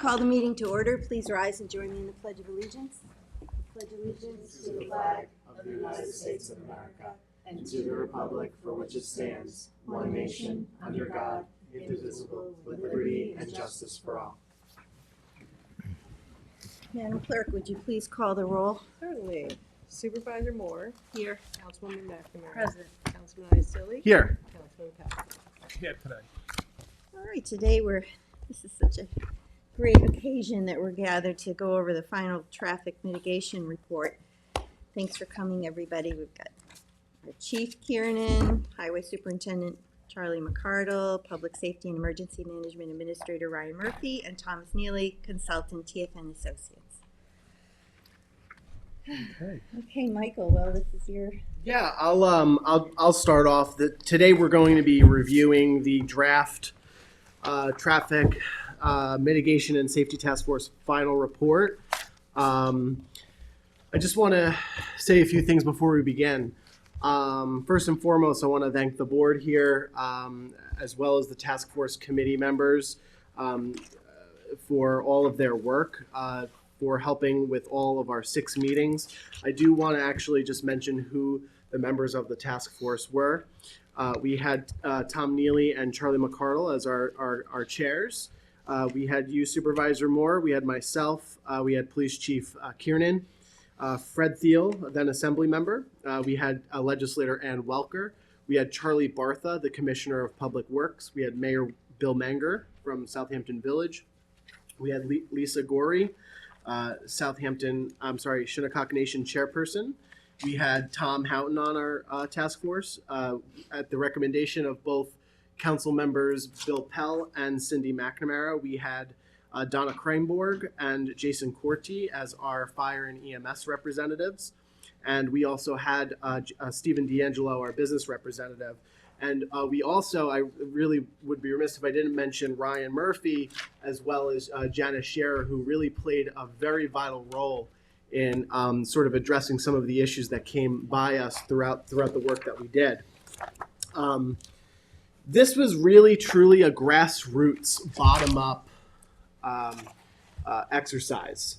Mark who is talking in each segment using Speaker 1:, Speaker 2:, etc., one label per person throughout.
Speaker 1: call the meeting to order. Please rise and join me in the Pledge of Allegiance. I pledge allegiance to the flag
Speaker 2: of the United States of America and to the republic for which it stands, one nation, under God, indivisible, with liberty and justice for all.
Speaker 1: Madam Clerk, would you please call the roll?
Speaker 3: Certainly. Supervisor Moore.
Speaker 1: Here.
Speaker 3: Councilwoman McNamara.
Speaker 1: Present.
Speaker 3: Councilman Isilli.
Speaker 2: Here.
Speaker 3: Councilman Patrick.
Speaker 2: Here today.
Speaker 1: All right, today this is such a great occasion that we're gathered to go over the final traffic mitigation report. Thanks for coming, everybody. We've got our Chief Kiernan, Highway Superintendent Charlie McCardle, Public Safety and Emergency Management Administrator Ryan Murphy, and Thomas Neely, Consultant, TFN Associates. Okay, Michael. Well, this is your.
Speaker 2: Yeah, I'll start off. Today we're going to be reviewing the draft traffic mitigation and safety task force final report. I just want to say a few things before we begin. First and foremost, I want to thank the board here, as well as the task force committee members, for all of their work, for helping with all of our 6 meetings. I do want to actually just mention who the members of the task force were. We had Tom Neely and Charlie McCardle as our chairs. We had you, Supervisor Moore. We had myself. We had Police Chief Kiernan. Fred Thiel, then Assembly Member. We had Legislator Ann Welker. We had Charlie Bartha, the Commissioner of Public Works. We had Mayor Bill Menger from Southampton Village. We had Lisa Gorey, Shinnecock Nation Chairperson. We had Tom Houghton on our task force at the recommendation of both council members Bill Pell and Cindy McNamara. We had Donna Krainborg and Jason Corti as our fire and EMS representatives. And we also had Stephen D'Angelo, our business representative. And we also, I really would be remiss if I didn't mention Ryan Murphy, as well as Janice Scherer, who really played a very vital role in sort of addressing some of the issues that came by us throughout the work that we did. This was really, truly a grassroots, bottom-up exercise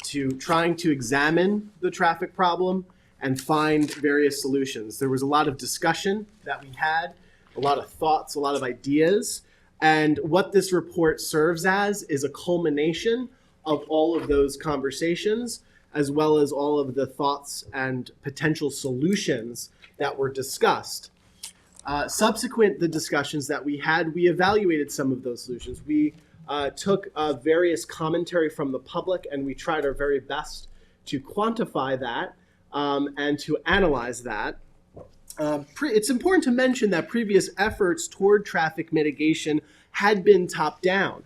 Speaker 2: to trying to examine the traffic problem and find various solutions. There was a lot of discussion that we had, a lot of thoughts, a lot of ideas, and what this report serves as is a culmination of all of those conversations, as well as all of the thoughts and potential solutions that were discussed. Subsequent to the discussions that we had, we evaluated some of those solutions. We took various commentary from the public, and we tried our very best to quantify that and to analyze that. It's important to mention that previous efforts toward traffic mitigation had been top-down.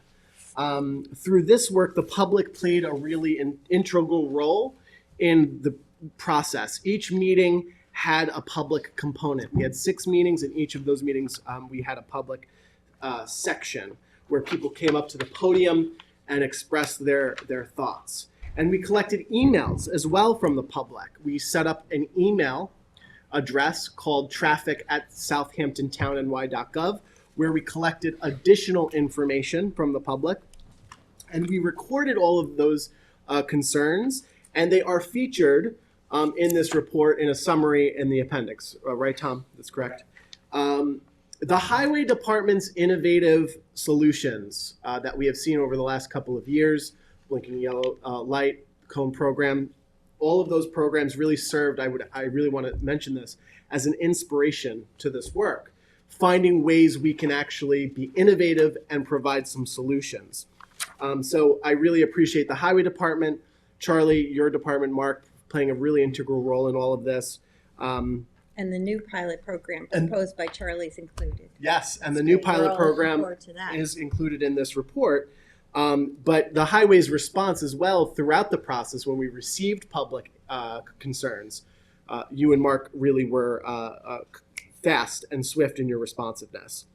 Speaker 2: Through this work, the public played a really integral role in the process. Each meeting had a public component. We had 6 meetings. In each of those meetings, we had a public section where people came up to the podium and expressed their thoughts. And we collected emails as well from the public. We set up an email address called traffic@southamptontowny.gov, where we collected additional information from the public. And we recorded all of those concerns, and they are featured in this report in a summary in the appendix. Right, Tom? That's correct. The Highway Department's innovative solutions that we have seen over the last couple of years, blinking yellow light, cone program, all of those programs really served, I really want to mention this, as an inspiration to this work, finding ways we can actually be innovative and provide some solutions. So I really appreciate the Highway Department, Charlie, your department, Mark, playing a really integral role in all of this.
Speaker 1: And the new pilot program proposed by Charlie's included.
Speaker 2: Yes, and the new pilot program is included in this report. But the Highway's response as well throughout the process when we received public concerns, you and Mark really were fast and swift in your responsiveness.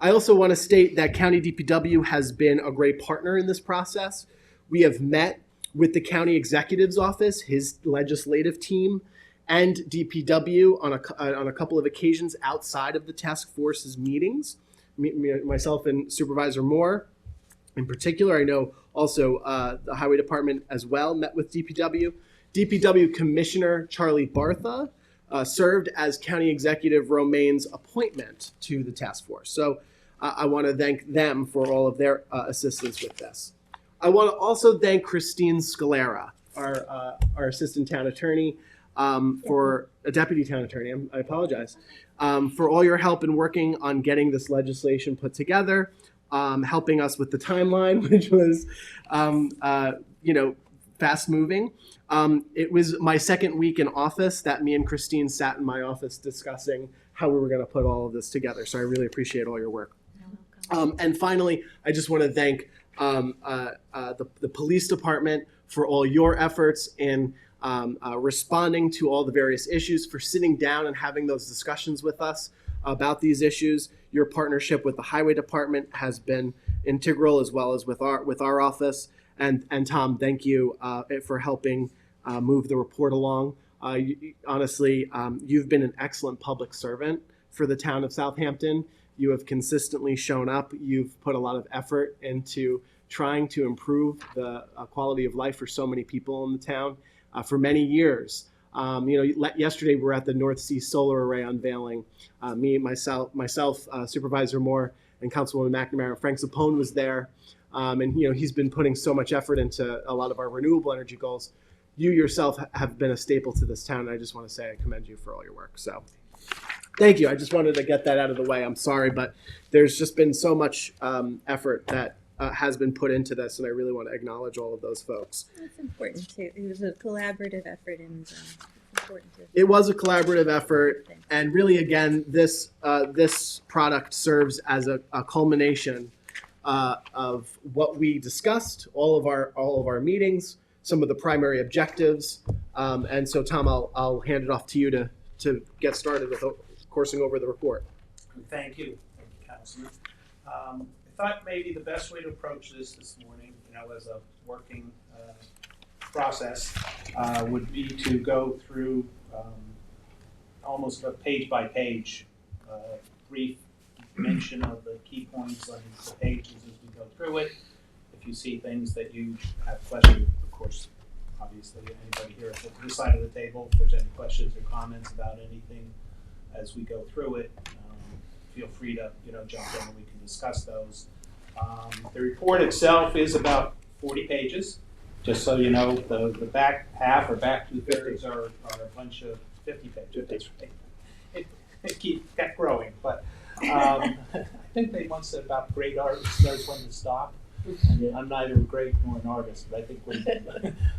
Speaker 2: I also want to state that County DPW has been a great partner in this process. We have met with the County Executive's Office, his legislative team, and DPW on a couple of occasions outside of the task force's meetings. Myself and Supervisor Moore In particular, I know also the Highway Department as well met with DPW. DPW Commissioner Charlie Bartha served as County Executive Romaine's appointment to the task force. So I want to thank them for all of their assistance with this. I want to also thank Christine Scalera, our assistant town attorney, for a deputy town attorney. I apologize for all your help in working on getting this legislation put together, helping us with the timeline, which was, fast moving. It was my second week in office that me and Christine sat in my office discussing how we were going to put all of this together. So I really appreciate all your work. And finally, I just want to thank the police department for all your efforts in responding to all the various issues, for sitting down and having those discussions with us about these issues. Your partnership with the highway department has been integral, as well as with our office. And Tom, thank you for helping move the report along. Honestly, you've been an excellent public servant for the town of Southampton. You have consistently shown up. You've put a lot of effort into trying to improve the quality of life for so many people in the town for many years. Yesterday we were at the North Sea Solar Array unveiling. Myself, Supervisor Moore, and Councilwoman McNamara. Frank Zappone was there, and he's been putting so much effort into a lot of our renewable energy goals. You yourself have been a staple to this town, and I just want to say I commend you for all your work. So, thank you. I just wanted to get that out of the way. I'm sorry, but there's just been so much effort that has been put into this, and I really want to acknowledge all of those folks.
Speaker 1: It's important too. It was a collaborative effort, and it's important to.
Speaker 2: It was a collaborative effort, and really, again, this product serves as a culmination of what we discussed, all of our meetings, some of the primary objectives, and so Tom, I'll hand it off to you to get started with coursing over the report.
Speaker 4: Thank you, Councilman. I thought maybe the best way to approach this morning, as a working process, would be to go through almost a page by page brief mention of the key points on the pages as we go through it. If you see things that you have questions, of course, obviously anybody here at this side of the table, if there's any questions or comments about anything as we go through it, feel free to jump in and we can discuss those. The report itself is about 40 pages. Just so you know, the back half or back 2/3 are a bunch of 50 pages. It kept growing, but I think they once said about great artists knows when to stop. I'm neither great nor an artist, but I think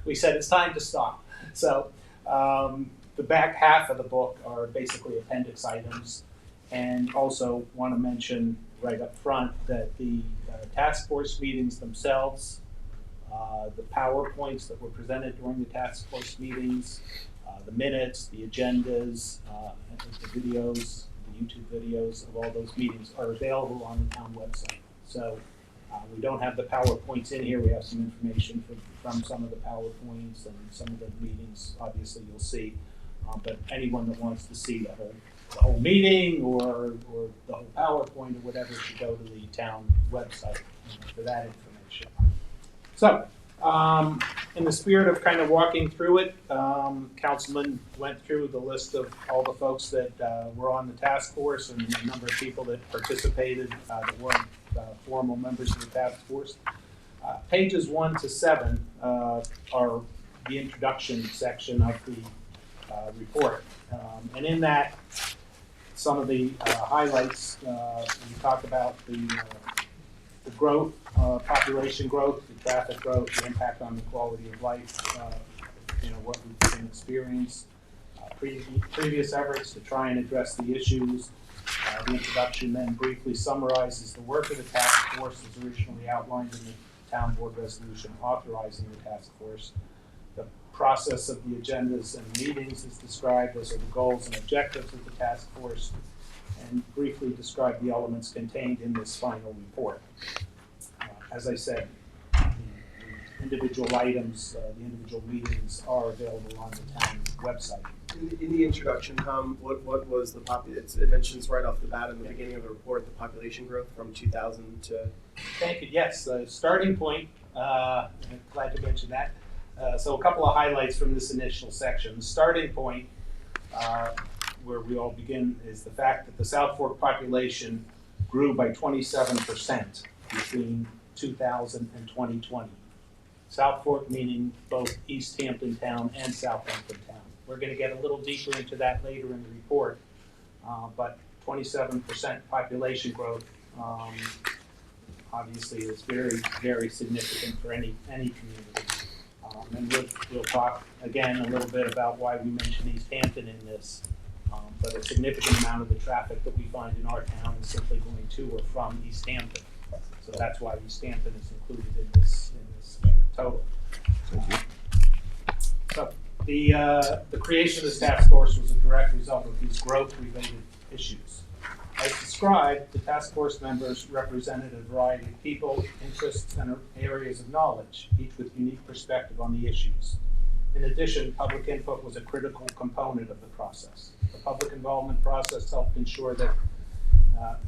Speaker 4: we said it's time to stop. So the back half of the book are basically appendix items, and also want to mention right up front that the task force meetings themselves, the PowerPoints that were presented during the task force meetings, the minutes, the agendas, the videos, the YouTube videos of all those meetings are available on the town website. So we don't have the PowerPoints in here. We have some information from some of the PowerPoints and some of the meetings, obviously you'll see. But anyone that wants to see the whole meeting or the whole PowerPoint or whatever should go to the town website for that information. So, in the spirit of kind of walking through it, Councilman went through the list of all the folks that were on the task force and the number of people that participated that weren't formal members of the task force. Pages 1 to 7 are the introduction section of the report. And in that, some of the highlights, we talk about the growth, population growth, the traffic growth, the impact on the quality of life, what we've been experienced, previous efforts to try and address the issues. The introduction then briefly summarizes the work of the task force as originally outlined in the town board resolution authorizing the task force. The process of the agendas and meetings is described, as are the goals and objectives of the task force, and briefly describe the elements contained in this final report. As I said, the individual items, the individual meetings are available on the town website.
Speaker 2: In the introduction, Tom, what was the it mentions right off the bat in the beginning of the report, the population growth from 2000 to...
Speaker 4: Thank you. Yes, the starting point, I'm glad to mention that. So a couple of highlights from this initial section. The starting point, where we all begin, is the fact that the South Fork population grew by 27% between 2000 and 2020. South Fork meaning both East Hampton Town and Southampton Town. We're going to get a little deeper into that later in the report, but 27% population growth obviously is very, very significant for any community. And we'll talk again a little bit about why we mention East Hampton in this, but a significant amount of the traffic that we find in our town is simply going to or from East Hampton. So that's why East Hampton is included in this total. So the creation of this task force was a direct result of these growth-related issues. As described, the task force members represented a variety of people, interests, and areas of knowledge, each with unique perspective on the issues. In addition, public input was a critical component of the process. The public involvement process helped ensure that,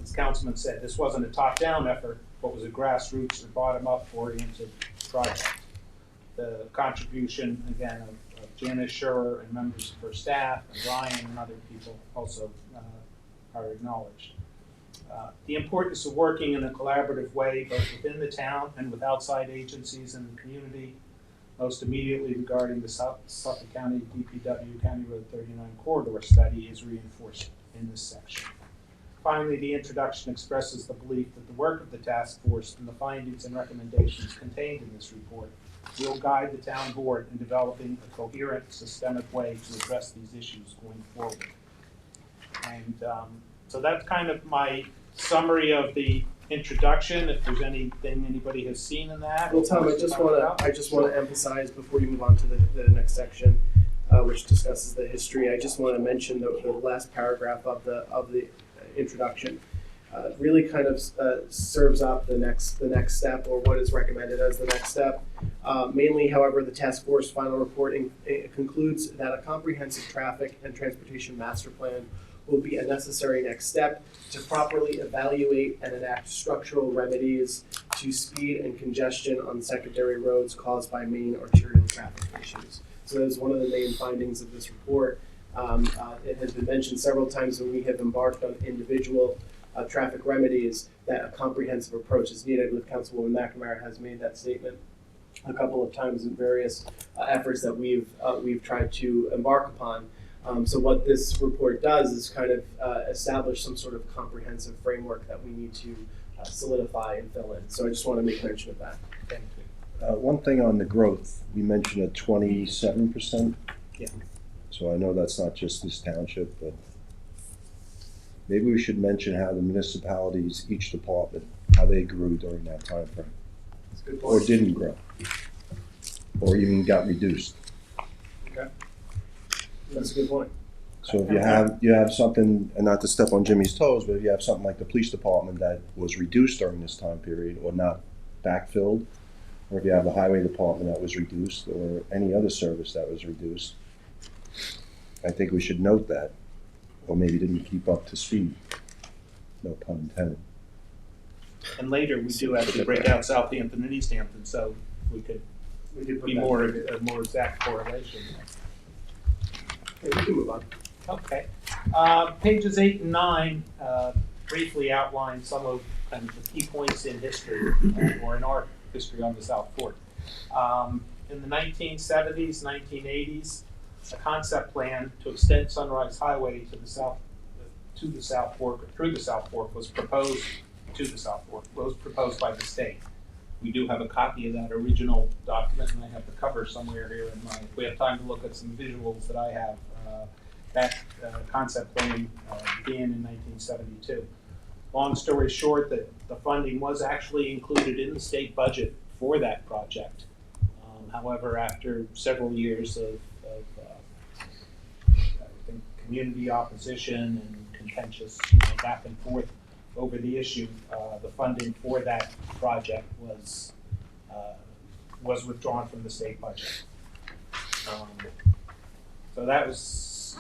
Speaker 4: as Councilman said, this wasn't a top-down effort, but was a grassroots or bottom-up oriented project. The contribution, again, of Janice Schurer and members of her staff, and Ryan and other people also are acknowledged. The importance of working in a collaborative way, both within the town and with outside agencies and the community, most immediately regarding the Suffolk County DPW County Road 39 corridor study, is reinforced in this section. Finally, the introduction expresses the belief that the work of the task force and the findings and recommendations contained in this report will guide the town board in developing a coherent, systemic way to address these issues going forward. And so that's kind of my summary of the introduction. If there's anything anybody has seen in that.
Speaker 2: Well, Tom, I just want to emphasize before you move on to the next section, which discusses the history. I just want to mention the last paragraph of the introduction. Really kind of serves up the next step, or what is recommended as the next step. Mainly, however, the task force final reporting concludes that a comprehensive traffic and transportation master plan will be a necessary next step to properly evaluate and enact structural remedies to speed and congestion on secondary roads caused by main arterial traffic issues. So that is one of the main findings of this report. It has been mentioned several times when we have embarked on individual traffic remedies that a comprehensive approach is needed. With Councilwoman McNamara has made that statement a couple of times in various efforts that we've tried to embark upon. So what this report does is kind of establish some sort of comprehensive framework that we need to solidify and fill in. So I just want to make mention of that.
Speaker 4: Thank you.
Speaker 5: One thing on the growth, we mentioned a 27%.
Speaker 4: Yeah.
Speaker 5: So I know that's not just this township, but maybe we should mention how the municipalities, each department, how they grew during that time frame.
Speaker 2: That's a good
Speaker 5: Or
Speaker 2: point.
Speaker 5: didn't grow. Or even got reduced.
Speaker 2: Okay. That's a good point.
Speaker 5: So if you have something, and not to step on Jimmy's toes, but if you have something like the police department that was reduced during this time period or not backfilled, or if you have the highway department that was reduced or any other service that was reduced, I think we should note that, or maybe didn't keep up to speed. No pun intended.
Speaker 4: And later, we do actually break out Southampton and East Hampton, so we could
Speaker 2: We put
Speaker 4: be
Speaker 2: that
Speaker 4: more
Speaker 2: together.
Speaker 4: a more exact correlation.
Speaker 2: Okay, we can move on.
Speaker 4: Okay. Pages 8 and 9 briefly outline some of kind of the key points in history, or in our history on the South Fork. In the 1970s, 1980s, a concept plan to extend Sunrise Highway to the South Fork, or through the South Fork, was proposed by the state. We do have a copy of that original document, and I have the cover somewhere here in my, if we have time to look at some visuals that I have. That concept plan began in 1972. Long story short, that the funding was actually included in the state budget for that project. However, after several years of I think community opposition and contentious back and forth over the issue, the funding for that project was was withdrawn from the state budget. So that was,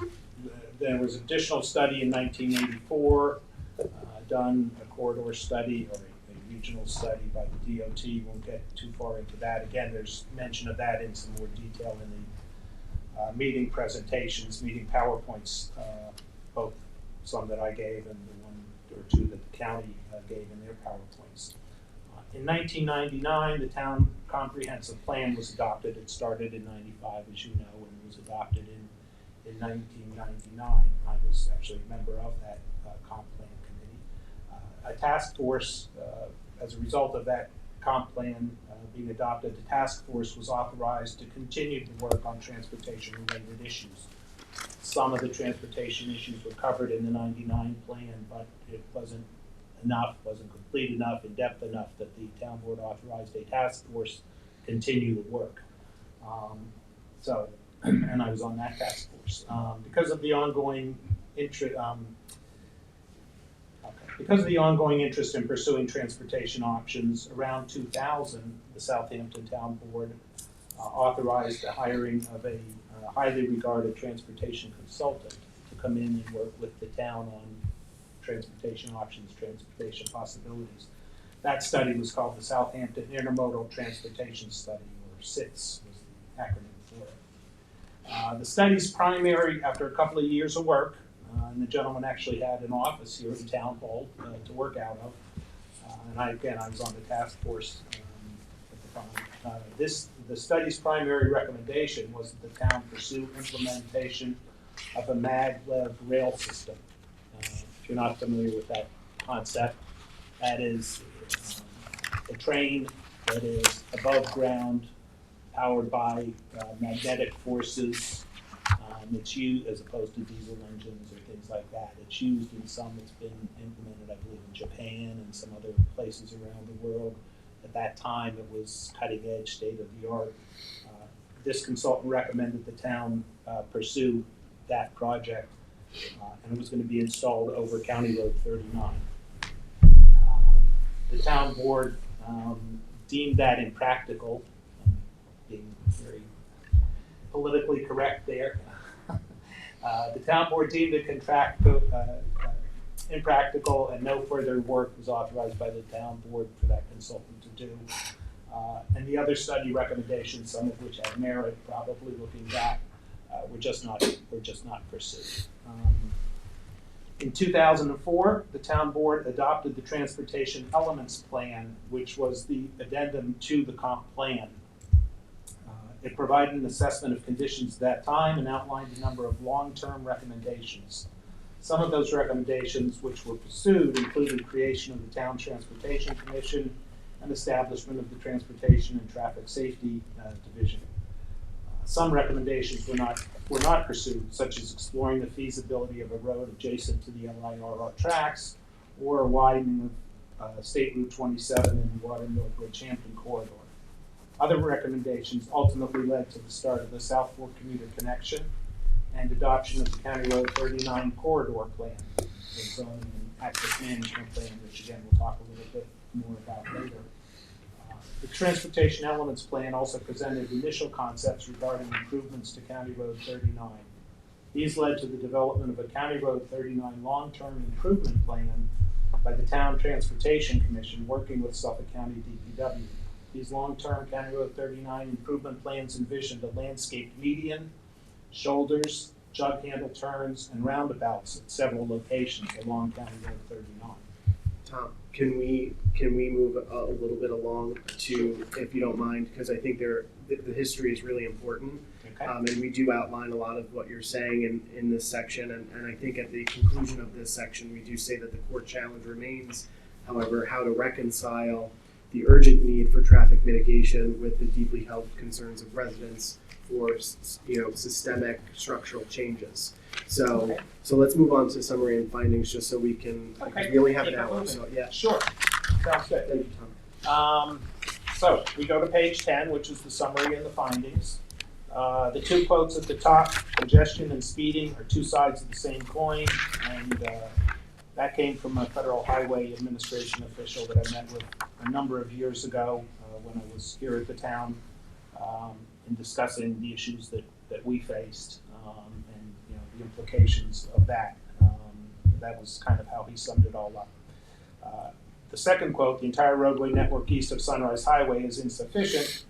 Speaker 4: there was additional study in 1984, done a corridor study or a regional study by the DOT. Won't get too far into that. Again, there's mention of that in some more detail in the meeting presentations, meeting PowerPoints, both some that I gave and the one or two that the county gave in their PowerPoints. In 1999, the town comprehensive plan was adopted. It started in 95, as you know, and was adopted in 1999. I was actually a member of that comp plan committee. A task force, as a result of that comp plan being adopted, the task force was authorized to continue to work on transportation-related issues. Some of the transportation issues were covered in the 99 plan, but it wasn't enough, wasn't complete enough, in depth enough that the town board authorized a task force continue the work. And I was on that task force. Because of the ongoing interest in pursuing transportation options, around 2000, the Southampton Town Board authorized the hiring of a highly regarded transportation consultant to come in and work with the town on transportation options, transportation possibilities. That study was called the Southampton Intermodal Transportation Study, or SITS was the acronym for it. The study's primary, after a couple of years of work, and the gentleman actually had an office here in Town Hall to work out of, and I was on the task force at the time. The study's primary recommendation was that the town pursue implementation of a maglev rail system. If you're not familiar with that concept, that is a train that is above ground, powered by magnetic forces. It's used as opposed to diesel engines or things like that. It's used in some. It's been implemented, I believe, in Japan and some other places around the world. At that time, it was cutting edge, state of the art. This consultant recommended the town pursue that project, and it was going to be installed over County Road 39. The town board deemed that impractical, being very politically correct there. The town board deemed it impractical, and no further work was authorized by the town board for that consultant to do. And the other study recommendations, some of which had merit, probably looking back, were just not pursued. In 2004, the town board adopted the Transportation Elements Plan, which was the addendum to the comp plan. It provided an assessment of conditions at that time and outlined a number of long-term recommendations. Some of those recommendations which were pursued included creation of the Town Transportation Commission and establishment of the Transportation and Traffic Safety Division. Some recommendations were not pursued, such as exploring the feasibility of a road adjacent to the LIRR tracks or a widening of State Route 27 in the Watermill Bridgehampton corridor. Other recommendations ultimately led to the start of the South Fork Commuter Connection and adoption of the County Road 39 Corridor Plan, the zoning and access management plan, which again we'll talk a little bit more about later. The Transportation Elements Plan also presented initial concepts regarding improvements to County Road 39. These led to the development of a County Road 39 long-term improvement plan by the Town Transportation Commission working with Suffolk County DPW. These long-term County Road 39 improvement plans envisioned a landscaped median, shoulders, jug handle turns, and roundabouts at several locations along County Road 39.
Speaker 2: Tom, can we move a little bit along to, if you don't mind, because I think the history is really important.
Speaker 4: Okay.
Speaker 2: And we do outline a lot of what you're saying in this section, and I think at the conclusion of this section, we do say that the core challenge remains, however, how to reconcile the urgent need for traffic mitigation with the deeply held concerns of residents for systemic structural changes. So let's move on to summary and findings, just so we can, because we only have an hour. So yeah,
Speaker 4: Sure. Sounds good.
Speaker 2: thank you, Tom.
Speaker 4: So we go to page 10, which is the summary and the findings. The two quotes at the top, congestion and speeding, are two sides of the same coin, and that came from a Federal Highway Administration official that I met with a number of years ago when I was here at the town. in discussing the issues that we faced, and, you know, the implications of that. That was kind of how he summed it all up. The second quote, "The entire roadway network east of Sunrise Highway is insufficient,"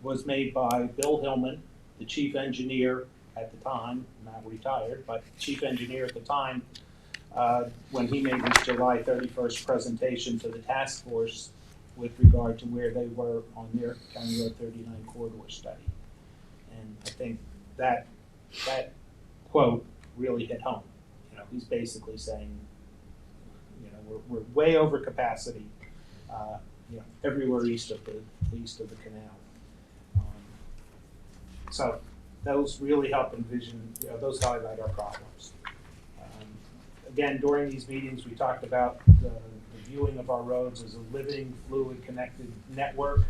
Speaker 4: was made by Bill Hillman, the chief engineer at the time, now retired, but chief engineer at the time, when he made his July 31st presentation to the task force with regard to where they were on their County Road 39 corridor study. And I think that quote really hit home. You know, he's basically saying, you know, we're way over capacity, you know, everywhere east of the canal. So those really help envision, you know, those highlight our problems. Again, during these meetings, we talked about the viewing of our roads as a living, fluid, connected network,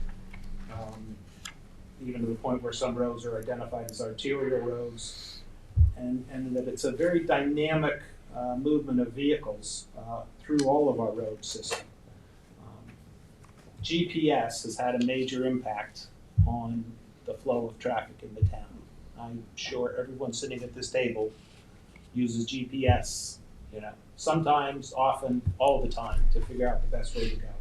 Speaker 4: even to the point where some roads are identified as arterial roads, and that it's a very dynamic movement of vehicles through all of our road system. GPS has had a major impact on the flow of traffic in the town. I'm sure everyone sitting at this table uses GPS, you know, sometimes, often, all the time to figure out the best way to go.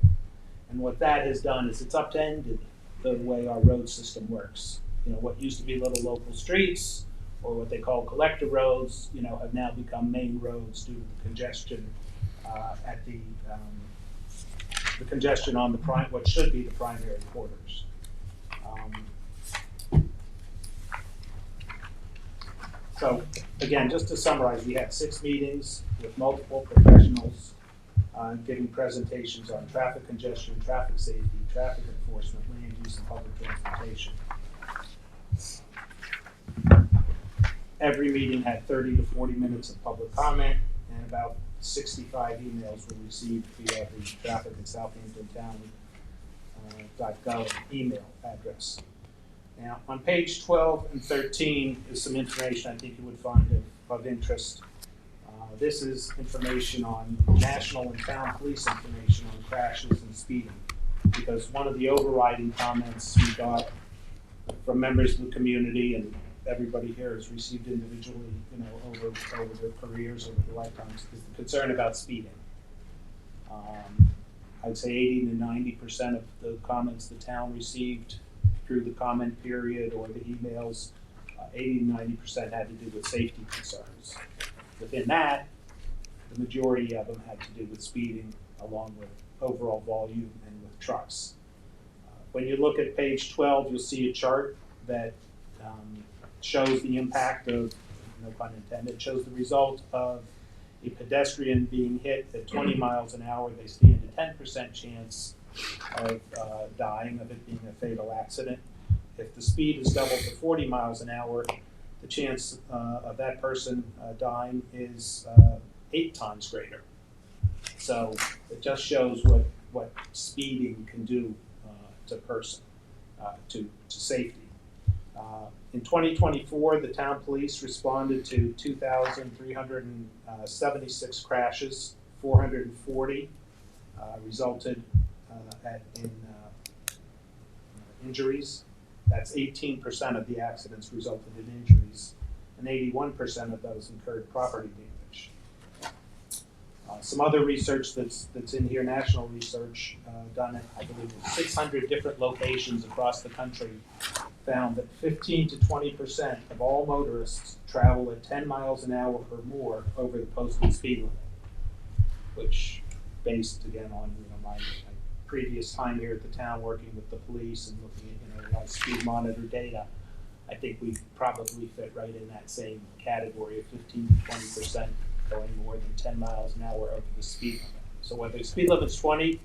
Speaker 4: And what that has done is it's upended the way our road system works. You know, what used to be little local streets, or what they call collector roads, you know, have now become main roads due to the congestion at the congestion on the what should be the primary corridors. So again, just to summarize, we had 6 meetings with multiple professionals giving presentations on traffic congestion, traffic safety, traffic enforcement, land use, and public transportation. Every meeting had 30 to 40 minutes of public comment, and about 65 emails were received via the traffic at Southampton Town.gov email address. Now, on page 12 and 13 is some information I think you would find of interest. This is information on national and town police information on crashes and speeding, because one of the overriding comments we got from members of the community, and everybody here has received individually, you know, over their careers, over their lifetimes, is the concern about speeding. I'd say 80 to 90% of the comments the town received through the comment period or the emails, 80 to 90% had to do with safety concerns. Within that, the majority of them had to do with speeding, along with overall volume and with trucks. When you look at page 12, you'll see a chart that shows the impact of, no pun intended, shows the result of a pedestrian being hit at 20 miles an hour. They stand a 10% chance of dying, of it being a fatal accident. If the speed is doubled to 40 miles an hour, the chance of that person dying is 8 times greater. So it just shows what speeding can do to a person, to safety. In 2024, the town police responded to 2,376 crashes, 440 resulted in injuries. That's 18% of the accidents resulted in injuries, and 81% of those incurred property damage. Some other research that's in here, national research done at, I believe, 600 different locations across the country, found that 15 to 20% of all motorists travel at 10 miles an hour or more over the posted speed limit, which, based again on, you know, my previous time here at the town working with the police and looking at, you know, a lot of speed monitor data, I think we probably fit right in that same category of 15 to 20% going more than 10 miles an hour over the speed limit. So whether the speed limit's 20,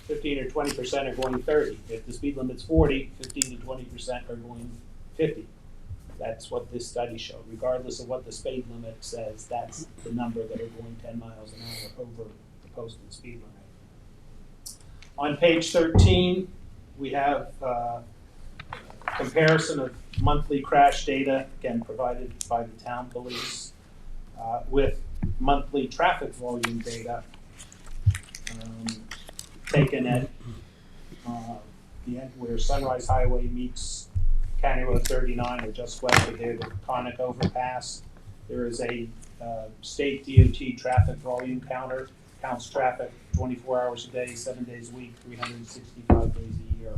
Speaker 4: 15 or 20% are going 30. If the speed limit's 40, 15 to 20% are going 50. That's what this study showed. Regardless of what the speed limit says, that's the number that are going 10 miles an hour over the posted speed limit. On page 13, we have a comparison of monthly crash data, again provided by the town police, with monthly traffic volume data taken at the end where Sunrise Highway meets County Road 39 or just west of there, the Conic overpass. There is a state DOT traffic volume counter, counts traffic 24 hours a day, 7 days a week, 365 days a year.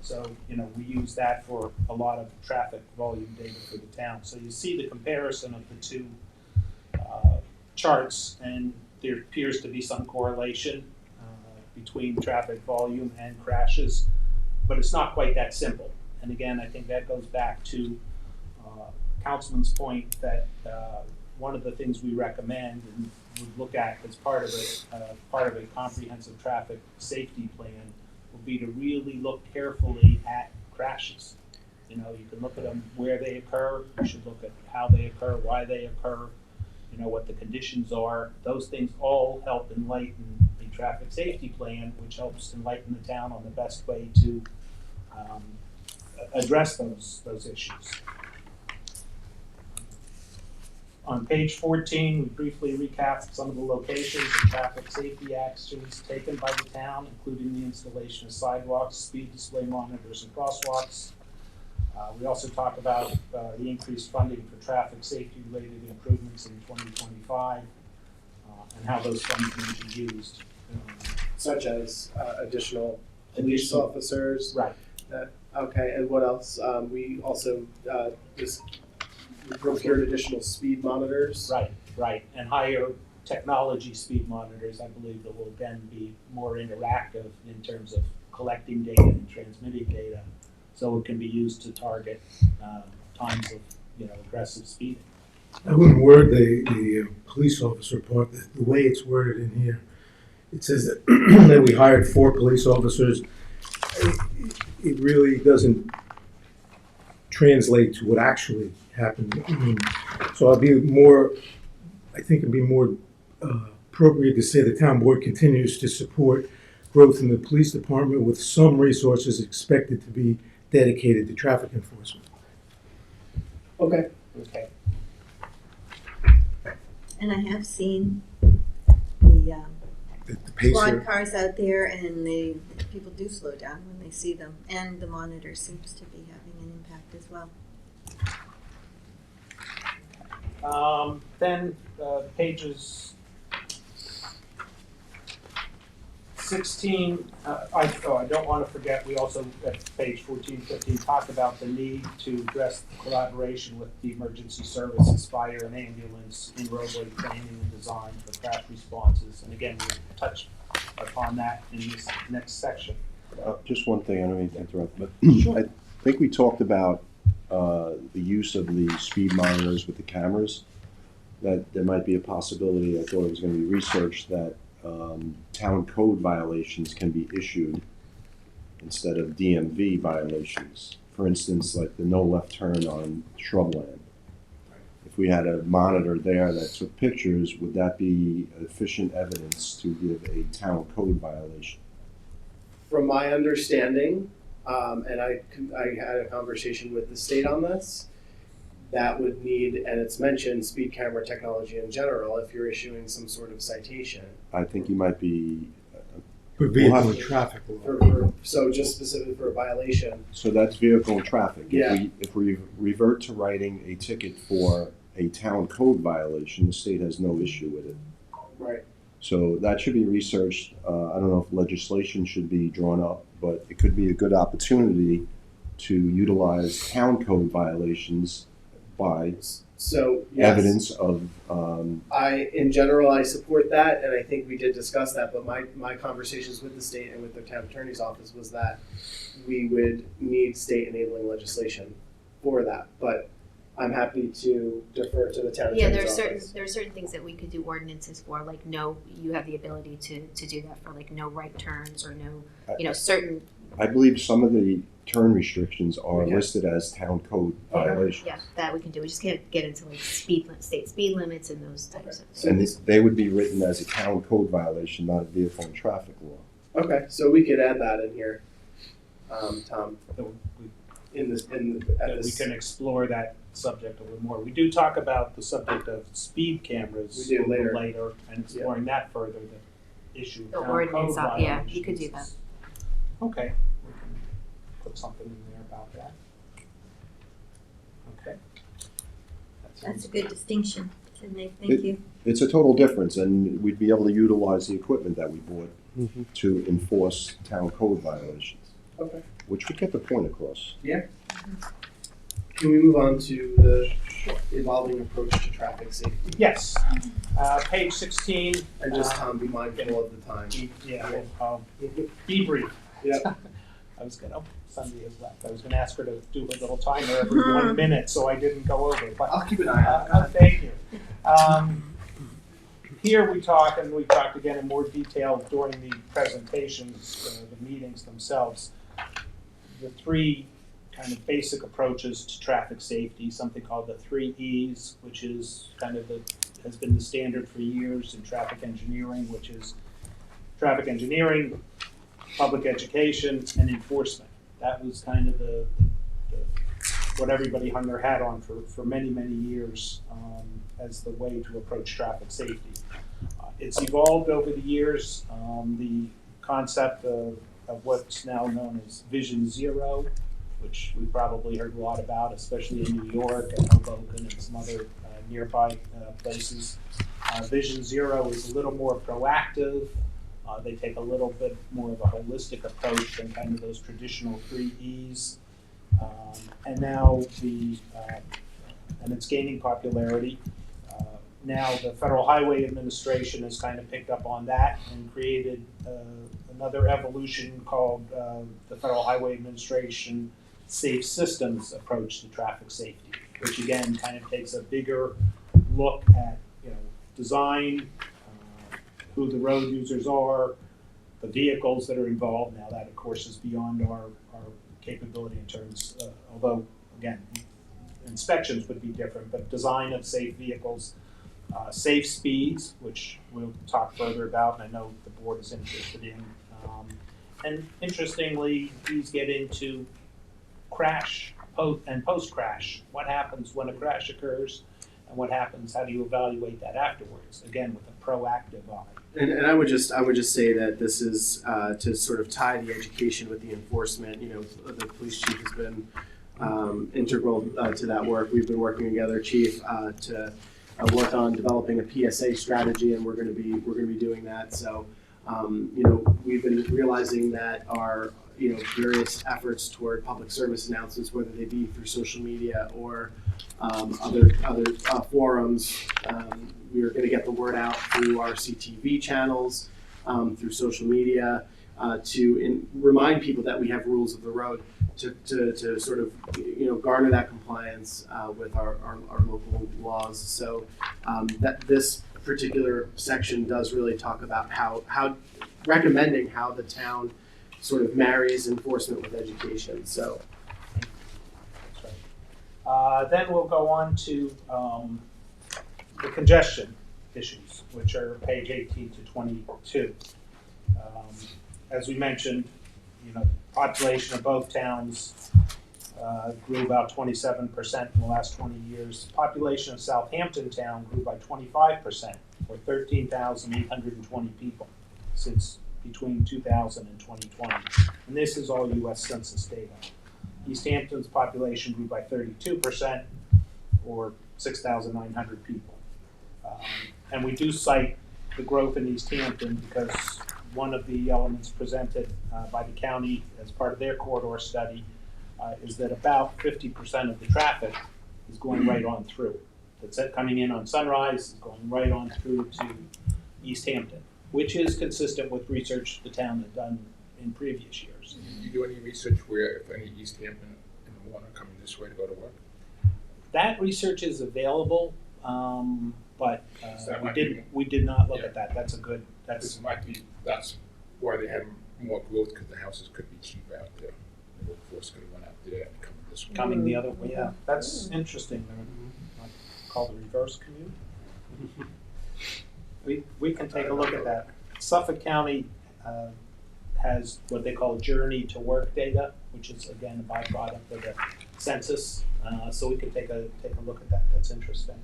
Speaker 4: So, we use that for a lot of traffic volume data for the town. So you see the comparison of the two charts, and there appears to be some correlation between traffic volume and crashes, but it's not quite that simple. And again, I think that goes back to Councilman's point that one of the things we recommend and would look at as part of a comprehensive traffic safety plan will be to really look carefully at crashes. You can look at them where they occur. You should look at how they occur, why they occur, what the conditions are. Those things all help enlighten the traffic safety plan, which helps enlighten the town on the best way to address those issues. On page 14, we briefly recap some of the locations and traffic safety actions taken by the town, including the installation of sidewalks, speed display monitors, and crosswalks. We also talk about the increased funding for traffic safety-related improvements in 2025 and how those funds may be used.
Speaker 2: Such as additional police officers.
Speaker 4: Right.
Speaker 2: Okay, and what else? We also we procured additional speed monitors.
Speaker 4: Right, and higher technology speed monitors, I believe, that will again be more interactive in terms of collecting data and transmitting data, so it can be used to target times of aggressive speeding.
Speaker 6: I wouldn't word the police officer part the way it's worded in here. It says that, that we hired 4 police officers. It really doesn't translate to what actually happened. So I think it'd be more appropriate to say the town board continues to support growth in the police department with some resources expected to be dedicated to traffic enforcement.
Speaker 2: Okay.
Speaker 1: And I have seen the
Speaker 6: The pacer,
Speaker 1: squad cars out there, and the people do slow down when they see them, and the monitor seems to be having an impact as well.
Speaker 4: Then pages 16, I don't want to forget, we also at page 14, 15 talk about the need to address collaboration with the emergency services, fire and ambulance in roadway planning and design for crash responses. And again, we'll touch upon that in this next section.
Speaker 5: Just one thing, I don't mean to interrupt, but
Speaker 4: Sure.
Speaker 5: I think we talked about the use of the speed monitors with the cameras, that there might be a possibility, I thought it was going to be researched, that town code violations can be issued instead of DMV violations. For instance, like the no left turn on shrubland. If we had a monitor there that took pictures, would that be efficient evidence to give a town code violation?
Speaker 2: From my understanding, and I had a conversation with the state on this, that would need, and it's mentioned speed camera technology in general, if you're issuing some sort of citation.
Speaker 5: I think you might be,
Speaker 6: for vehicle and traffic law.
Speaker 2: So just specifically for a violation.
Speaker 5: so that's vehicle and traffic.
Speaker 2: Yeah.
Speaker 5: If we revert to writing a ticket for a town code violation, the state has no issue with it.
Speaker 2: Right.
Speaker 5: So that should be researched. I don't know if legislation should be drawn up, but it could be a good opportunity to utilize town code violations by
Speaker 2: So, yes.
Speaker 5: evidence of,
Speaker 2: In general, I support that, and I think we did discuss that, but my conversations with the state and with the town attorney's office was that we would need state enabling legislation for that, but I'm happy to defer to the town
Speaker 7: Yeah,
Speaker 2: attorney's
Speaker 7: there
Speaker 2: office.
Speaker 7: are certain things that we could do ordinances for, like you have the ability to do that for like no right turns or no, certain,
Speaker 5: I believe some of the turn restrictions are
Speaker 2: Okay.
Speaker 5: listed as town code violations.
Speaker 7: yeah, that we can do. We just can't get into like state speed limits and those types of things.
Speaker 5: And they would be written as a town code violation, not a vehicle and traffic law.
Speaker 2: Okay, so we could add that in here, Tom,
Speaker 4: So
Speaker 2: at
Speaker 4: we
Speaker 2: this.
Speaker 4: can explore that subject a little more. We do talk about the subject of speed cameras
Speaker 2: We do
Speaker 4: a little
Speaker 2: later.
Speaker 4: later and exploring that further, the issue of
Speaker 7: The
Speaker 4: town
Speaker 7: ordinance,
Speaker 4: code
Speaker 7: yeah, you could do
Speaker 4: violations. Okay. put something in there about that. Okay.
Speaker 1: That's a good distinction to make, thank you.
Speaker 5: It's a total difference, and we'd be able to utilize the equipment that we bought to enforce town code violations,
Speaker 2: Okay.
Speaker 5: which would get the point across.
Speaker 2: Can we move on to the evolving approach to traffic safety?
Speaker 4: Yes, page 16.
Speaker 2: And just, Tom, be mindful of the time.
Speaker 4: Yeah, be brief.
Speaker 2: Yeah.
Speaker 4: I was gonna, Sunday has left, I was gonna ask her to do a little timer every 1 minute, so I didn't go over, but.
Speaker 2: I'll keep an eye on it.
Speaker 4: Thank you. Here we talk, and we talked again in more detail during the presentations, the meetings themselves, the three kind of basic approaches to traffic safety, something called the 3 E's, which is kind of has been the standard for years in traffic engineering, which is traffic engineering, public education, and enforcement. That was kind of the what everybody hung their hat on for many, many years as the way to approach traffic safety. It's evolved over the years. The concept of what's now known as Vision Zero, which we probably heard a lot about, especially in New York and Hoboken and some other nearby places. Vision Zero is a little more proactive. They take a little bit more of a holistic approach than kind of those traditional 3 E's. And now and it's gaining popularity. Now the Federal Highway Administration has kind of picked up on that and created another evolution called the Federal Highway Administration Safe Systems approach to traffic safety, which again kind of takes a bigger look at design, who the road users are, the vehicles that are involved. Now that of course is beyond our capability in terms, although again inspections would be different, but design of safe vehicles, safe speeds, which we'll talk further about, and I know the board is interested in. And interestingly, these get into crash and post-crash. What happens when a crash occurs, and what happens? How do you evaluate that afterwards? Again, with a proactive eye.
Speaker 2: And I would just say that this is to sort of tie the education with the enforcement. The police chief has been integral to that work. We've been working together, Chief, to work on developing a PSA strategy, and we're going to be doing that. So, we've been realizing that our various efforts toward public service announcements, whether they be through social media or other forums, we are going to get the word out through our CTV channels, through social media, to remind people that we have rules of the road to sort of garner that compliance with our local laws. So that this particular section does really talk about how recommending how the town sort of marries enforcement with education. So.
Speaker 4: That's right. Then we'll go on to the congestion issues, which are page 18 to 22. As we mentioned, population of both towns grew about 27% in the last 20 years. Population of Southampton town grew by 25%, or 13,820 people since between 2000 and 2020. And this is all U.S. Census data. East Hampton's population grew by 32%, or 6,900 people. And we do cite the growth in East Hampton because one of the elements presented by the county as part of their corridor study is that about 50% of the traffic is going right on through. That's coming in on Sunrise, is going right on through to East Hampton, which is consistent with research the town had done in previous years.
Speaker 8: Did you do any research where if any East Hampton in the morning coming this way to go to work?
Speaker 4: That research is available, but
Speaker 8: that
Speaker 4: we did not look
Speaker 8: Yeah.
Speaker 4: at that. That's
Speaker 8: That's why they had more growth, because the houses could be cheap out there. The workforce could have went out there and come this way.
Speaker 4: coming the other way. Yeah, that's interesting. Like, called the reverse commute. We can take a look at that. Suffolk County has what they call journey to work data, which is again a byproduct of the census. So we can take a look at that. That's interesting.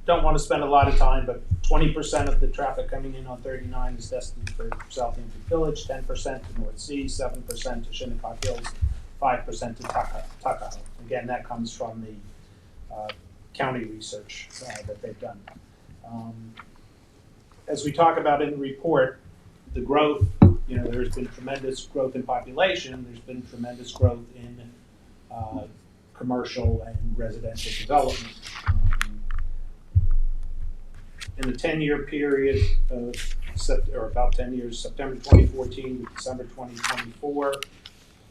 Speaker 4: don't want to spend a lot of time, but 20% of the traffic coming in on 39 is destined for Southampton Village, 10% to North Sea, 7% to Shinnecock Hills, 5% to Tuckahoe. Again, that comes from the county research that they've done. As we talk about in the report, the growth, there's been tremendous growth in population, there's been tremendous growth in commercial and residential development. In the 10-year period, or about 10 years, September 2014 to December 2024,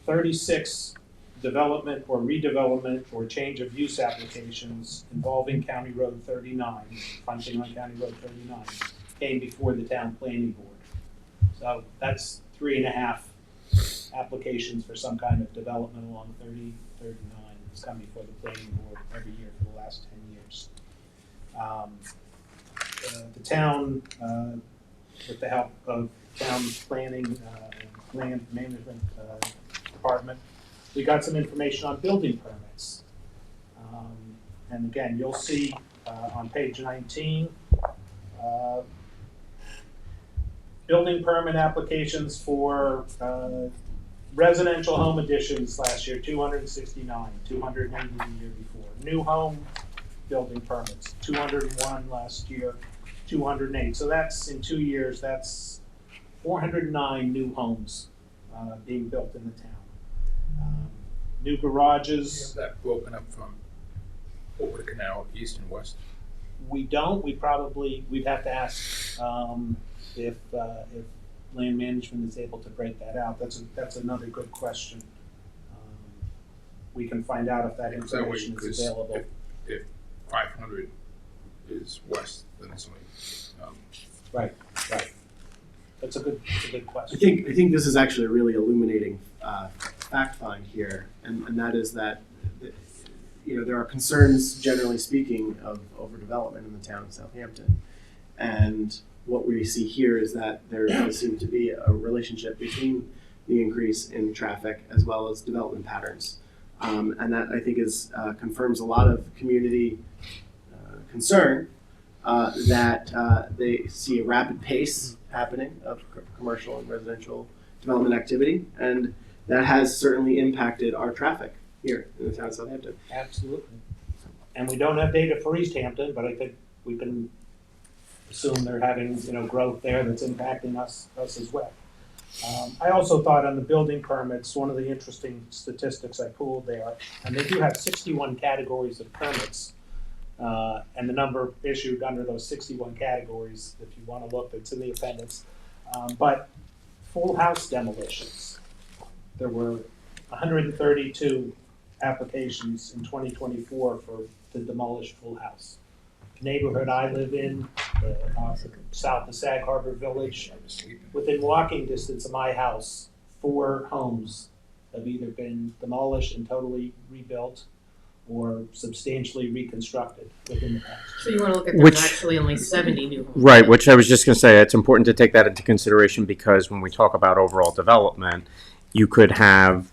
Speaker 4: 36 development or redevelopment or change of use applications involving County Road 39, fronting on County Road 39, came before the town planning board. So that's 3.5 applications for some kind of development along 39 that's come before the planning board every year for the last 10 years. The town, with the help of town planning and land management department, we got some information on building permits. And again, you'll see on page 19, building permit applications for residential home additions last year, 269, 280 the year before. New home building permits, 201 last year, 208. So that's, in 2 years, that's 409 new homes being built in the town. New garages.
Speaker 8: Is that broken up from over the canal, east and west?
Speaker 4: We don't. We'd have to ask if land management is able to break that out. That's another good question. We can find out if that information is available.
Speaker 8: If 500 is west, then it's only.
Speaker 4: Right. That's a good question.
Speaker 2: I think this is actually a really illuminating fact find here, and that is that there are concerns, generally speaking, of overdevelopment in the town of Southampton, and what we see here is that there does seem to be a relationship between the increase in traffic as well as development patterns, and that I think confirms a lot of community concern that they see a rapid pace happening of commercial and residential development activity, and that has certainly impacted our traffic here in the town of Southampton.
Speaker 4: Absolutely. And we don't have data for East Hampton, but I think we can assume they're having growth there that's impacting us as well. I also thought on the building permits, one of the interesting statistics I pulled there, and they do have 61 categories of permits, and the number issued under those 61 categories, if you want to look, it's in the appendix. But full house demolitions, there were 132 applications in 2024 for the demolished full house. The neighborhood I live in, south of Sag Harbor Village, within walking distance of my house, 4 homes have either been demolished and totally rebuilt or substantially reconstructed within the past.
Speaker 3: So you want to look at,
Speaker 9: Which-
Speaker 3: there's actually only 70 new homes.
Speaker 9: Right, which I was just going to say, it's important to take that into consideration because when we talk about overall development, you could have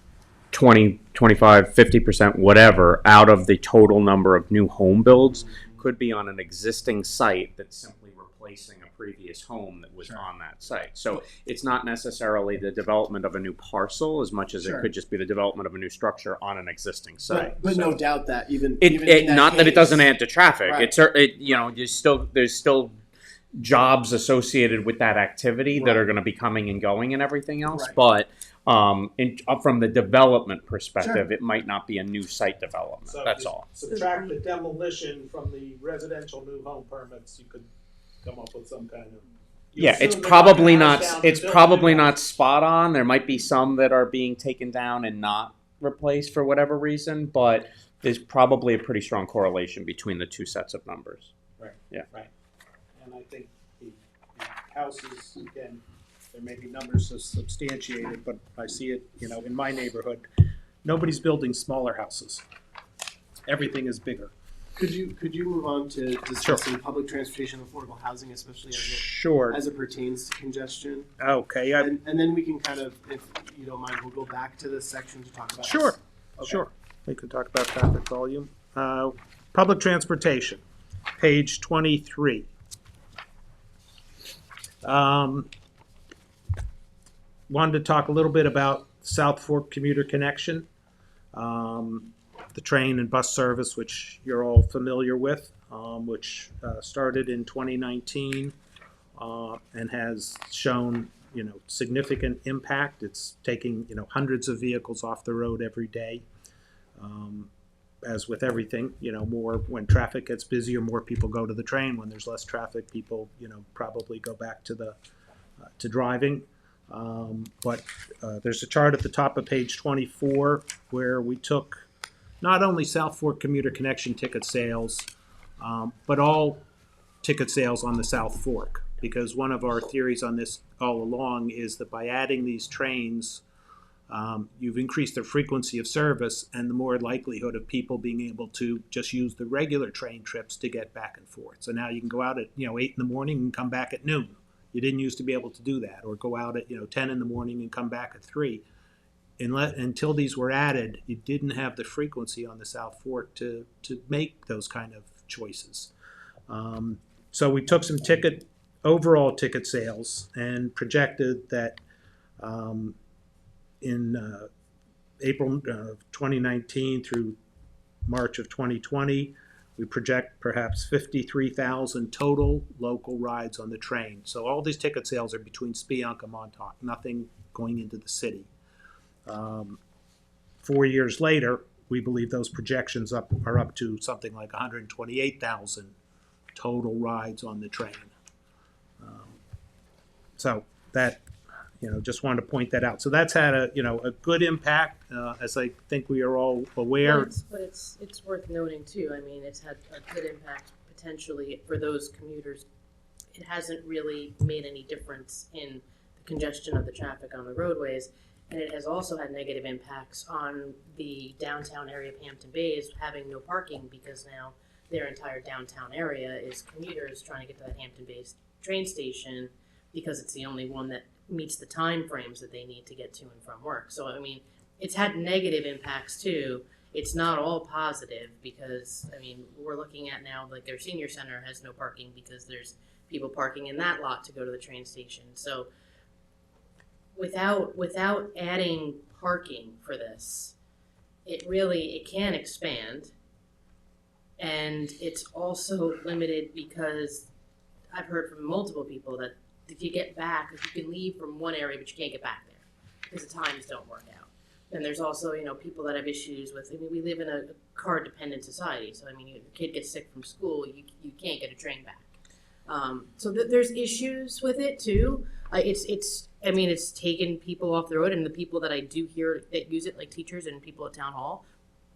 Speaker 9: 20, 25, 50%, whatever, out of the total number of new home builds could be on an existing site that's simply replacing a previous home that was on that site. So it's not necessarily the development of a new parcel as much as it could just be the development of a new structure on an existing site.
Speaker 2: But no doubt that even
Speaker 9: Not that it doesn't add to traffic.
Speaker 2: Right.
Speaker 9: There's still jobs associated with that activity that are going to be coming and going and everything else.
Speaker 2: Right.
Speaker 9: But from the development perspective, it might not be a new site development.
Speaker 4: So
Speaker 9: That's
Speaker 4: if you
Speaker 9: all.
Speaker 4: Subtract the demolition from the residential new home permits, you could come up with some kind of. you
Speaker 9: Yeah,
Speaker 4: assume
Speaker 9: it's
Speaker 4: they're
Speaker 9: probably
Speaker 4: knocking a
Speaker 9: not.
Speaker 4: house down
Speaker 9: It's
Speaker 4: to build a
Speaker 9: probably
Speaker 4: new
Speaker 9: not
Speaker 4: house.
Speaker 9: spot on. There might be some that are being taken down and not replaced for whatever reason, but there's probably a pretty strong correlation between the two sets of numbers.
Speaker 4: And I think the houses, again, there may be numbers to substantiate it, but I see it, in my neighborhood, nobody's building smaller houses. Everything is bigger.
Speaker 2: Could you move on to discussing public transportation and affordable housing, especially
Speaker 4: Sure.
Speaker 2: as it pertains to congestion?
Speaker 4: Okay,
Speaker 2: And then we can kind of, if you don't mind, we'll go back to this section to talk about.
Speaker 4: Sure.
Speaker 2: Okay.
Speaker 4: Sure. We can talk about traffic volume. Public transportation. page 23. Wanted to talk a little bit about South Fork Commuter Connection, the train and bus service, which you're all familiar with, which started in 2019 and has shown, significant impact. It's taking, hundreds of vehicles off the road every day. As with everything, more when traffic gets busier, more people go to the train. When there's less traffic, people, probably go back to to driving. But there's a chart at the top of page 24 where we took not only South Fork Commuter Connection ticket sales, but all ticket sales on the South Fork. Because one of our theories on this all along is that by adding these trains, you've increased the frequency of service and the more likelihood of people being able to just use the regular train trips to get back and forth. So now you can go out at 8 in the morning and come back at noon. You didn't used to be able to do that, or go out at 10 in the morning and come back at 3. Until these were added, you didn't have the frequency on the South Fork to make those kind of choices. So we took some overall ticket sales and projected that in April of 2019 through March of 2020, we project perhaps 53,000 total local rides on the train. So all these ticket sales are between Spionk and Montauk, nothing going into the city. 4 years later, we believe those projections are up to something like 128,000 total rides on the train. So that, just wanted to point that out. So that's had a good impact, as I think we are all aware.
Speaker 3: But it's worth noting too. I mean, it's had a good impact potentially for those commuters. It hasn't really made any difference in the congestion of the traffic on the roadways, and it has also had negative impacts on the downtown area of Hampton Bays having no parking, because now their entire downtown area is commuters trying to get to that Hampton Bays train station because it's the only one that meets the time frames that they need to get to and from work. So, I mean, it's had negative impacts too. It's not all positive, because, I mean, we're looking at now, like, their senior center has no parking because there's people parking in that lot to go to the train station. So without adding parking for this, it can expand. And it's also limited because I've heard from multiple people that if you get back, if you can leave from one area but you can't get back there because the times don't work out. And there's also, people that have issues with, we live in a car dependent society. So, if the kid gets sick from school, you can't get a train back. So there's issues with it too. It's taken people off the road, and the people that I do hear that use it, like teachers and people at town hall,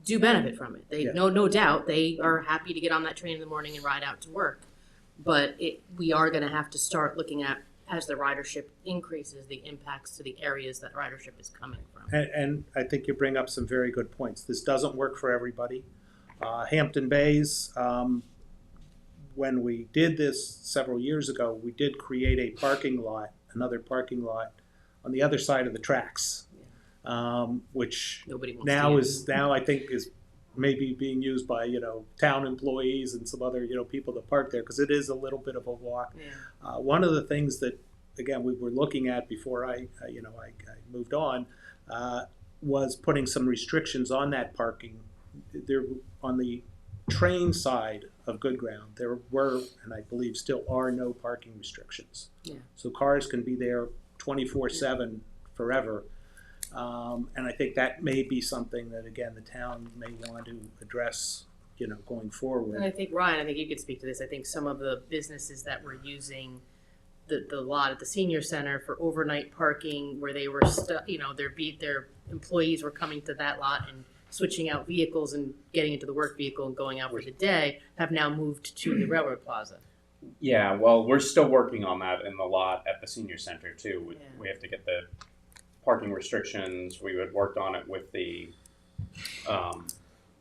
Speaker 3: do benefit from it. They no doubt they are happy to get on that train in the morning and ride out to work. But we are going to have to start looking at, as the ridership increases, the impacts to the areas that ridership is coming from.
Speaker 4: And I think you bring up some very good points. This doesn't work for everybody. Hampton Bays, when we did this several years ago, we did create another parking lot on the other side of the tracks, which
Speaker 3: Nobody wants
Speaker 4: now I think is maybe being used by town employees and some other people that park there, because it is a little bit of a walk.
Speaker 3: Yeah.
Speaker 4: One of the things that again we were looking at before I moved on was putting some restrictions on that parking. There on the train side of Good Ground, there were, and I believe still are, no parking restrictions.
Speaker 3: Yeah.
Speaker 4: So cars can be there 24/7 forever. And I think that may be something that, again, the town may want to address, going forward.
Speaker 3: And I think, Ryan, you could speak to this. I think some of the businesses that were using the lot at the senior center for overnight parking, where they were their employees were coming to that lot and switching out vehicles and getting into the work vehicle and going out for the day, have now moved to the Railroad Plaza.
Speaker 9: Yeah, well, we're still working on that in the lot at the senior center too. We have to get the parking restrictions. We had worked on it with the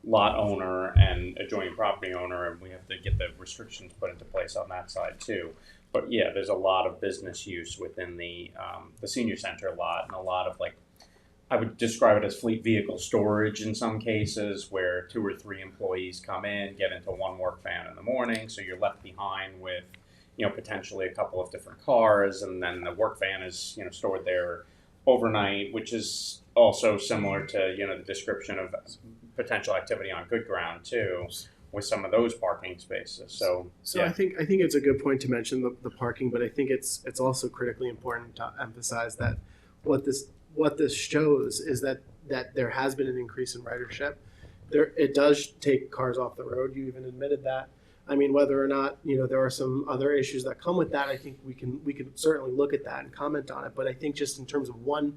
Speaker 9: lot owner and adjoining property owner, and we have to get the restrictions put into place on that side too. But yeah, there's a lot of business use within the senior center lot, and a lot of I would describe it as fleet vehicle storage in some cases, where 2 or 3 employees come in, get into one work van in the morning, so you're left behind with, potentially a couple of different cars, and then the work van is, stored there overnight, which is also similar to, the description of potential activity on good ground too, with some of those parking spaces. So
Speaker 2: I think it's a good point to mention the parking, but I think it's also critically important to emphasize that what this shows is that there has been an increase in ridership. It does take cars off the road. You even admitted that. I mean, whether or not there are some other issues that come with that, I think we can certainly look at that and comment on it. But I think just in terms of one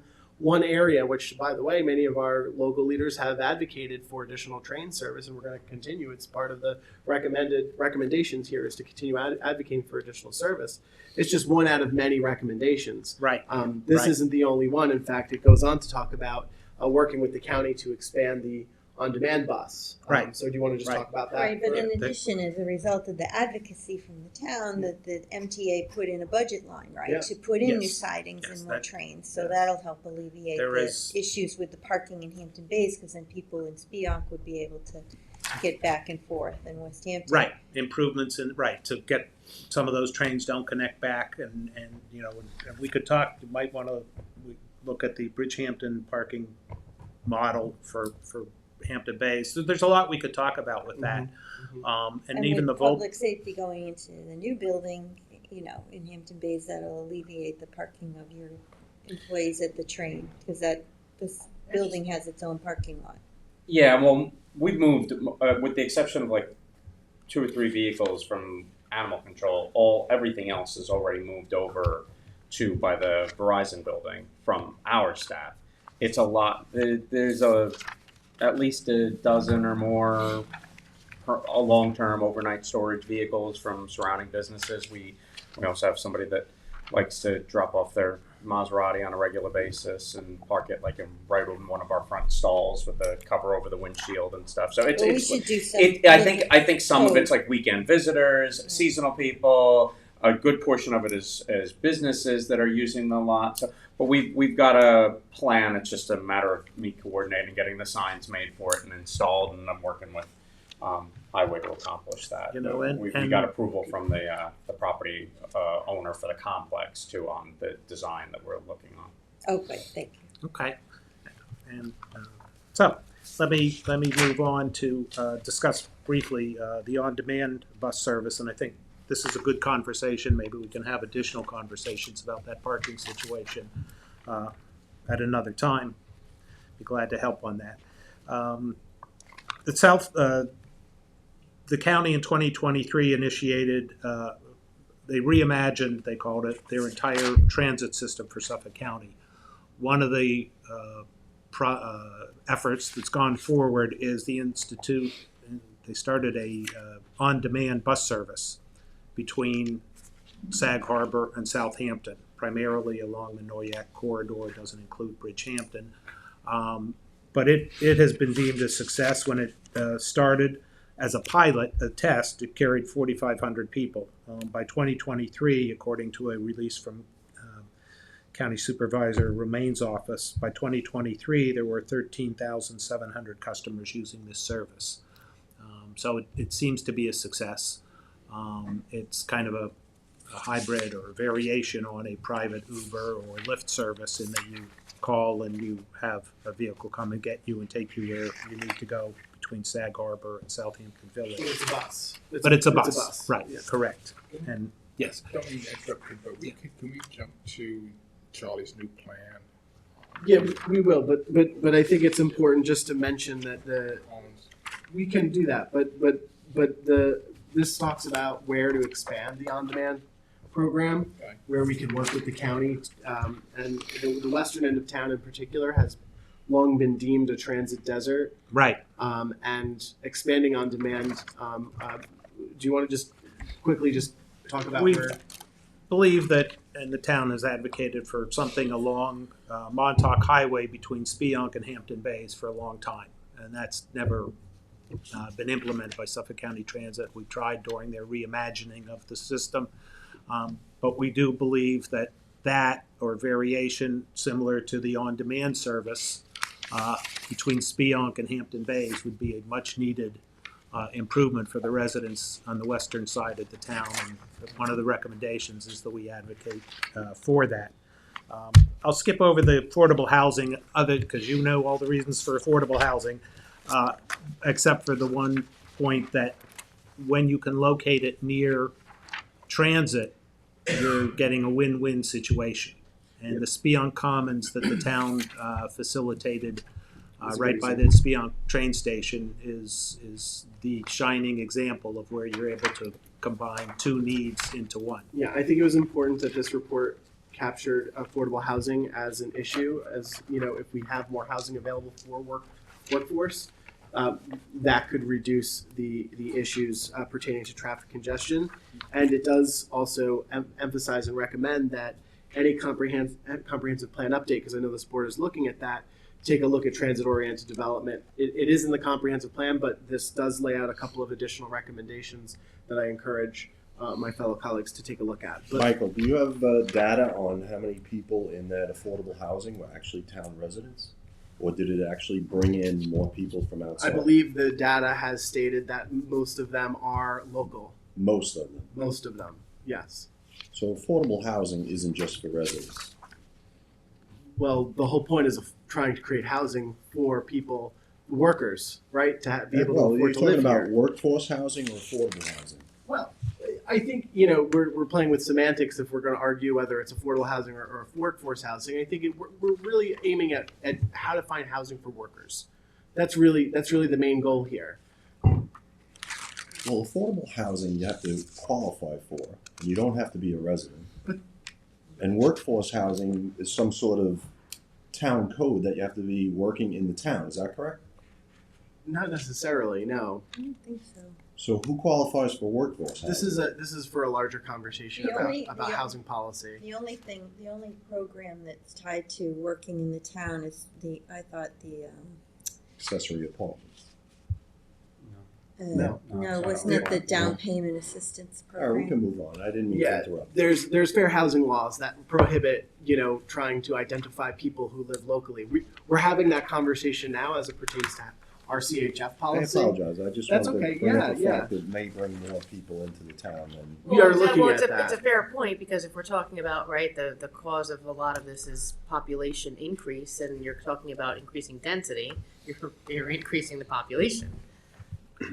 Speaker 2: area, which, by the way, many of our local leaders have advocated for additional train service, and we're going to continue. It's part of the recommendations here is to continue advocating for additional service. It's just one out of many recommendations.
Speaker 4: Right.
Speaker 2: This
Speaker 4: Right.
Speaker 2: isn't the only one. In fact, it goes on to talk about working with the county to expand the on-demand bus.
Speaker 4: Right.
Speaker 2: So do you want to just
Speaker 4: Right.
Speaker 2: talk about that?
Speaker 1: Right, but in
Speaker 4: Right.
Speaker 1: addition, as a result of the advocacy from the town, that the MTA put in a budget line, right?
Speaker 2: Yeah.
Speaker 1: To put in new
Speaker 4: Yes.
Speaker 1: sidings
Speaker 4: Yes,
Speaker 1: and more
Speaker 4: that-
Speaker 1: trains, so
Speaker 4: yes.
Speaker 1: that'll help alleviate
Speaker 4: There
Speaker 1: the
Speaker 4: is-
Speaker 1: issues with the parking in Hampton Bays, because then people in Spionk would be able to get back and forth in West Hampton.
Speaker 4: Right, improvements to get some of those trains don't connect back, and we could talk. You might want to look at the Bridgehampton parking model for Hampton Bays. So there's a lot we could talk about with that, and even the
Speaker 1: with
Speaker 4: Vol.
Speaker 1: public safety going into the new building, in Hampton Bays, that'll alleviate the parking of your employees at the train, because this building has its own parking lot.
Speaker 9: yeah, well, we've moved, with the exception of like 2 or 3 vehicles from animal control. Everything else is already moved over by the Verizon building from our staff. It's a lot. There's at least a dozen or more long-term overnight storage vehicles from surrounding businesses. We also have somebody that likes to drop off their Maserati on a regular basis and park it right in one of our front stalls with a cover over the windshield and stuff. So it's
Speaker 1: Well, we should do some.
Speaker 9: I think some of it's like weekend visitors, seasonal people. A good portion of it is businesses that are using the lot. So, but we've got a plan. It's just a matter of me coordinating, getting the signs made for it and installed, and I'm working with Highway to accomplish that. We got approval from the property owner for the complex too on the design that we're looking on.
Speaker 1: Oh, good, thank you.
Speaker 4: Okay, and so let me move on to discuss briefly the on-demand bus service, and I think this is a good conversation. Maybe we can have additional conversations about that parking situation at another time. Be glad to help on that. The county in 2023 initiated, they reimagined, they called it, their entire transit system for Suffolk County. One of the efforts that's gone forward is the Institute. They started a on-demand bus service between Sag Harbor and Southampton, primarily along the Noyak corridor. It doesn't include Bridgehampton. But it has been deemed a success. When it started as a pilot, a test, it carried 4,500 people. By 2023, according to a release from County Supervisor Romain's office, by 2023, there were 13,700 customers using this service. So it seems to be a success. It's kind of a hybrid or a variation on a private Uber or Lyft service, in that you call and you have a vehicle come and get you and take you where you need to go between Sag Harbor and Southampton Village.
Speaker 2: It's a bus.
Speaker 4: But it's a bus, right?
Speaker 2: Yeah.
Speaker 4: Correct. And yes,
Speaker 8: Don't mean to interrupt you, but can we jump to Charlie's new plan?
Speaker 2: Yeah, we will, but I think it's important just to mention that we can do that, but this talks about where to expand the on-demand program,
Speaker 8: Okay.
Speaker 2: where we can work with the county, and the western end of town in particular has long been deemed a transit desert,
Speaker 4: right.
Speaker 2: and expanding on demand. Do you want to just quickly just talk about
Speaker 4: We
Speaker 2: where?
Speaker 4: believe that, and the town has advocated for something along Montauk Highway between Spionk and Hampton Bays for a long time, and that's never been implemented by Suffolk County Transit. We tried during their reimagining of the system, but we do believe that that or variation similar to the on-demand service between Spionk and Hampton Bays would be a much-needed improvement for the residents on the western side of the town. And one of the recommendations is that we advocate for that. I'll skip over the affordable housing, because you know all the reasons for affordable housing, except for the one point that when you can locate it near transit, you're getting a win-win situation. And the Spionk Commons that the town facilitated right by the Spionk train station is the shining example of where you're able to combine two needs into one.
Speaker 2: Yeah, I think it was important that this report captured affordable housing as an issue, as, you know, if we have more housing available for workforce, that could reduce the issues pertaining to traffic congestion. And it does also emphasize and recommend that any comprehensive plan update, because I know this board is looking at that, take a look at transit-oriented development. It is in the comprehensive plan, but this does lay out a couple of additional recommendations that I encourage my fellow colleagues to take a look at. But
Speaker 5: Michael, do you have data on how many people in that affordable housing were actually town residents? Or did it actually bring in more people from outside?
Speaker 2: I believe the data has stated that most of them are local.
Speaker 5: Most of them.
Speaker 2: Most of them, yes.
Speaker 5: So affordable housing isn't just for residents.
Speaker 2: Well, the whole point is of trying to create housing for people, workers, right? To be able
Speaker 5: Well,
Speaker 2: to
Speaker 5: you're
Speaker 2: afford to
Speaker 5: talking
Speaker 2: live
Speaker 5: about
Speaker 2: here.
Speaker 5: workforce housing or affordable housing?
Speaker 2: Well, I think, you know, we're playing with semantics if we're going to argue whether it's affordable housing or workforce housing. I think we're really aiming at how to find housing for workers. That's really the main goal here.
Speaker 5: Well, affordable housing you have to qualify for. You don't have to be a resident. And workforce housing is some sort of town code that you have to be working in the town. Is that correct?
Speaker 2: Not necessarily, no.
Speaker 1: I don't think so.
Speaker 5: So who qualifies for workforce housing?
Speaker 2: This is for a larger conversation about housing policy.
Speaker 1: The only program that's tied to working in the town is the
Speaker 5: Accessory apartments.
Speaker 2: No.
Speaker 1: No, wasn't it the down payment assistance
Speaker 5: All right, we
Speaker 1: program?
Speaker 5: can move on. I didn't mean to
Speaker 2: Yeah,
Speaker 5: interrupt.
Speaker 2: there's fair housing laws that prohibit, you know, trying to identify people who live locally. We're having that conversation now as it pertains to our CHF
Speaker 5: I
Speaker 2: policy.
Speaker 5: apologize. I just
Speaker 2: That's
Speaker 5: wanted
Speaker 2: okay.
Speaker 5: to bring up the
Speaker 2: Yeah,
Speaker 5: fact that it may bring more people into the town than
Speaker 2: We are
Speaker 3: Well,
Speaker 2: looking
Speaker 3: well,
Speaker 2: at
Speaker 3: it's a
Speaker 2: that.
Speaker 3: fair point, because if we're talking about, right, the cause of a lot of this is population increase, and you're talking about increasing density, you're increasing the population.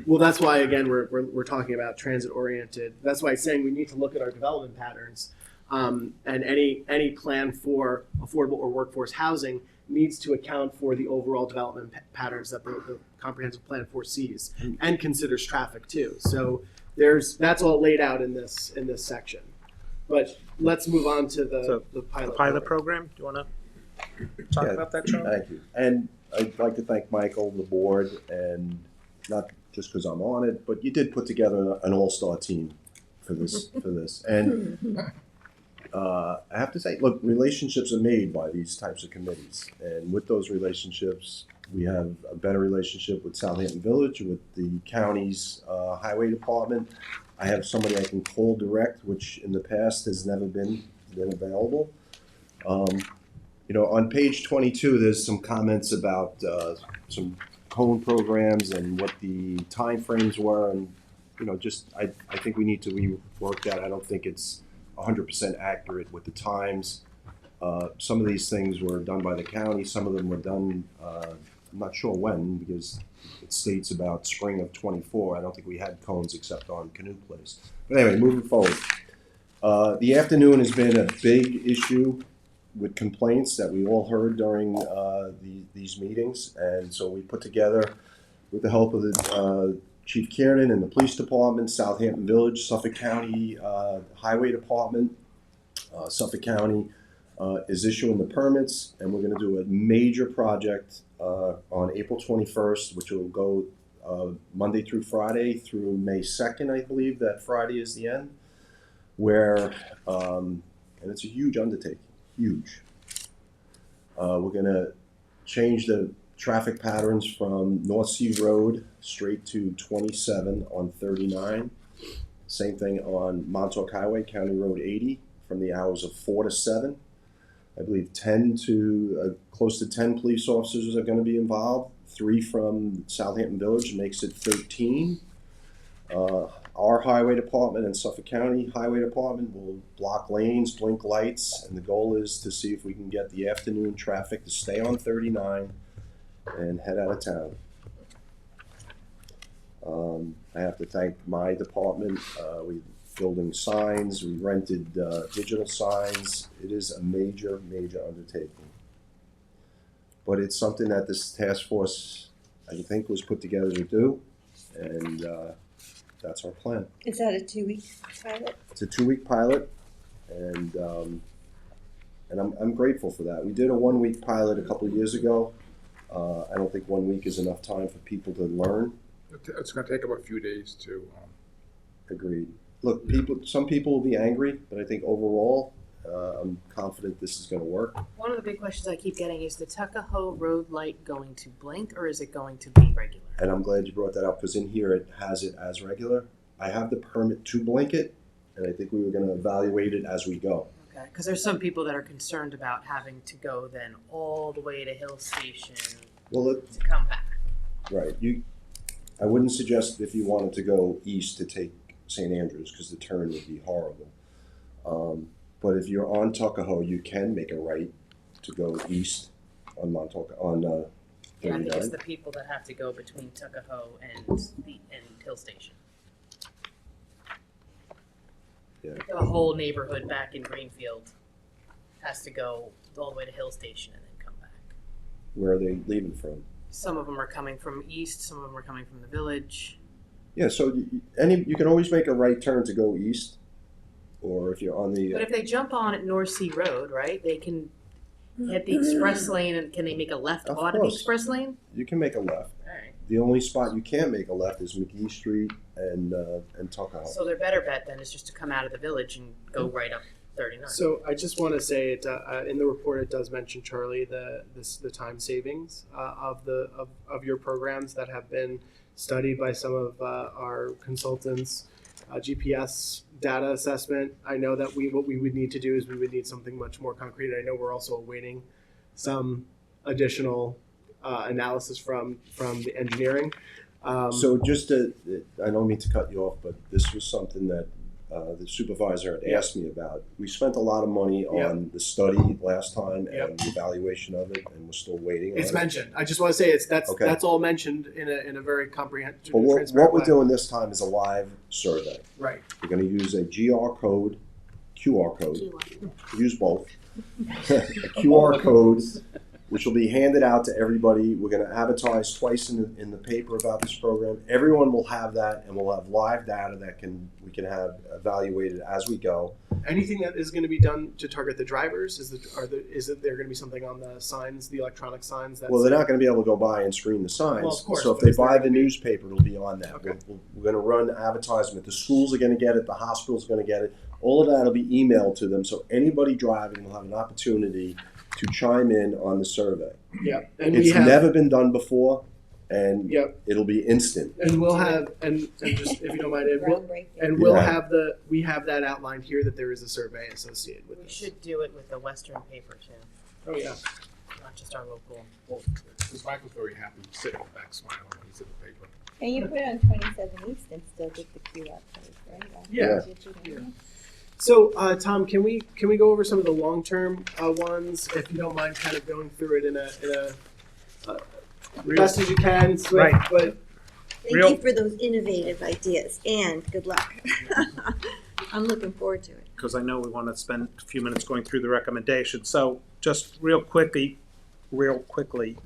Speaker 2: Well, that's why again we're talking about transit oriented. That's why I'm saying we need to look at our development patterns, and any plan for affordable or workforce housing needs to account for the overall development patterns that the comprehensive plan foresees and considers traffic too. So that's all laid out in this section. But let's move on to the pilot
Speaker 4: program. Do you want to talk
Speaker 5: Yeah.
Speaker 4: about that, Charlie?
Speaker 5: Thank you. And I'd like to thank Michael, the board, and not just because I'm on it, but you did put together an all-star team for this. And I have to say, look, relationships are made by these types of committees. And with those relationships, we have a better relationship with Southampton Village, with the county's highway department. I have somebody I can call direct, which in the past has never been available. You know, on page 22, there's some comments about some cone programs and what the timeframes were, and you know, just I think we need to rework that. I don't think it's 100% accurate with the times. Some of these things were done by the county. Some of them were done. I'm not sure when, because it states about spring of '24. I don't think we had cones except on Canoe Place. But anyway, moving forward, the afternoon has been a big issue with complaints that we all heard during these meetings, and so we put together, with the help of the Chief Kiernan and the police department, Southampton Village, Suffolk County Highway Department. Suffolk County is issuing the permits, and we're going to do a major project on April 21st, which will go Monday through Friday through May 2nd, I believe. That Friday is the end, where, and it's a huge undertaking. Huge. We're going to change the traffic patterns from North Sea Road straight to 27 on 39. Same thing on Montauk Highway, County Road 80 from the hours of 4 to 7. I believe 10 to close to 10 police officers are going to be involved. 3 from Southampton Village makes it 13. Our highway department and Suffolk County Highway Department will block lanes, blink lights, and the goal is to see if we can get the afternoon traffic to stay on 39 and head out of town. I have to thank my department. We building signs, we rented digital signs. It is a major, major undertaking. But it's something that this task force, I think, was put together to do, and that's our plan.
Speaker 1: Is that a 2-week pilot?
Speaker 5: It's a 2-week pilot, and I'm grateful for that. We did a 1-week pilot a couple of years ago. I don't think 1 week is enough time for people to learn.
Speaker 8: It's going to take them a few days to.
Speaker 5: Agreed. Look, some people will be angry, but I think overall, I'm confident this is going to work.
Speaker 3: One of the big questions I keep getting is the Tuckahoe Road light going to blink or is it going to be regular?
Speaker 5: And I'm glad you brought that up because in here it has it as regular. I have the permit to blink it, and I think we were going to evaluate it as we go.
Speaker 3: Okay, because there's some people that are concerned about having to go then all the way to Hill Station
Speaker 5: Well,
Speaker 3: to come back.
Speaker 5: right. I wouldn't suggest if you wanted to go east to take St. Andrews because the turn would be horrible. But if you're on Tuckahoe, you can make a right to go east on
Speaker 3: Yeah, I think it's
Speaker 5: 39.
Speaker 3: the people that have to go between Tuckahoe and Hill Station.
Speaker 5: Yeah.
Speaker 3: The whole neighborhood back in Greenfield has to go all the way to Hill Station and then come back.
Speaker 5: Where are they leaving from?
Speaker 3: Some of them are coming from east, some of them are coming from the village.
Speaker 5: Yeah, so you can always make a right turn to go east, or if you're on the.
Speaker 3: But if they jump on at North Sea Road, right, they can hit the express lane and can they make a left
Speaker 5: Of
Speaker 3: onto the
Speaker 5: course.
Speaker 3: express lane?
Speaker 5: You can make a left.
Speaker 3: All right.
Speaker 5: The only spot you can't make a left is McGee Street and Tuckahoe.
Speaker 3: So their better bet then is just to come out of the village and go right up 39.
Speaker 2: So I just want to say it in the report. It does mention, Charlie, the time savings of your programs that have been studied by some of our consultants. GPS data assessment. I know that what we would need to do is we would need something much more concrete. I know we're also awaiting some additional analysis from the engineering.
Speaker 5: So just I don't mean to cut you off, but this was something that the supervisor had asked me about. We spent a lot of money on the study last time and the evaluation of it, and we're still waiting.
Speaker 2: It's
Speaker 5: on
Speaker 2: mentioned. I just want to say that's
Speaker 5: Okay.
Speaker 2: all mentioned in a very comprehensive,
Speaker 5: But what
Speaker 2: transparent
Speaker 5: we're
Speaker 2: way.
Speaker 5: doing this time is a live survey.
Speaker 2: Right.
Speaker 5: We're going to use a QR code, use both, a QR code, which will be handed out to everybody. We're going to advertise twice in the paper about this program. Everyone will have that, and we'll have live data that we can have evaluated as we go.
Speaker 2: Anything that is going to be done to target the drivers is there going to be something on the signs, the electronic signs?
Speaker 5: Well, they're not going to be able to go by and screen the signs.
Speaker 2: Well, of course,
Speaker 5: so if
Speaker 2: but
Speaker 5: they
Speaker 2: is there
Speaker 5: buy the
Speaker 2: gonna be-
Speaker 5: newspaper, it'll be on that.
Speaker 2: Okay.
Speaker 5: We're going to run advertisement. The schools are going to get it. The hospital's going to get it. All of that will be emailed to them, so anybody driving will have an opportunity to chime in on the survey.
Speaker 2: Yeah, and
Speaker 5: It's never been done before, and
Speaker 2: Yep.
Speaker 5: it'll be instant.
Speaker 2: And we'll have and just if you don't mind,
Speaker 1: Groundbreaking.
Speaker 2: we'll
Speaker 5: Yeah.
Speaker 2: have we have that outlined here that there is a survey associated with
Speaker 3: we
Speaker 2: this.
Speaker 3: should do it with the Western paper too,
Speaker 2: Oh yeah.
Speaker 3: not just our local.
Speaker 8: Well, because Michael's very happy, sitting back smiling when he's in the paper.
Speaker 1: And you put it on 27 East and still get the QR code, right?
Speaker 2: Yeah.
Speaker 1: Yeah.
Speaker 2: So Tom, can we go over some of the long term ones if you don't mind, kind of going through it in a best as you can, swift,
Speaker 4: Right.
Speaker 2: but
Speaker 1: Thank
Speaker 4: Real-
Speaker 1: you for those innovative ideas and good luck. I'm looking forward to it.
Speaker 4: because I know we want to spend a few minutes going through the recommendations. So just real quickly,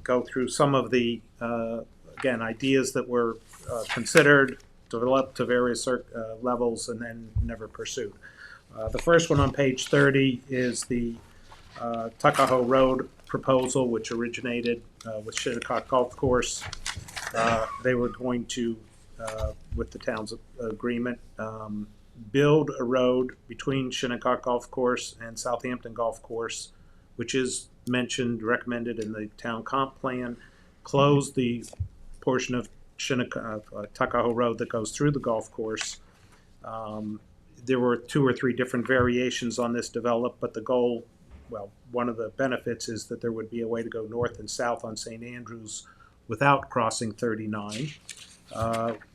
Speaker 4: go through some of the, again, ideas that were considered, developed to various levels, and then never pursued. The first one on page 30 is the Tuckahoe Road proposal, which originated with Shinnecock Golf Course. They were going to, with the town's agreement, build a road between Shinnecock Golf Course and Southampton Golf Course, which is recommended in the town comp plan, close the portion of Tuckahoe Road that goes through the golf course. there were 2 or 3 different variations on this developed, but the goal, well, one of the benefits is that there would be a way to go north and south on St. Andrews without crossing 39.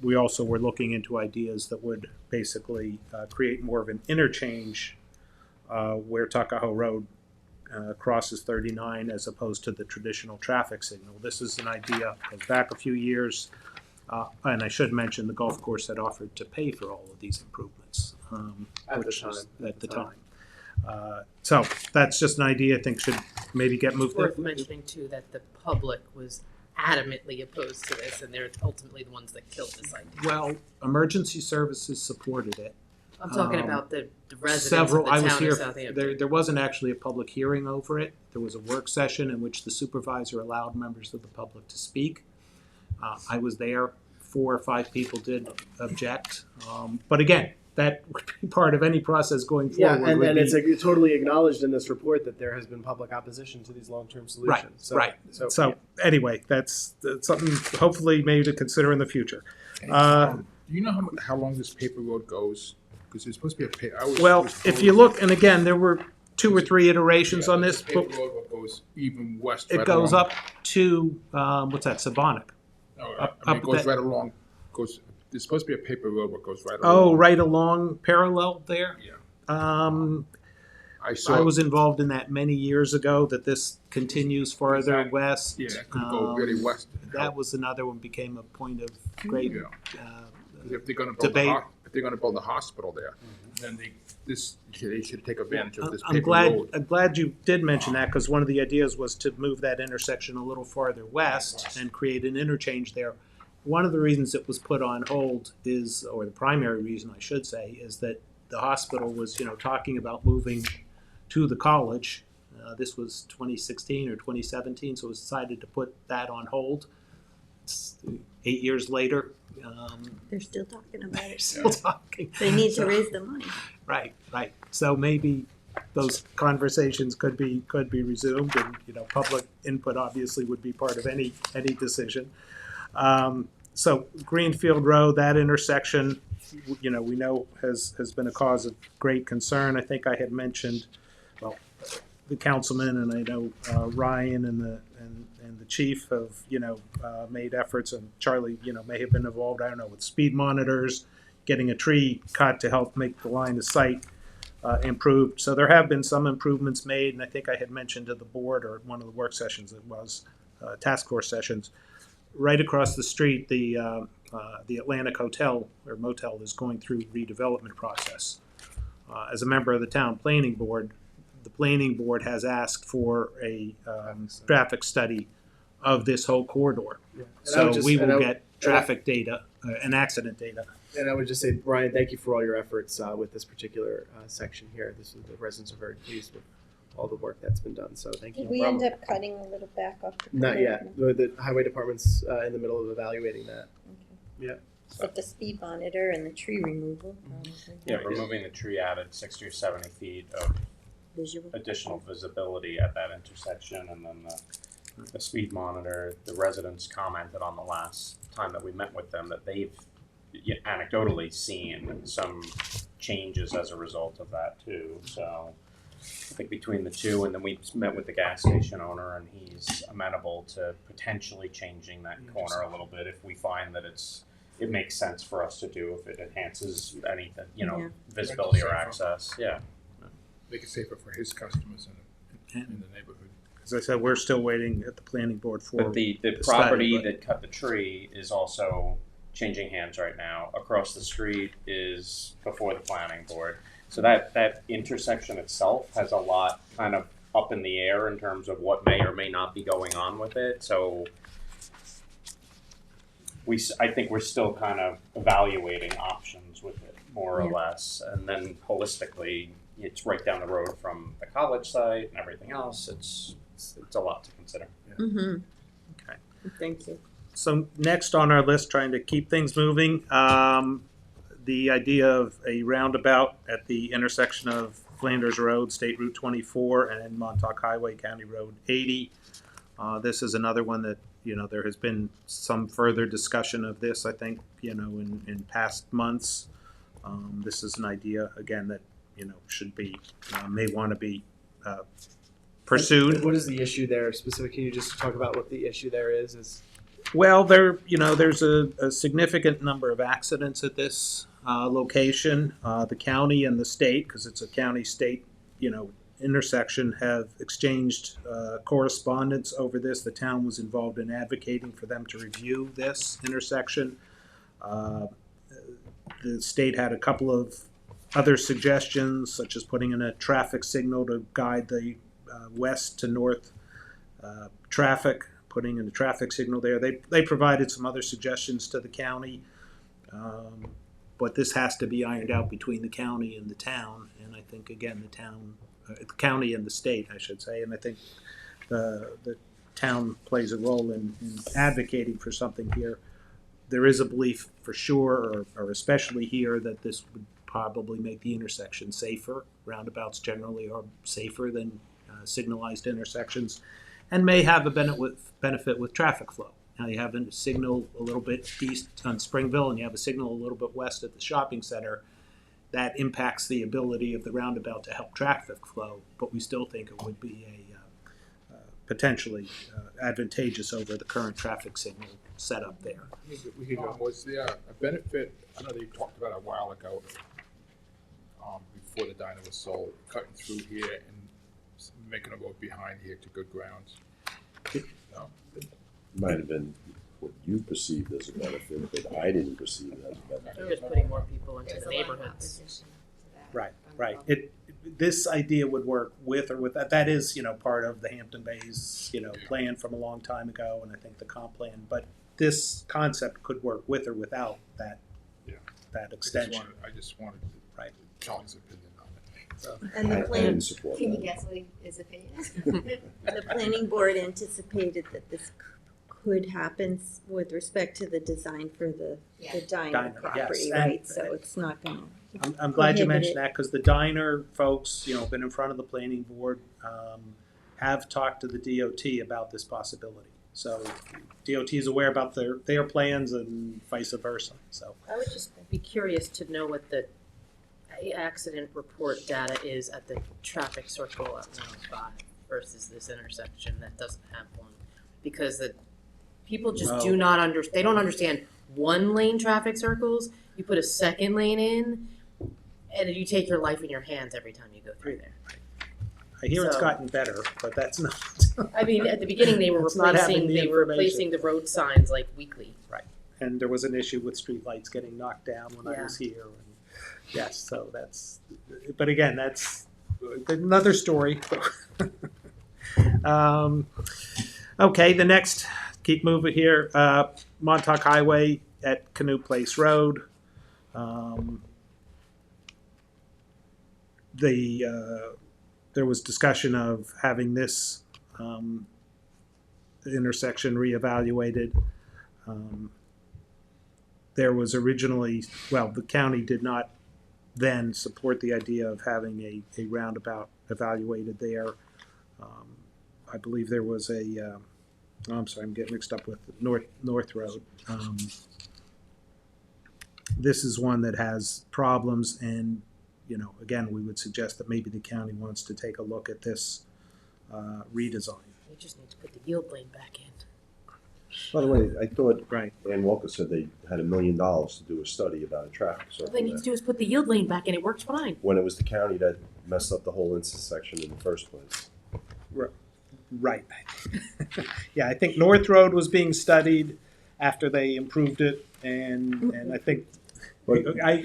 Speaker 4: We also were looking into ideas that would basically create more of an interchange where Tuckahoe Road crosses 39 as opposed to the traditional traffic signal. This is an idea that goes back a few years, and I should mention the golf course had offered to pay for all of these improvements at the time. So that's just an idea I think should maybe get moved.
Speaker 3: Worth mentioning too that the public was adamantly opposed to this, and they're ultimately the ones that killed this idea.
Speaker 4: Well, emergency services supported it.
Speaker 3: I'm talking about the residents
Speaker 4: Several,
Speaker 3: of the
Speaker 4: I was
Speaker 3: town
Speaker 4: here,
Speaker 3: of Southampton.
Speaker 4: there wasn't actually a public hearing over it. There was a work session in which the supervisor allowed members of the public to speak. I was there, 4 or 5 people did object. But again, that would be part of any process going
Speaker 2: Yeah,
Speaker 4: forward.
Speaker 2: and it's totally acknowledged in this report that there has been public opposition to these long-term solutions.
Speaker 4: Right. So anyway, that's something hopefully maybe to consider in the future.
Speaker 8: Do you know how long this paper road goes? Because it's supposed to be a paper.
Speaker 4: Well, if you look, and again, there were 2 or 3 iterations on this,
Speaker 8: paper
Speaker 4: but
Speaker 8: road goes even west.
Speaker 4: it
Speaker 8: right
Speaker 4: goes
Speaker 8: along.
Speaker 4: up to, what's that, Sabonic?
Speaker 8: No,
Speaker 4: up
Speaker 8: I mean, it goes
Speaker 4: that-
Speaker 8: right along. There's supposed to be a paper road that goes right along.
Speaker 4: Oh, right along parallel there?
Speaker 8: Yeah.
Speaker 4: I
Speaker 8: I
Speaker 4: was involved in that many years ago, that this continues farther
Speaker 8: Exactly.
Speaker 4: west.
Speaker 8: Yeah, it could go really west.
Speaker 4: That was another one, became a point of great,
Speaker 8: Yeah. If they're going to build
Speaker 4: debate.
Speaker 8: if they're going to build a hospital there, then they should take advantage of this
Speaker 4: I'm
Speaker 8: paper
Speaker 4: glad,
Speaker 8: road.
Speaker 4: I'm glad you did mention that, because one of the ideas was to move that intersection a little farther west and create an interchange there. One of the reasons it was put on hold is, or the primary reason I should say, is that the hospital was, talking about moving to the college. This was 2016 or 2017, so it was decided to put that on hold. It's 8 years later.
Speaker 1: They're still talking about it.
Speaker 4: Still talking.
Speaker 1: They need to raise the money.
Speaker 4: Right. So maybe those conversations could be resumed, and public input obviously would be part of any decision. So Greenfield Road, that intersection, we know has been a cause of great concern. I think I had mentioned, well, the councilman, and I know Ryan and the chief have made efforts, and Charlie may have been involved, I don't know, with speed monitors, getting a tree cut to help make the line of sight improved. So there have been some improvements made, and I think I had mentioned to the board, or one of the work sessions, it was task force sessions, right across the street, the Atlantic Hotel or Motel is going through redevelopment process. As a member of the town planning board, the planning board has asked for a traffic study of this whole corridor. So we will get traffic data and accident data.
Speaker 2: And I would just say, Brian, thank you for all your efforts with this particular section here. The residents are very pleased with all the work that's been done, so thank you.
Speaker 1: Did we end up cutting a little back off the
Speaker 2: Not
Speaker 1: curve?
Speaker 2: yet. The highway department's in the middle of evaluating that.
Speaker 1: Okay.
Speaker 2: Yeah.
Speaker 1: But the speed monitor and the tree removal,
Speaker 9: Yeah, removing the tree added 60 or 70 feet of
Speaker 1: visual.
Speaker 9: additional visibility at that intersection, and then the speed monitor. The residents commented on the last time that we met with them that they've anecdotally seen some changes as a result of that too. So I think between the two, and then we met with the gas station owner, and he's amenable to potentially changing that corner a little bit if we find that it makes sense for us to do, if it enhances anything,
Speaker 1: Yeah.
Speaker 9: visibility or access. Yeah.
Speaker 8: Make it safer for his customers in the neighborhood.
Speaker 4: As I said, we're still waiting at the planning board for.
Speaker 9: But the
Speaker 4: the
Speaker 9: property
Speaker 4: study, but-
Speaker 9: that cut the tree is also changing hands right now. Across the street is before the planning board. So that intersection itself has a lot kind of up in the air in terms of what may or may not be going on with it. So I think we're still kind of evaluating options with it, more or
Speaker 1: Yeah.
Speaker 9: less. And then holistically, it's right down the road from the college site and everything else. It's a lot to consider.
Speaker 1: Mm-hmm.
Speaker 4: Okay.
Speaker 1: Thank you.
Speaker 4: So next on our list, trying to keep things moving, the idea of a roundabout at the intersection of Flanders Road, State Route 24, and Montauk Highway, County Road 80. This is another one that, there has been some further discussion of this, I think, in past months. This is an idea, again, that, should be, may want to be pursued.
Speaker 2: What is the issue there specific? Can you just talk about what the issue there is?
Speaker 4: Well, there's a significant number of accidents at this location. The county and the state, because it's a county-state, intersection, have exchanged correspondence over this. The town was involved in advocating for them to review this intersection. The state had a couple of other suggestions, such as putting in a traffic signal to guide the west to north traffic, putting in a traffic signal there. They provided some other suggestions to the county, but this has to be ironed out between the county and the town. And I think, again, the county and the state, I should say, and I think the town plays a role in advocating for something here. There is a belief for sure, or especially here, that this would probably make the intersection safer. Roundabouts generally are safer than signalized intersections, and may have a benefit with traffic flow. Now you have a signal a little bit east on Springville, and you have a signal a little bit west at the shopping center. That impacts the ability of the roundabout to help traffic flow, but we still think it would be a potentially advantageous over the current traffic signal setup there.
Speaker 8: We could go, was there a benefit, I know they talked about it a while ago, before the diner was sold, cutting through here and making a road behind here to good grounds? No.
Speaker 5: Might have been what you perceived as a benefit, but I didn't perceive it as a benefit.
Speaker 3: They're just putting more people into
Speaker 7: There's
Speaker 3: the
Speaker 7: a lot of
Speaker 3: neighborhoods.
Speaker 7: opposition to that.
Speaker 4: Right. This idea would work with or without. That is, part of the Hampton Bays, plan from a long time ago, and I think the comp plan. But this concept could work with or without that.
Speaker 8: Yeah.
Speaker 4: That extension.
Speaker 8: I just wanted
Speaker 4: Right.
Speaker 8: Charlie's opinion on it.
Speaker 4: So,
Speaker 1: And
Speaker 5: I
Speaker 1: the plan,
Speaker 5: didn't support
Speaker 7: Can you
Speaker 5: that.
Speaker 7: guess what his opinion is?
Speaker 1: the planning board anticipated that this could happen with respect to the design for the diner
Speaker 4: Diner,
Speaker 1: property,
Speaker 4: yes.
Speaker 1: right?
Speaker 4: And-
Speaker 1: So it's not gonna,
Speaker 4: I'm glad you
Speaker 1: Prohibited.
Speaker 4: mentioned that, because the diner folks, been in front of the planning board, have talked to the DOT about this possibility. So DOT is aware about their plans and vice versa. So
Speaker 3: I would just be curious to know what the accident report data is at the traffic circle at 105 versus this intersection that doesn't have one. Because the people just do not they don't understand one lane traffic circles. You put a second lane in, and you take your life in your hands every time you go through there.
Speaker 4: I hear it's
Speaker 3: So-
Speaker 4: gotten better, but that's not.
Speaker 3: I mean, at the beginning they were
Speaker 4: It's not having the information.
Speaker 3: replacing the road signs like weekly.
Speaker 4: And there was an issue with streetlights getting knocked down when I
Speaker 3: Yeah.
Speaker 4: was here. And yes, so but again, that's another story. Okay, the next, keep moving here, Montauk Highway at Canoe Place Road. There was discussion of having this intersection reevaluated. There was originally, the county did not then support the idea of having a roundabout evaluated there. I believe there was I'm sorry, I'm getting mixed up with North Road. This is one that has problems, and again, we would suggest that maybe the county wants to take a look at this redesign.
Speaker 3: You just need to put the yield lane back in.
Speaker 5: By the way, I thought
Speaker 4: Right.
Speaker 5: Ann Walker said they had $1 million to do a study about a traffic
Speaker 3: All
Speaker 5: circle
Speaker 3: they need
Speaker 5: there.
Speaker 3: to do is put the yield lane back in. It works fine.
Speaker 5: When it was the county that messed up the whole intersection in the first place.
Speaker 4: Right. Yeah, I think North Road was being studied after they improved it, and I think
Speaker 5: But I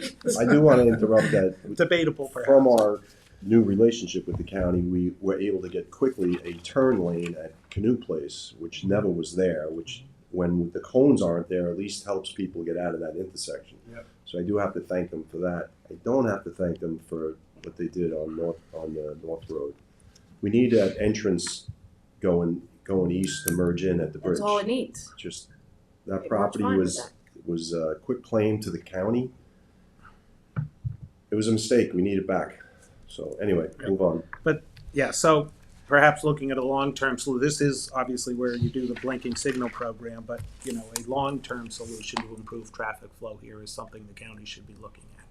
Speaker 5: do want to interrupt that.
Speaker 4: debatable perhaps.
Speaker 5: From our new relationship with the county, we were able to get quickly a turn lane at Canoe Place, which never was there, which when the cones aren't there, at least helps people get out of that intersection.
Speaker 4: Yep.
Speaker 5: So I do have to thank them for that. I don't have to thank them for what they did on the North Road. We need that entrance going east to merge in at the bridge.
Speaker 3: That's all it needs.
Speaker 5: Just that
Speaker 3: It works
Speaker 5: property
Speaker 3: fine with
Speaker 5: was a quick claim to the county. It was a mistake. We need it back. So anyway, move on.
Speaker 4: Yeah, so perhaps looking at a long-term solution, this is obviously where you do the blinking signal program, but, a long-term solution to improve traffic flow here is something the county should be looking at.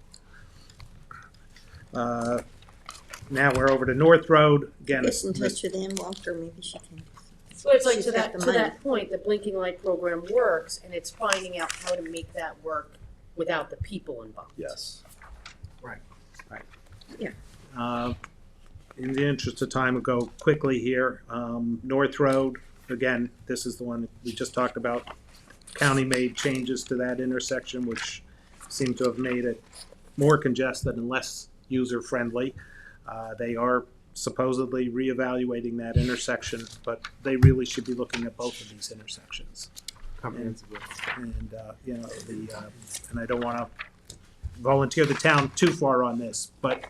Speaker 4: Now we're over to North Road, again.
Speaker 1: Get in touch with Ann Walker, maybe she can.
Speaker 3: So it's like
Speaker 1: She's
Speaker 3: to
Speaker 1: got
Speaker 3: that
Speaker 1: the
Speaker 3: to
Speaker 1: money.
Speaker 3: that point, the blinking light program works, and it's finding out how to make that work without the people involved.
Speaker 5: Yes.
Speaker 4: In the interest of time, we'll go quickly here. North Road, again, this is the one we just talked about. County made changes to that intersection, which seem to have made it more congested and less user-friendly. They are supposedly reevaluating that intersection, but they really should be looking at both of these intersections.
Speaker 2: Comprehensively.
Speaker 4: And, you know, and I don't want to volunteer the town too far on this, but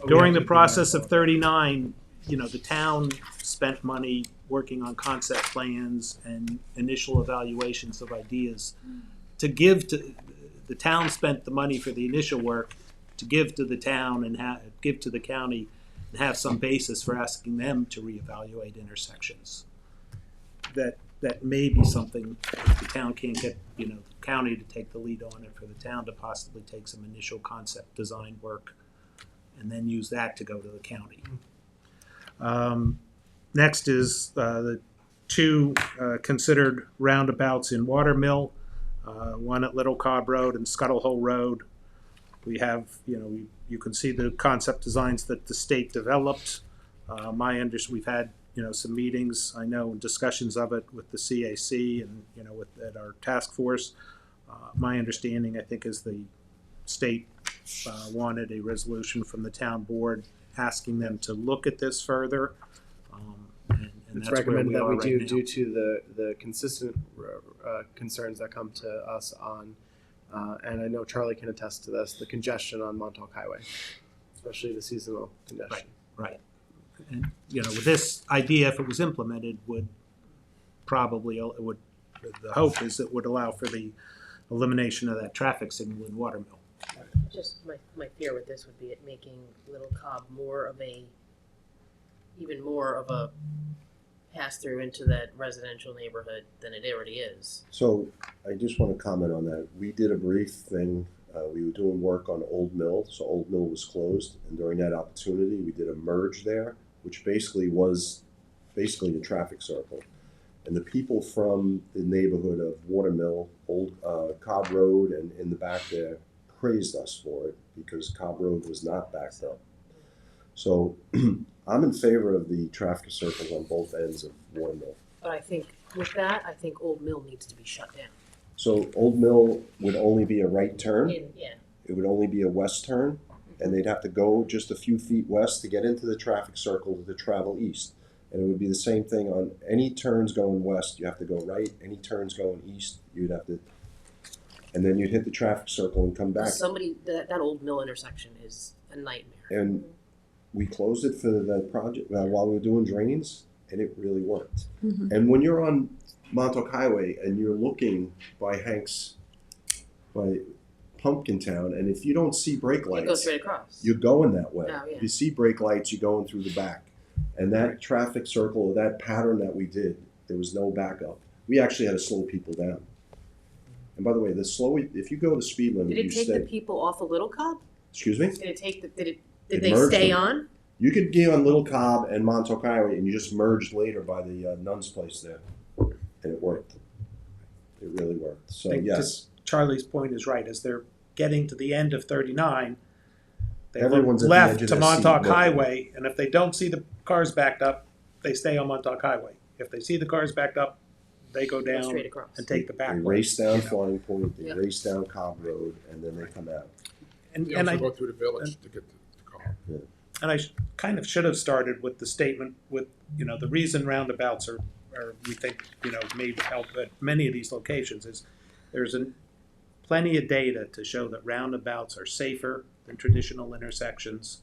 Speaker 4: during the process of 39, you know, the town spent money working on concept plans and initial evaluations of ideas to give to, the town spent the money for the initial work to give to the town and give to the county and have some basis for asking them to reevaluate intersections. That may be something if the town can't get, you know, the county to take the lead on it, for the town to possibly take some initial concept design work and then use that to go to the county. Next is the two considered roundabouts in Watermill, one at Little Cobb Road and Scuttle Hole Road. We have, you know, you can see the concept designs that the state developed. We've had, you know, some meetings, I know, discussions of it with the CAC and, you know, at our task force. My understanding, I think, is the state wanted a resolution from the town board asking them to look at this further. And
Speaker 2: It's
Speaker 4: that's where
Speaker 2: recommended
Speaker 4: we
Speaker 2: that
Speaker 4: are
Speaker 2: we
Speaker 4: right
Speaker 2: do
Speaker 4: now.
Speaker 2: due to the consistent concerns that come to us on, and I know Charlie can attest to this, the congestion on Montauk Highway, especially the seasonal congestion.
Speaker 4: Right. And, you know, with this idea, if it was implemented, would probably, the hope is it would allow for the elimination of that traffic signal in Watermill.
Speaker 3: Just my fear with this would be it making Little Cobb even more of a pass through into that residential neighborhood than it already is.
Speaker 5: So I just want to comment on that. We did a brief thing. We were doing work on Old Mill, so Old Mill was closed, and during that opportunity, we did a merge there, which basically was the traffic circle. And the people from the neighborhood of Watermill, Old Cobb Road, and in the back there praised us for it because Cobb Road was not backed up. So I'm in favor of the traffic circles on both ends of Watermill.
Speaker 3: But I think with that, I think Old Mill needs to be shut down.
Speaker 5: So Old Mill would only be a right turn.
Speaker 3: Yeah.
Speaker 5: It would only be a west turn, and they'd have to go just a few feet west to get into the traffic circle to travel east. And it would be the same thing on any turns going west, you have to go right. Any turns going east, you'd have to, and then you'd hit the traffic circle and come back.
Speaker 3: That Old Mill intersection is a nightmare.
Speaker 5: And we closed it for the project while we were doing drains, and it really worked.
Speaker 1: Mhm.
Speaker 5: And when you're on Montauk Highway and you're looking by Pumpkin Town, and if you don't see brake
Speaker 3: It goes
Speaker 5: lights,
Speaker 3: straight across.
Speaker 5: you're going that way.
Speaker 3: Oh, yeah.
Speaker 5: If you see brake lights, you're going through the back. And that traffic circle, or that pattern that we did, there was no backup. We actually had to slow people down. And by the way, if you go the speed limit,
Speaker 3: Did
Speaker 5: you
Speaker 3: it take
Speaker 5: stay.
Speaker 3: the people off of Little Cobb?
Speaker 5: Excuse me?
Speaker 3: Did it take did
Speaker 5: It
Speaker 3: they
Speaker 5: merged
Speaker 3: stay
Speaker 5: them.
Speaker 3: on?
Speaker 5: You could get on Little Cobb and Montauk Highway, and you just merged later by the Nun's place there, and it worked. It really worked. So yes,
Speaker 4: Charlie's point is right. As they're getting to the end of 39, they look
Speaker 5: Everyone's at the edge
Speaker 4: left
Speaker 5: of
Speaker 4: to
Speaker 5: their seat
Speaker 4: Montauk
Speaker 5: looking.
Speaker 4: Highway, and if they don't see the cars backed up, they stay on Montauk Highway. If they see the cars backed up, they go
Speaker 3: Go
Speaker 4: down
Speaker 3: straight across.
Speaker 4: and take the back
Speaker 5: they
Speaker 4: way.
Speaker 5: race down
Speaker 4: you know.
Speaker 5: Flying Point, they
Speaker 3: Yeah.
Speaker 5: race down Cobb Road, and then they come out.
Speaker 4: And,
Speaker 8: They
Speaker 4: and
Speaker 8: also
Speaker 4: I
Speaker 8: go through the village to get to the car.
Speaker 4: and I kind of should have started with the statement with, you know, the reason roundabouts are we think, you know, may help at many of these locations is there's plenty of data to show that roundabouts are safer than traditional intersections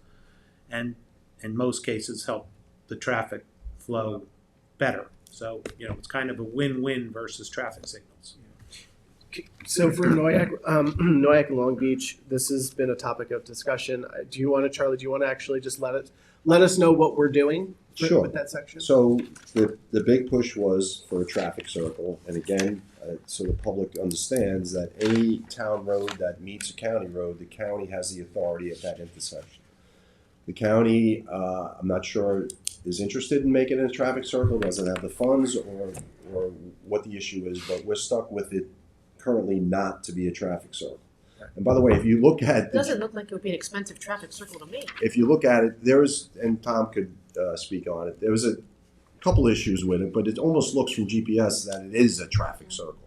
Speaker 4: and in most cases help the traffic flow better. So, you know, it's kind of a win-win versus traffic signals.
Speaker 2: So for Noyak and Long Beach, this has been a topic of discussion. Charlie, do you want to actually just let us know what we're doing
Speaker 5: Sure.
Speaker 2: with that section?
Speaker 5: So the big push was for a traffic circle, and again, so the public understands that any town road that meets a county road, the county has the authority at that intersection. The county, I'm not sure, is interested in making it a traffic circle, doesn't have the funds or what the issue is, but we're stuck with it currently not to be a traffic circle. And by the way, if you look at
Speaker 3: It doesn't look like it would be an expensive traffic circle to me.
Speaker 5: if you look at it, there's, and Tom could speak on it, there was a couple issues with it, but it almost looks from GPS that it is a traffic circle.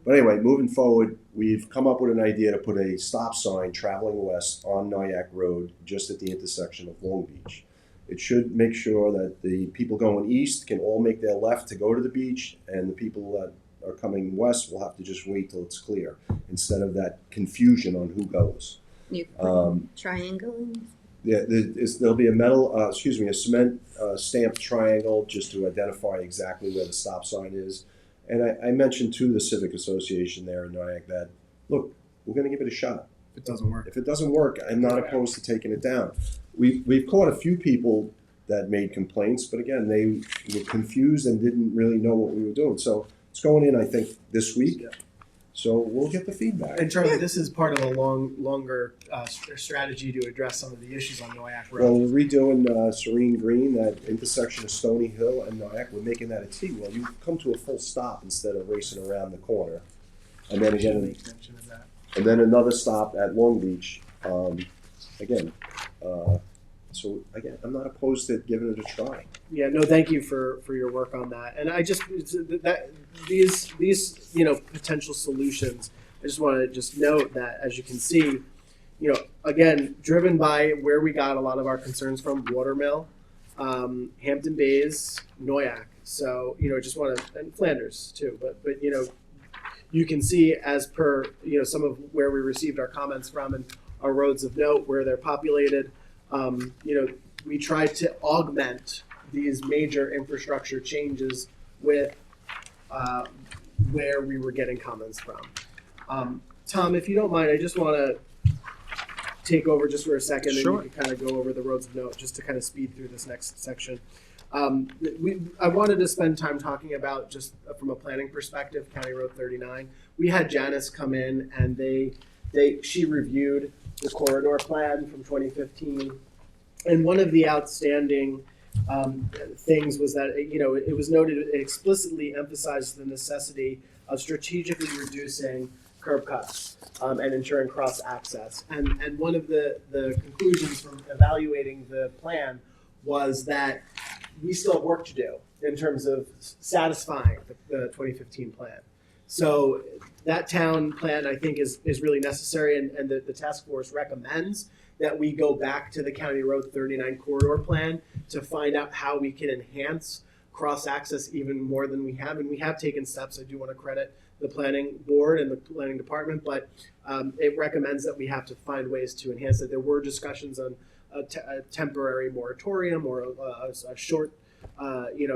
Speaker 5: But anyway, moving forward, we've come up with an idea to put a stop sign traveling west on Nyack Road, just at the intersection of Long Beach. It should make sure that the people going east can all make their left to go to the beach, and the people that are coming west will have to just wait till it's clear, instead of that confusion on who goes.
Speaker 1: You put triangle in?
Speaker 5: Yeah, there'll be a cement stamped triangle just to identify exactly where the stop sign is. And I mentioned to the Civic Association there in Nyack that, look, we're going to give it a shot.
Speaker 2: If it doesn't work.
Speaker 5: If it doesn't work, I'm not opposed to taking it down. We've caught a few people that made complaints, but again, they were confused and didn't really know what we were doing. So it's going in, I think, this week.
Speaker 2: Yeah.
Speaker 5: So we'll get the feedback.
Speaker 2: And Charlie, this is part of a longer strategy to address some of the issues on Nyack Road.
Speaker 5: Well, we're redoing Serene Green, that intersection of Stony Hill and Nyack. We're making that a T. Well, you come to a full stop instead of racing around the corner. And then again,
Speaker 2: Make mention of that.
Speaker 5: and then another stop at Long Beach. So again, I'm not opposed to giving it a try.
Speaker 2: Yeah, no, thank you for your work on that. And I just these potential solutions. I just want to just note that, as you can see, again, driven by where we got a lot of our concerns from: Watermill, Hampton Bays, Nyack. So just want to, and Flanders too. But you can see, as per some of where we received our comments from and our roads of note where they're populated. We tried to augment these major infrastructure changes with where we were getting comments from. Tom, if you don't mind, I just want to take over just for a second,
Speaker 9: Sure.
Speaker 2: and you can kind of go over the roads of note just to kind of speed through this next section. I wanted to spend time talking about, just from a planning perspective, County Road 39. We had Janice come in, and she reviewed the corridor plan from 2015, and one of the outstanding things was that it was noted, it explicitly emphasized the necessity of strategically reducing curb cuts and ensuring cross access. And one of the conclusions from evaluating the plan was that we still have work to do in terms of satisfying the 2015 plan. So that town plan, I think, is really necessary, and the task force recommends that we go back to the County Road 39 corridor plan to find out how we can enhance cross-access even more than we have. And we have taken steps. I do want to credit the planning board and the planning department, but it recommends that we have to find ways to enhance it. There were discussions on a temporary moratorium or a short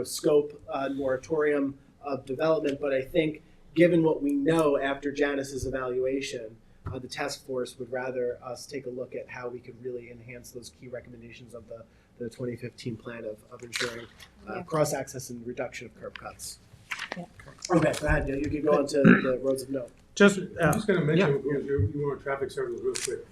Speaker 2: scope moratorium of development, but I think given what we know after Janice's evaluation, the task force would rather us take a look at how we could really enhance those key recommendations of the 2015 plan of ensuring cross-access and reduction of curb cuts.
Speaker 1: Yeah.
Speaker 2: Okay, go ahead. You can go on to the roads of note.
Speaker 6: I'm just going to mention, because you were on traffic circles real quick,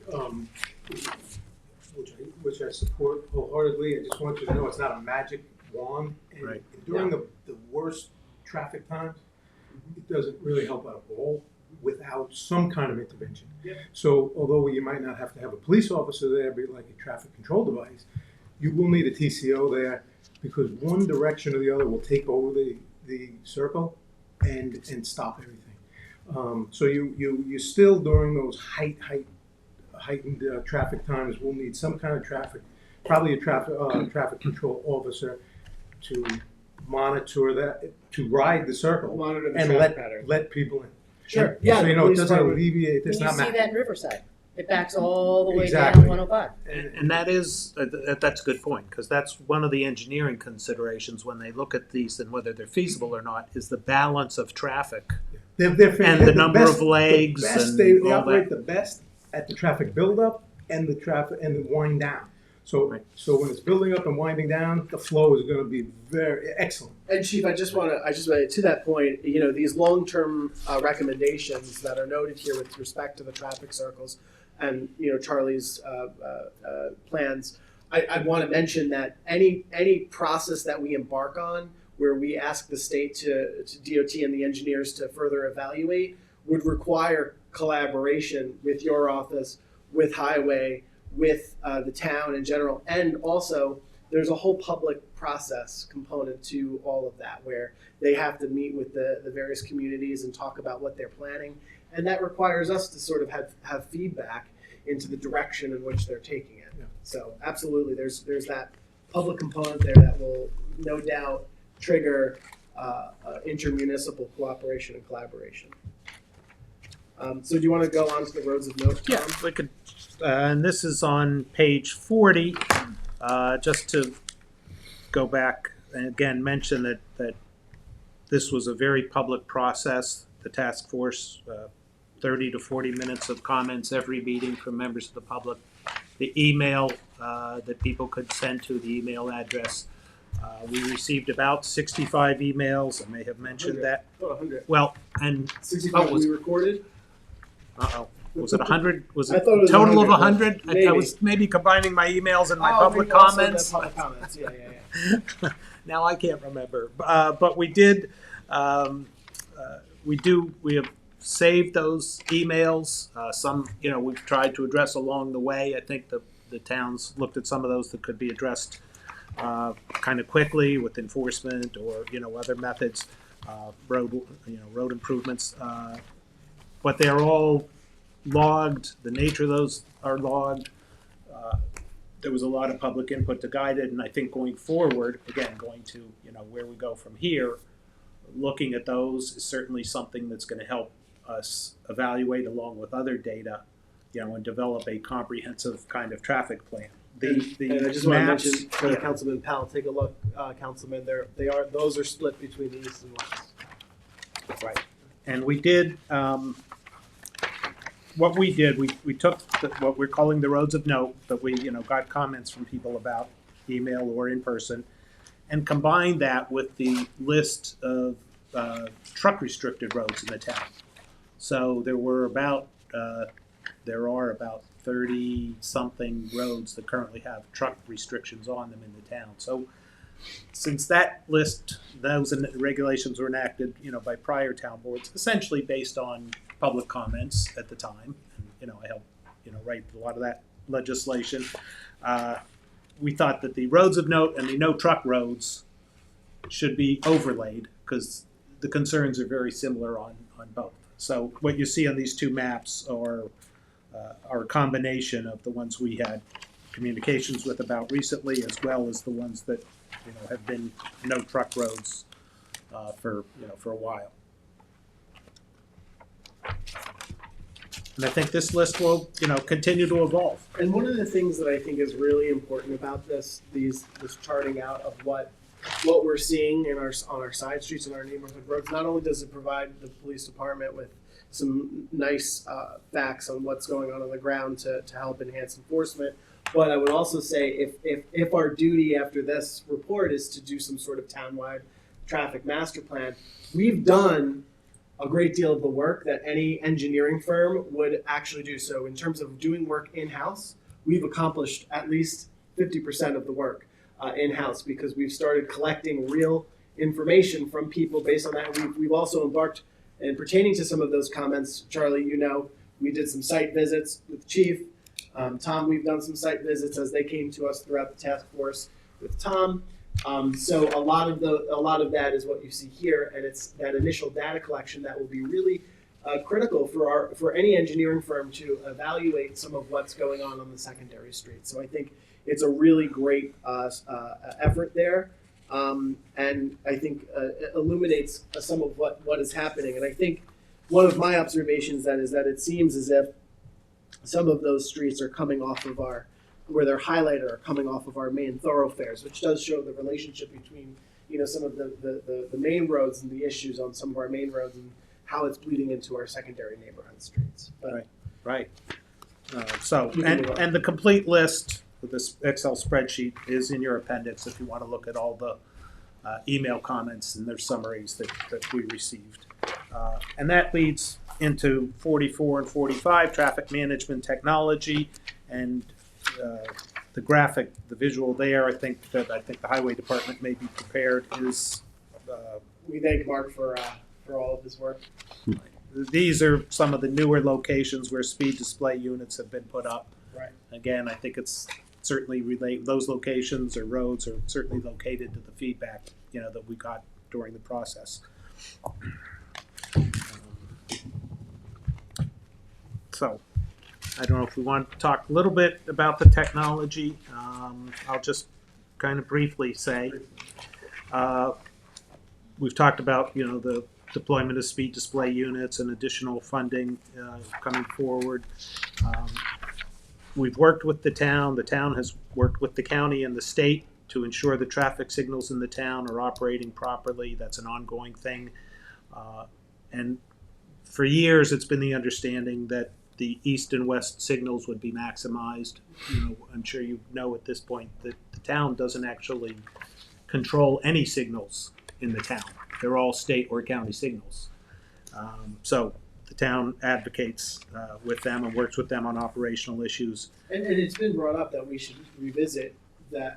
Speaker 6: which I support wholeheartedly. I just want you to know it's not a magic wand. And
Speaker 2: Right.
Speaker 6: during the worst traffic times, it doesn't really help at all without some kind of intervention.
Speaker 2: Yep.
Speaker 6: So although you might not have to have a police officer there, be like a traffic control device, you will need a TCO there, because one direction or the other will take over the circle and stop everything. So you still, during those heightened traffic times, will need some kind of probably a traffic control officer to monitor that, to ride the circle
Speaker 2: Monitor the
Speaker 6: and
Speaker 2: traffic pattern.
Speaker 6: let people in.
Speaker 2: Sure.
Speaker 6: So it
Speaker 2: police
Speaker 6: doesn't
Speaker 2: department.
Speaker 6: alleviate.
Speaker 3: You
Speaker 6: It's
Speaker 3: see
Speaker 6: not
Speaker 3: that in Riverside. It backs all the way
Speaker 6: Exactly.
Speaker 3: down 105.
Speaker 10: And that is, that's a good point, because that's one of the engineering considerations when they look at these and whether they're feasible or not, is the balance of traffic.
Speaker 6: They're
Speaker 10: And the number of legs and
Speaker 6: they
Speaker 10: all
Speaker 6: operate
Speaker 10: that.
Speaker 6: the best at the traffic buildup and the wind down. So when it's building up and winding down, the flow is gonna be very excellent.
Speaker 2: And Chief, I just want to that point, these long-term recommendations that are noted here with respect to the traffic circles and, Charlie's plans, I'd want to mention that any process that we embark on where we ask the state to DOT and the engineers to further evaluate would require collaboration with your office, with Highway, with the town in general, and also there's a whole public process component to all of that where they have to meet with the various communities and talk about what they're planning, and that requires us to sort of have feedback into the direction in which they're taking it.
Speaker 6: Yeah.
Speaker 2: So absolutely, there's that public component there that will no doubt trigger intermunicipal cooperation and collaboration. So do you want to go on to the roads of note, Tom?
Speaker 10: Yeah, we could, and this is on page 40, just to go back and again mention that this was a very public process. The task force, 30 to 40 minutes of comments every meeting from members of the public. The email that people could send to the email address. We received about 65 emails. I may have mentioned
Speaker 2: 100.
Speaker 10: that.
Speaker 2: About 100.
Speaker 10: Well, and
Speaker 2: 65
Speaker 10: was-
Speaker 2: we recorded?
Speaker 10: was it 100? Was
Speaker 2: I
Speaker 10: it
Speaker 2: thought it was
Speaker 10: a total
Speaker 2: 100,
Speaker 10: of 100?
Speaker 2: maybe.
Speaker 10: I was maybe combining my emails and my
Speaker 2: Oh,
Speaker 10: public
Speaker 2: maybe also the
Speaker 10: comments.
Speaker 2: Public comments, yeah.
Speaker 10: Now I can't remember, but we did. We have saved those emails. Some, we've tried to address along the way. I think the towns looked at some of those that could be addressed kind of quickly with enforcement or other methods, road improvements. But they're all logged. The nature of those are logged. There was a lot of public input to guide it, and I think going forward, again, going to where we go from here, looking at those is certainly something that's going to help us evaluate along with other data, and develop a comprehensive kind of traffic plan.
Speaker 2: And I just want to
Speaker 10: maps-
Speaker 2: mention for
Speaker 10: yeah.
Speaker 2: Councilman Powell, take a look, Councilman. Those are split between the east and west.
Speaker 10: Right. And we did, what we did, we took what we're calling the roads of note that we, got comments from people about, email or in person, and combined that with the list of truck restricted roads in the town. So there are about 30 something roads that currently have truck restrictions on them in the town. So since that list, those regulations were enacted, by prior town boards, essentially based on public comments at the time, and I helped, write a lot of that legislation. We thought that the roads of note and the no truck roads should be overlaid because the concerns are very similar on both. So what you see on these two maps are a combination of the ones we had communications with about recently, as well as the ones that have been no truck roads for a while. And I think this list will continue to evolve.
Speaker 2: And one of the things that I think is really important about this charting out of what we're seeing on our side streets and our neighborhood roads, not only does it provide the police department with some nice facts on what's going on the ground to help enhance enforcement, but I would also say if our duty after this report is to do some sort of townwide traffic master plan, we've done a great deal of the work that any engineering firm would actually do. So in terms of doing work in-house, we've accomplished at least 50% of the work in-house because we've started collecting real information from people based on that. We've also embarked, and pertaining to some of those comments, Charlie, we did some site visits with Chief. Tom, we've done some site visits as they came to us throughout the task force with Tom. So a lot of that is what you see here, and it's that initial data collection that will be really critical for any engineering firm to evaluate some of what's going on the secondary streets. So I think it's a really great effort there, and I think it illuminates some of what is happening. And I think one of my observations is that it seems as if some of those streets are coming off of where they're highlighted, are coming off of our main thoroughfares, which does show the relationship between some of the main roads and the issues on some of our main roads and how it's bleeding into our secondary neighborhood streets. But
Speaker 10: Right. So and the complete list this Excel spreadsheet is in your appendix if you want to look at all the email comments and their summaries that we received. And that leads into 44 and 45, traffic management technology, and the graphic, the visual there, I think the highway department may be prepared is.
Speaker 2: We thank Mark for all of his work.
Speaker 10: These are some of the newer locations where speed display units have been put up.
Speaker 2: Right.
Speaker 10: Again, I think it's certainly those locations or roads are certainly located to the feedback, that we got during the process. So, I don't know if we want to talk a little bit about the technology. I'll just kind of briefly say, we've talked about, the deployment of speed display units and additional funding coming forward. We've worked with the town has worked with the county and the state to ensure the traffic signals in the town are operating properly. That's an ongoing thing. And for years, it's been the understanding that the east and west signals would be maximized. I'm sure you know at this point that the town doesn't actually control any signals in the town. They're all state or county signals. So the town advocates with them and works with them on operational issues.
Speaker 2: And it's been brought up that we should revisit the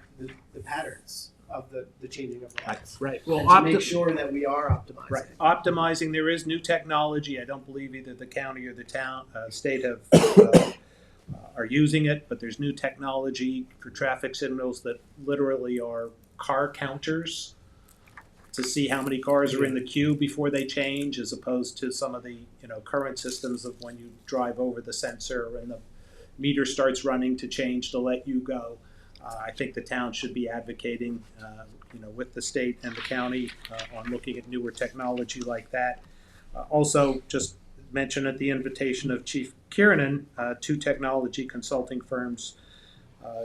Speaker 2: patterns of the changing of the lights.
Speaker 10: Right.
Speaker 2: Well,
Speaker 10: Well,
Speaker 2: to make sure that we are optimizing.
Speaker 10: Right. Optimizing, there is new technology. I don't believe either the county or the town, state have, are using it, but there's new technology for traffic signals that literally are car counters to see how many cars are in the queue before they change, as opposed to some of the, current systems of when you drive over the sensor and the meter starts running to change to let you go. I think the town should be advocating, with the state and the county on looking at newer technology like that. Also, just mention at the invitation of Chief Kiernan, 2 technology consulting firms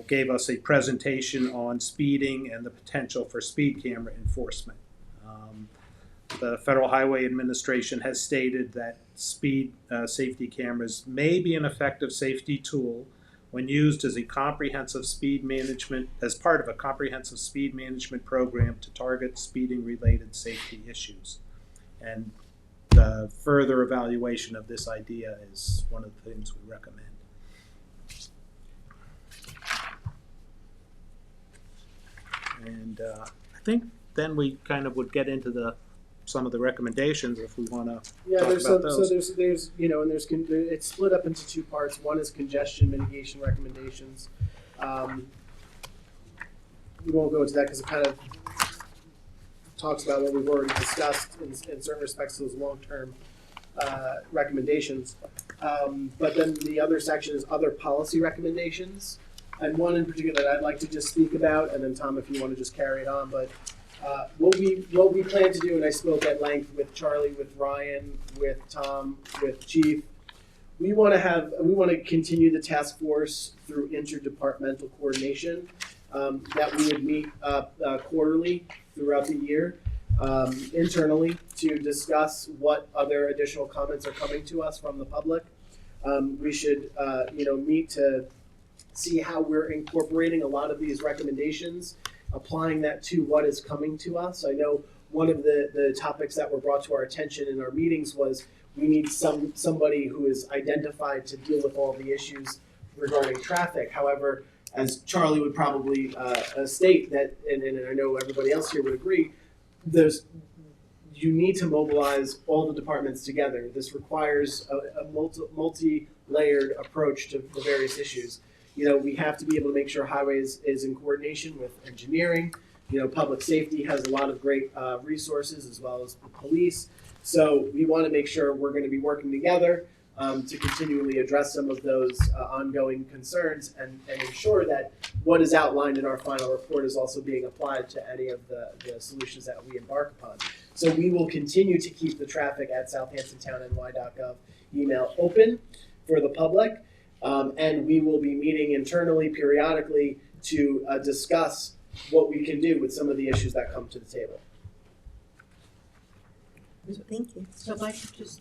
Speaker 10: gave us a presentation on speeding and the potential for speed camera enforcement. The Federal Highway Administration has stated that speed safety cameras may be an effective safety tool when used as part of a comprehensive speed management program to target speeding-related safety issues. And the further evaluation of this idea is one of the things we recommend. And I think then we kind of would get into some of the recommendations if we want to talk about those.
Speaker 2: So there's it's split up into 2 parts. One is congestion mitigation recommendations. We won't go into that because it kind of talks about what we've already discussed in certain respects to those long-term recommendations. But then the other section is other policy recommendations, and one in particular that I'd like to just speak about, and then Tom, if you want to just carry it on. But what we plan to do, and I spoke at length with Charlie, with Ryan, with Tom, with Chief. We want to continue the task force through interdepartmental coordination. That we would meet quarterly throughout the year internally to discuss what other additional comments are coming to us from the public. We should meet to see how we're incorporating a lot of these recommendations, applying that to what is coming to us. I know one of the topics that were brought to our attention in our meetings was we need somebody who is identified to deal with all the issues regarding traffic. However, as Charlie would probably state that, and I know everybody else here would agree, you need to mobilize all the departments together. This requires a multi-layered approach to the various issues. We have to be able to make sure highways is in coordination with engineering. Public safety has a lot of great resources, as well as the police. So we want to make sure we're going to be working together to continually address some of those ongoing concerns and ensure that what is outlined in our final report is also being applied to any of the solutions that we embark upon. So we will continue to keep the traffic at southamptontowny.gov email open for the public, and we will be meeting internally periodically to discuss what we can do with some of the issues that come to the table.
Speaker 1: Thank you.
Speaker 3: So if I could just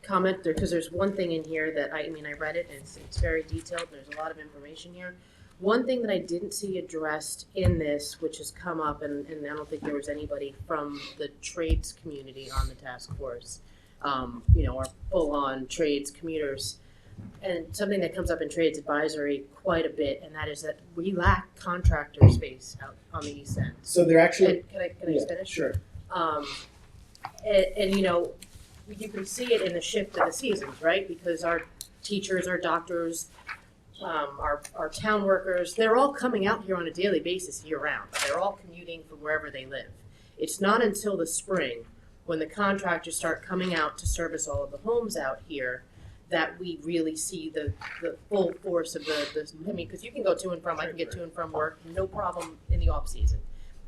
Speaker 3: comment there, because there's one thing in here that I read it and it's very detailed. There's a lot of information here. One thing that I didn't see addressed in this, which has come up, and I don't think there was anybody from the trades community on the task force, our full-on trades commuters, and something that comes up in trades advisory quite a bit, and that is that we lack contractor space out on the east end.
Speaker 2: So they're actually,
Speaker 3: Can I just finish?
Speaker 2: sure.
Speaker 3: And you can see it in the shift of the seasons, right? Because our teachers, our doctors, our town workers, they're all coming out here on a daily basis year round. They're all commuting from wherever they live. It's not until the spring when the contractors start coming out to service all of the homes out here that we really see the full force of because you can go to and from, I can get to and from work, no problem in the off season.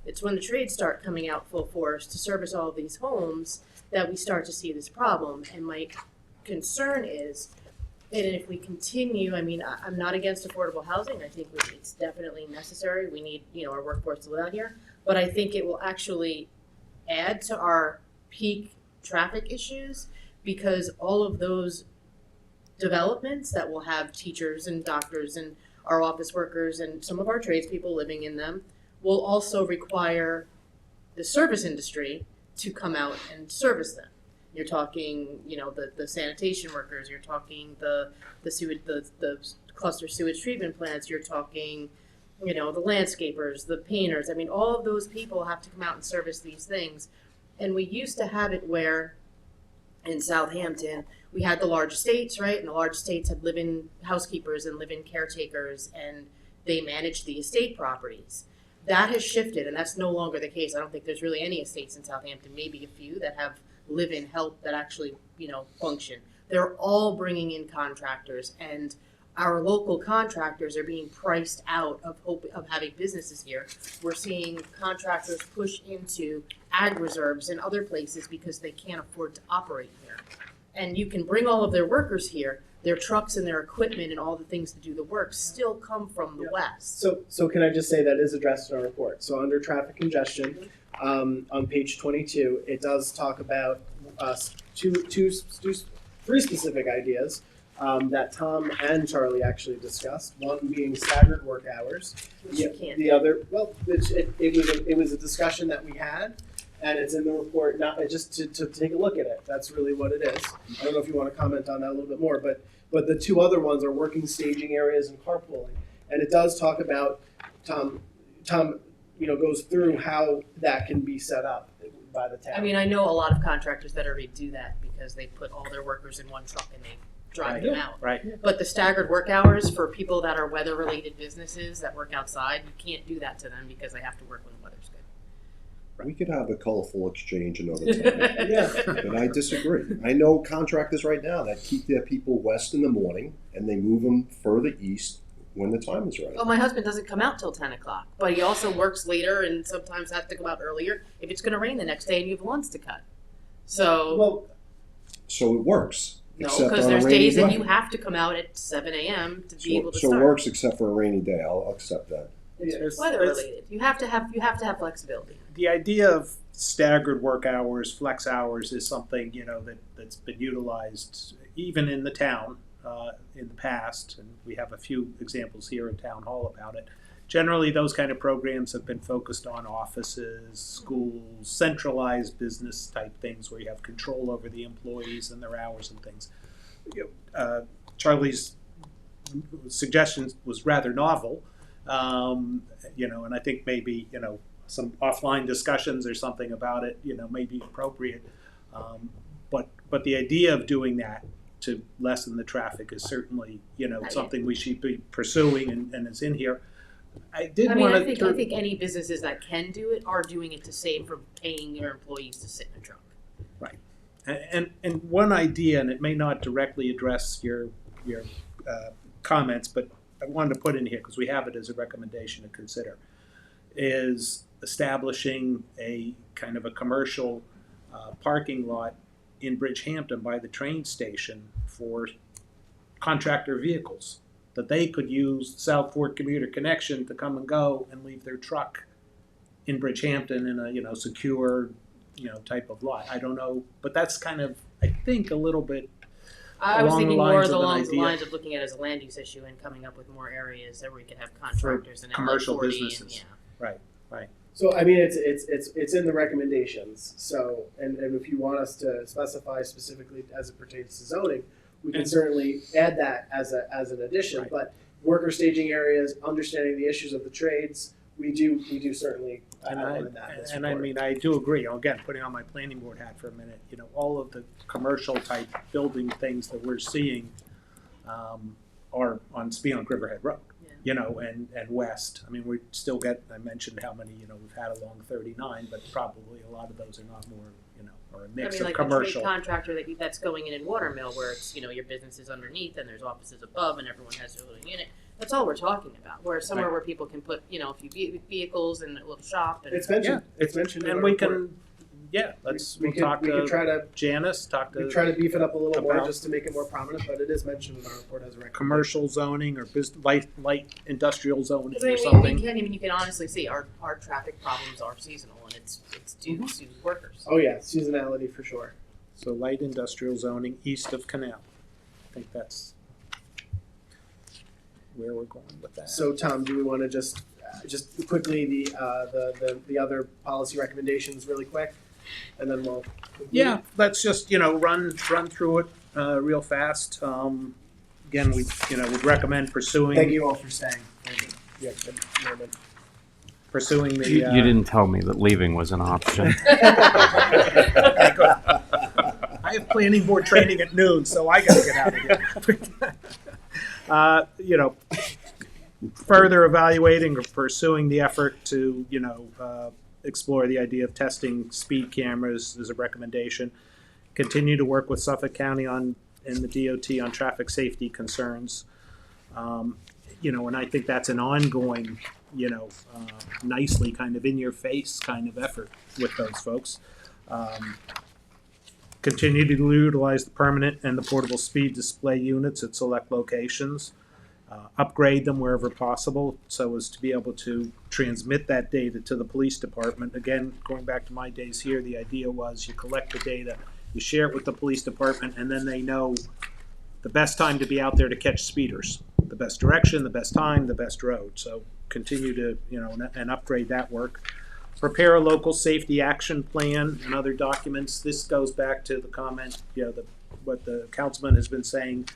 Speaker 3: It's when the trades start coming out full force to service all of these homes that we start to see this problem. And my concern is that if we continue, I'm not against affordable housing. I think it's definitely necessary. We need, our workforce to live out here. But I think it will actually add to our peak traffic issues because all of those developments that will have teachers and doctors and our office workers and some of our tradespeople living in them will also require the service industry to come out and service them. You're talking, the sanitation workers. You're talking the cluster sewage treatment plants. You're talking, the landscapers, the painters. All of those people have to come out and service these things. And we used to have it where in Southampton we had the large estates, right? And the large estates had live-in housekeepers and live-in caretakers, and they managed the estate properties. That has shifted, and that's no longer the case. I don't think there's really any estates in Southampton, maybe a few that have live-in help that actually, function. They're all bringing in contractors, and our local contractors are being priced out of having businesses here. We're seeing contractors push into ag reserves and other places because they can't afford to operate here. And you can bring all of their workers here, their trucks and their equipment and all the things to do the work still come from the west.
Speaker 2: So can I just say that is addressed in our report. So under traffic congestion, on page 22, it does talk about three specific ideas that Tom and Charlie actually discussed. One being staggered work hours.
Speaker 3: Which you can't.
Speaker 2: The other, well, it was a discussion that we had, and it's in the report. Not just to take a look at it. That's really what it is. I don't know if you want to comment on that a little bit more, but the two other ones are working staging areas and carpooling, and it does talk about Tom goes through how that can be set up by the town.
Speaker 3: I know a lot of contractors that already do that because they put all their workers in one truck and they drive them out.
Speaker 10: Right.
Speaker 3: But the staggered work hours for people that are weather-related businesses that work outside, you can't do that to them because they have to work when the weather's good.
Speaker 5: We could have a colorful exchange another time.
Speaker 2: Yeah.
Speaker 5: But I disagree. I know contractors right now that keep their people west in the morning and they move them further east when the time is right.
Speaker 3: Well, my husband doesn't come out till 10 o'clock, but he also works later and sometimes has to come out earlier if it's going to rain the next day and you have lawns to cut. So,
Speaker 5: So it works.
Speaker 3: no,
Speaker 5: except
Speaker 3: because
Speaker 5: on a
Speaker 3: there's
Speaker 5: rainy
Speaker 3: days that
Speaker 5: day.
Speaker 3: you have to come out at 7 a.m. to be able to
Speaker 5: So it
Speaker 3: start.
Speaker 5: works except for a rainy day. I'll accept that.
Speaker 3: It's weather-related. You have to have flexibility.
Speaker 10: The idea of staggered work hours, flex hours, is something that's been utilized even in the town in the past, and we have a few examples here in Town Hall about it. Generally, those kind of programs have been focused on offices, schools, centralized business type things where you have control over the employees and their hours and things. Charlie's suggestion was rather novel, and I think maybe some offline discussions or something about it may be appropriate. But the idea of doing that to lessen the traffic is certainly something we should be pursuing and it's in here. I
Speaker 3: think any businesses that can do it are doing it to save from paying your employees to sit in a truck.
Speaker 10: Right. And one idea, and it may not directly address your comments, but I wanted to put in here because we have it as a recommendation to consider, is establishing a kind of a commercial parking lot in Bridgehampton by the train station for contractor vehicles, that they could use South Fork Commuter Connection to come and go and leave their truck in Bridgehampton in a secure type of lot. I don't know, but that's kind of, I think, a little bit
Speaker 3: I was
Speaker 10: along the
Speaker 3: thinking more
Speaker 10: lines of an
Speaker 3: along the
Speaker 10: idea.
Speaker 3: lines of looking at it as a land use issue and coming up with more areas that we could have contractors and
Speaker 10: commercial
Speaker 3: L40
Speaker 10: businesses.
Speaker 3: And, yeah.
Speaker 2: So I mean, it's in the recommendations. So and if you want us to specify specifically as it pertains to zoning, we can certainly add that as an addition.
Speaker 10: Right.
Speaker 2: But worker staging areas, understanding the issues of the trades, we do certainly
Speaker 10: And
Speaker 2: outline that. in this
Speaker 10: I
Speaker 2: report.
Speaker 10: mean, I do agree, again, putting on my planning board hat for a minute, you know, all of the commercial type building things that we're seeing are on Spionk Riverhead Road,
Speaker 3: Yeah.
Speaker 10: you know, and west. I mean, we still get, I mentioned how many, you know, we've had along 39, but probably a lot of those are not more, you know, or a mix
Speaker 3: I mean,
Speaker 10: of
Speaker 3: like
Speaker 10: commercial.
Speaker 3: the trade contractor that's going in Watermill, where it's, you know, your business is underneath and there's offices above and everyone has their little unit. That's all we're talking about. Where somewhere
Speaker 10: Right.
Speaker 3: where people can put, you know, a few vehicles and a little shop and
Speaker 2: It's mentioned.
Speaker 10: Yeah.
Speaker 2: It's mentioned. in
Speaker 10: And
Speaker 2: our
Speaker 10: we
Speaker 2: report.
Speaker 10: can, yeah, let's,
Speaker 2: we
Speaker 10: we'll
Speaker 2: could
Speaker 10: talk
Speaker 2: we could
Speaker 10: to
Speaker 2: try to
Speaker 10: Janice, talk
Speaker 2: we
Speaker 10: to
Speaker 2: try to beef it up a little more
Speaker 10: about-
Speaker 2: just to make it more prominent, but it is mentioned in our report as a recommendation.
Speaker 10: commercial zoning or light industrial zoning
Speaker 3: I mean,
Speaker 10: or something.
Speaker 3: you can honestly see our traffic problems are seasonal and it's due to workers.
Speaker 2: Oh yeah, seasonality for sure.
Speaker 10: So light industrial zoning east of Canal. I think that's where we're going with that.
Speaker 2: So Tom, do we want to just quickly the other policy recommendations really quick, and then we'll
Speaker 10: Yeah, let's just, you know, run through it real fast. Again, we, you know, would recommend pursuing.
Speaker 2: Thank you all for staying. Yeah,
Speaker 10: Pursuing the.
Speaker 9: You didn't tell me that leaving was an option.
Speaker 10: I have planning board training at noon, so I gotta get out of here. You know, further evaluating or pursuing the effort to, you know, explore the idea of testing speed cameras is a recommendation. Continue to work with Suffolk County and the DOT on traffic safety concerns. You know, and I think that's an ongoing, you know, nicely kind of in your face kind of effort with those folks. Continue to utilize the permanent and the portable speed display units at select locations. Upgrade them wherever possible so as to be able to transmit that data to the police department. Again, going back to my days here, the idea was you collect the data, you share it with the police department, and then they know the best time to be out there to catch speeders, the best direction, the best time, the best road. So continue to, you know, and upgrade that work. Prepare a local safety action plan and other documents. This goes back to the comment, you know, what the councilman has been saying.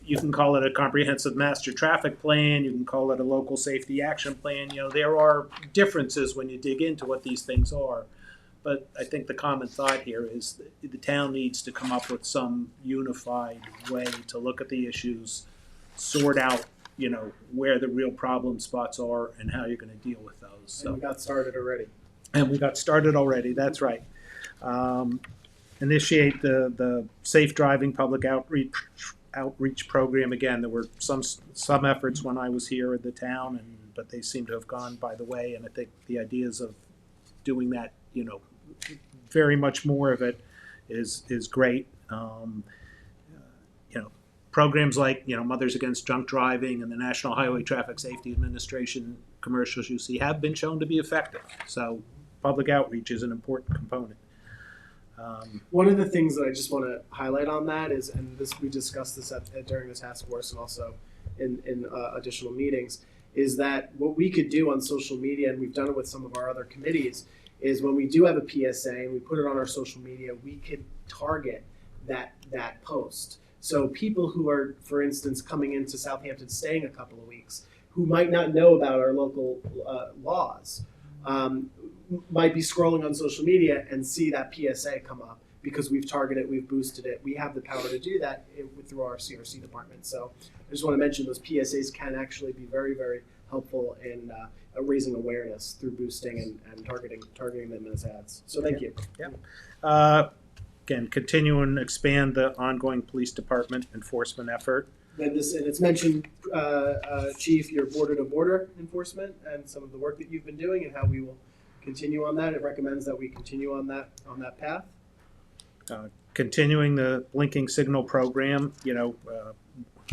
Speaker 10: You can call it a comprehensive master traffic plan. You can call it a local safety action plan. You know, there are differences when you dig into what these things are. But I think the common thought here is that the town needs to come up with some unified way to look at the issues, sort out, you know, where the real problem spots are and how you're going to deal with those. So.
Speaker 2: And we got started already.
Speaker 10: And we got started already, that's right. Initiate the safe driving public outreach program. Again, there were some efforts when I was here at the town, but they seem to have gone by the way. And I think the ideas of doing that, you know, very much more of it is great. You know, programs like, you know, Mothers Against Drunk Driving and the National Highway Traffic Safety Administration commercials you see have been shown to be effective. So public outreach is an important component.
Speaker 2: One of the things that I just want to highlight on that is, and this we discussed this during the task force and also in additional meetings, is that what we could do on social media, and we've done it with some of our other committees, is when we do have a PSA and we put it on our social media, we could target that post. So people who are, for instance, coming into Southampton, staying a couple of weeks, who might not know about our local laws, might be scrolling on social media and see that PSA come up because we've targeted it, we've boosted it. We have the power to do that through our CRC department. So I just want to mention those PSAs can actually be very, very helpful in raising awareness through boosting and targeting them as ads. So thank you.
Speaker 10: Again, continue and expand the ongoing police department enforcement effort.
Speaker 2: And it's mentioned, Chief, your border-to-border enforcement and some of the work that you've been doing and how we will continue on that. It recommends that we continue on that path.
Speaker 10: Continuing the blinking signal program, you know,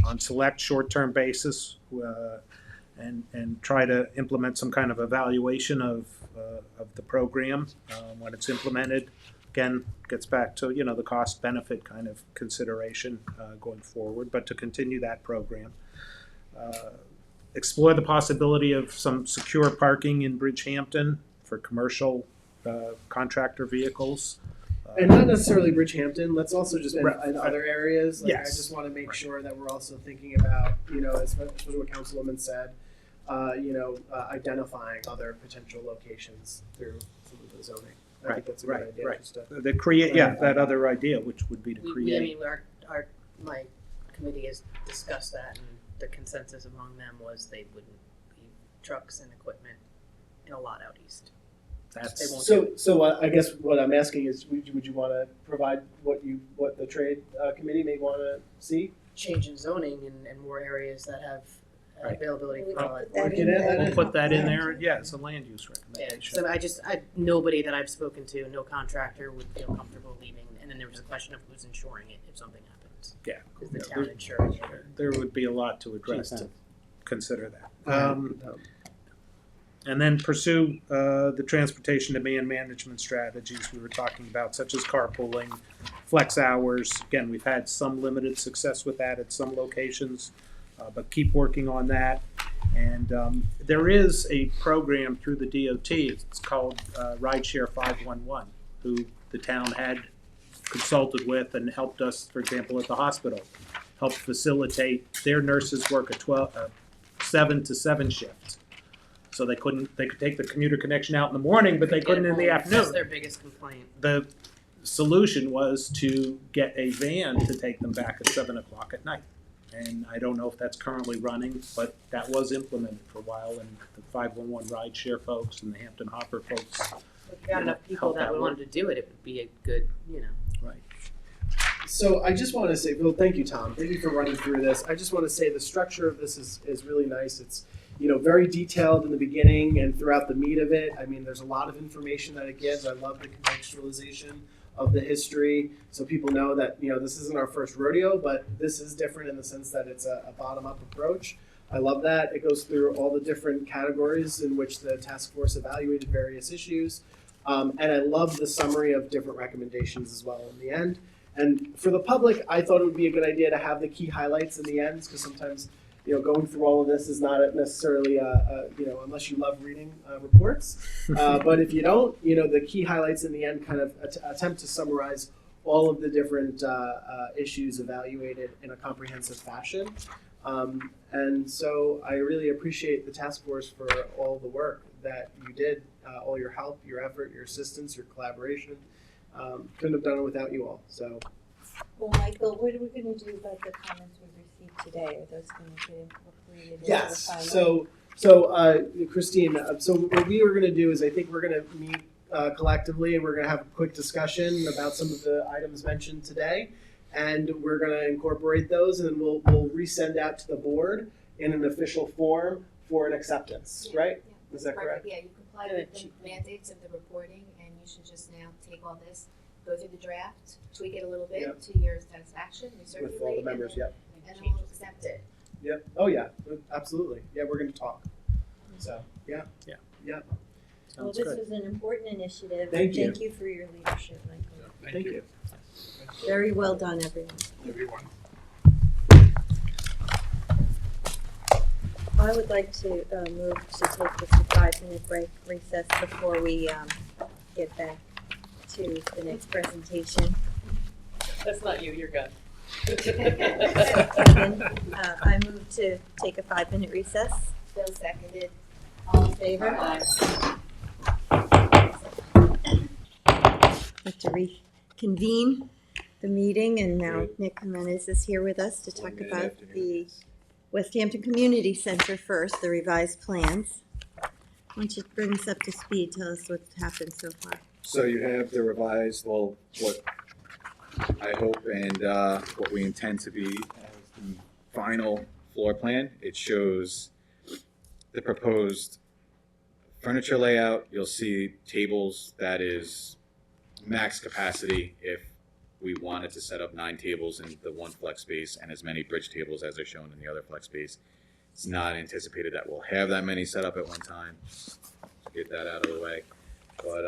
Speaker 10: on select short-term basis, and try to implement some kind of evaluation of the program when it's implemented. again, gets back to, you know, the cost benefit kind of consideration going forward, but to continue that program. Explore the possibility of some secure parking in Bridgehampton for commercial contractor vehiccles.
Speaker 2: And not necessarily Bridgehampton. Let's also just in
Speaker 10: Right.
Speaker 2: other areas. Like,
Speaker 10: Yes.
Speaker 2: I just want to make
Speaker 10: Right.
Speaker 2: sure that we're also thinking about, you know, especially what Councilwoman said, identifying other potential locations through some of the zoning. I think that's a good idea.
Speaker 10: Right.
Speaker 2: Just to,
Speaker 10: The create, yeah, that other idea, which would be to
Speaker 3: I
Speaker 10: create.
Speaker 3: mean, my committee has discussed that, and the consensus among them was they wouldn't leave trucks and equipment in a lot out east. They
Speaker 10: That's
Speaker 3: won't
Speaker 2: so I guess what I'm asking is, would you want to provide what the trade committee may want to see?
Speaker 3: change in zoning and more areas that have
Speaker 10: Right.
Speaker 3: availability
Speaker 1: We
Speaker 3: for
Speaker 1: can
Speaker 3: all
Speaker 1: put
Speaker 3: that.
Speaker 1: that
Speaker 2: We can
Speaker 1: in
Speaker 2: add that
Speaker 1: there.
Speaker 2: in.
Speaker 10: We'll put that in there. Yeah, it's a land use
Speaker 3: Yeah,
Speaker 10: recommendation.
Speaker 3: so nobody that I've spoken to, no contractor would feel comfortable leaving, and then there was a question of who's insuring it if something happens.
Speaker 10: Yeah.
Speaker 3: Is the town insuring it?
Speaker 10: There would be a lot to address to consider that.
Speaker 2: Um,
Speaker 10: And then pursue the transportation demand management strategies we were talking about, such as carpooling, flex hours. Again, we've had some limited success with that at some locations, but keep working on that. And there is a program through the DOT, it's called Rideshare 511, who the town had consulted with and helped us, for example, at the hospital, helped facilitate. Their nurses work a 7 to 7 shift. So they could take the commuter connection out in the morning, but they couldn't in the
Speaker 3: That's
Speaker 10: afternoon.
Speaker 3: their biggest complaint.
Speaker 10: The solution was to get a van to take them back at 7 o'clock at night. And I don't know if that's currently running, but that was implemented for a while, and the 511 rideshare folks and the Hampton Hopper folks.
Speaker 3: If we got enough people that wanted to do it, it would be a good,
Speaker 10: Right.
Speaker 2: So I just want to say, well, thank you, Tom. Thank you for running through this. I just want to say the structure of this is really nice. It's, very detailed in the beginning and throughout the meat of it. I mean, there's a lot of information that it gives. I love the contextualization of the history, so people know that, this isn't our first rodeo, but this is different in the sense that it's a bottom-up approach. I love that. It goes through all the different categories in which the task force evaluated various issues. And I love the summary of different recommendations as well in the end. And for the public, I thought it would be a good idea to have the key highlights in the ends, because sometimes, going through all of this is not necessarily, unless you love reading reports. But if you don't, the key highlights in the end kind of attempt to summarize all of the different issues evaluated in a comprehensive fashion. And so I really appreciate the task force for all the work that you did, all your help, your effort, your assistance, your collaboration. Couldn't have done it without you all. So.
Speaker 1: Well, Michael, what are we gonna do about the comments we received today? Are those gonna get incorporated into the
Speaker 2: Yes.
Speaker 1: final?
Speaker 2: So Christine, so what we were going to do is I think we're going to meet collectively and we're going to have a quick discussion about some of the items mentioned today, and we're going to incorporate those, and then we'll resend out to the board in an official form for an acceptance, right? Is that correct?
Speaker 7: Yeah, you comply with the mandates of the reporting, and you should just now take all this, go through the draft, tweak it a little bit
Speaker 2: Yep.
Speaker 7: to your satisfaction, recirculate.
Speaker 2: With all the members, yep.
Speaker 7: And then we'll accept it.
Speaker 2: Yep. Oh yeah, absolutely. Yeah, we're going to talk. So yeah.
Speaker 10: Yeah.
Speaker 2: Yeah.
Speaker 1: Well,
Speaker 10: Sounds
Speaker 1: this
Speaker 10: good.
Speaker 1: was an important initiative.
Speaker 2: Thank you.
Speaker 1: Thank you for your leadership, Michael.
Speaker 2: Thank you.
Speaker 1: Very well done, everyone.
Speaker 8: Everyone.
Speaker 1: I would like to move to take just a 5-minute break recess before we get back to the next presentation.
Speaker 3: That's not you, you're good.
Speaker 1: Kevin, I move to take a 5-minute recess.
Speaker 7: Bill seconded.
Speaker 1: All in favor? I'd like to reconvene the meeting, and now Nick Jimenez is here with us to talk about the West Hampton Community Center first, the revised plans. Why don't you bring us up to speed, tell us what's happened so far.
Speaker 11: So you have the revised, well, what I hope and what we intend to be as the final floor plan. It shows the proposed furniture layout. You'll see tables that is max capacity if we wanted to set up 9 tables in the one flex space and as many bridge tables as are shown in the other flex space. It's not anticipated that we'll have that many set up at one time. Get that out of the way. But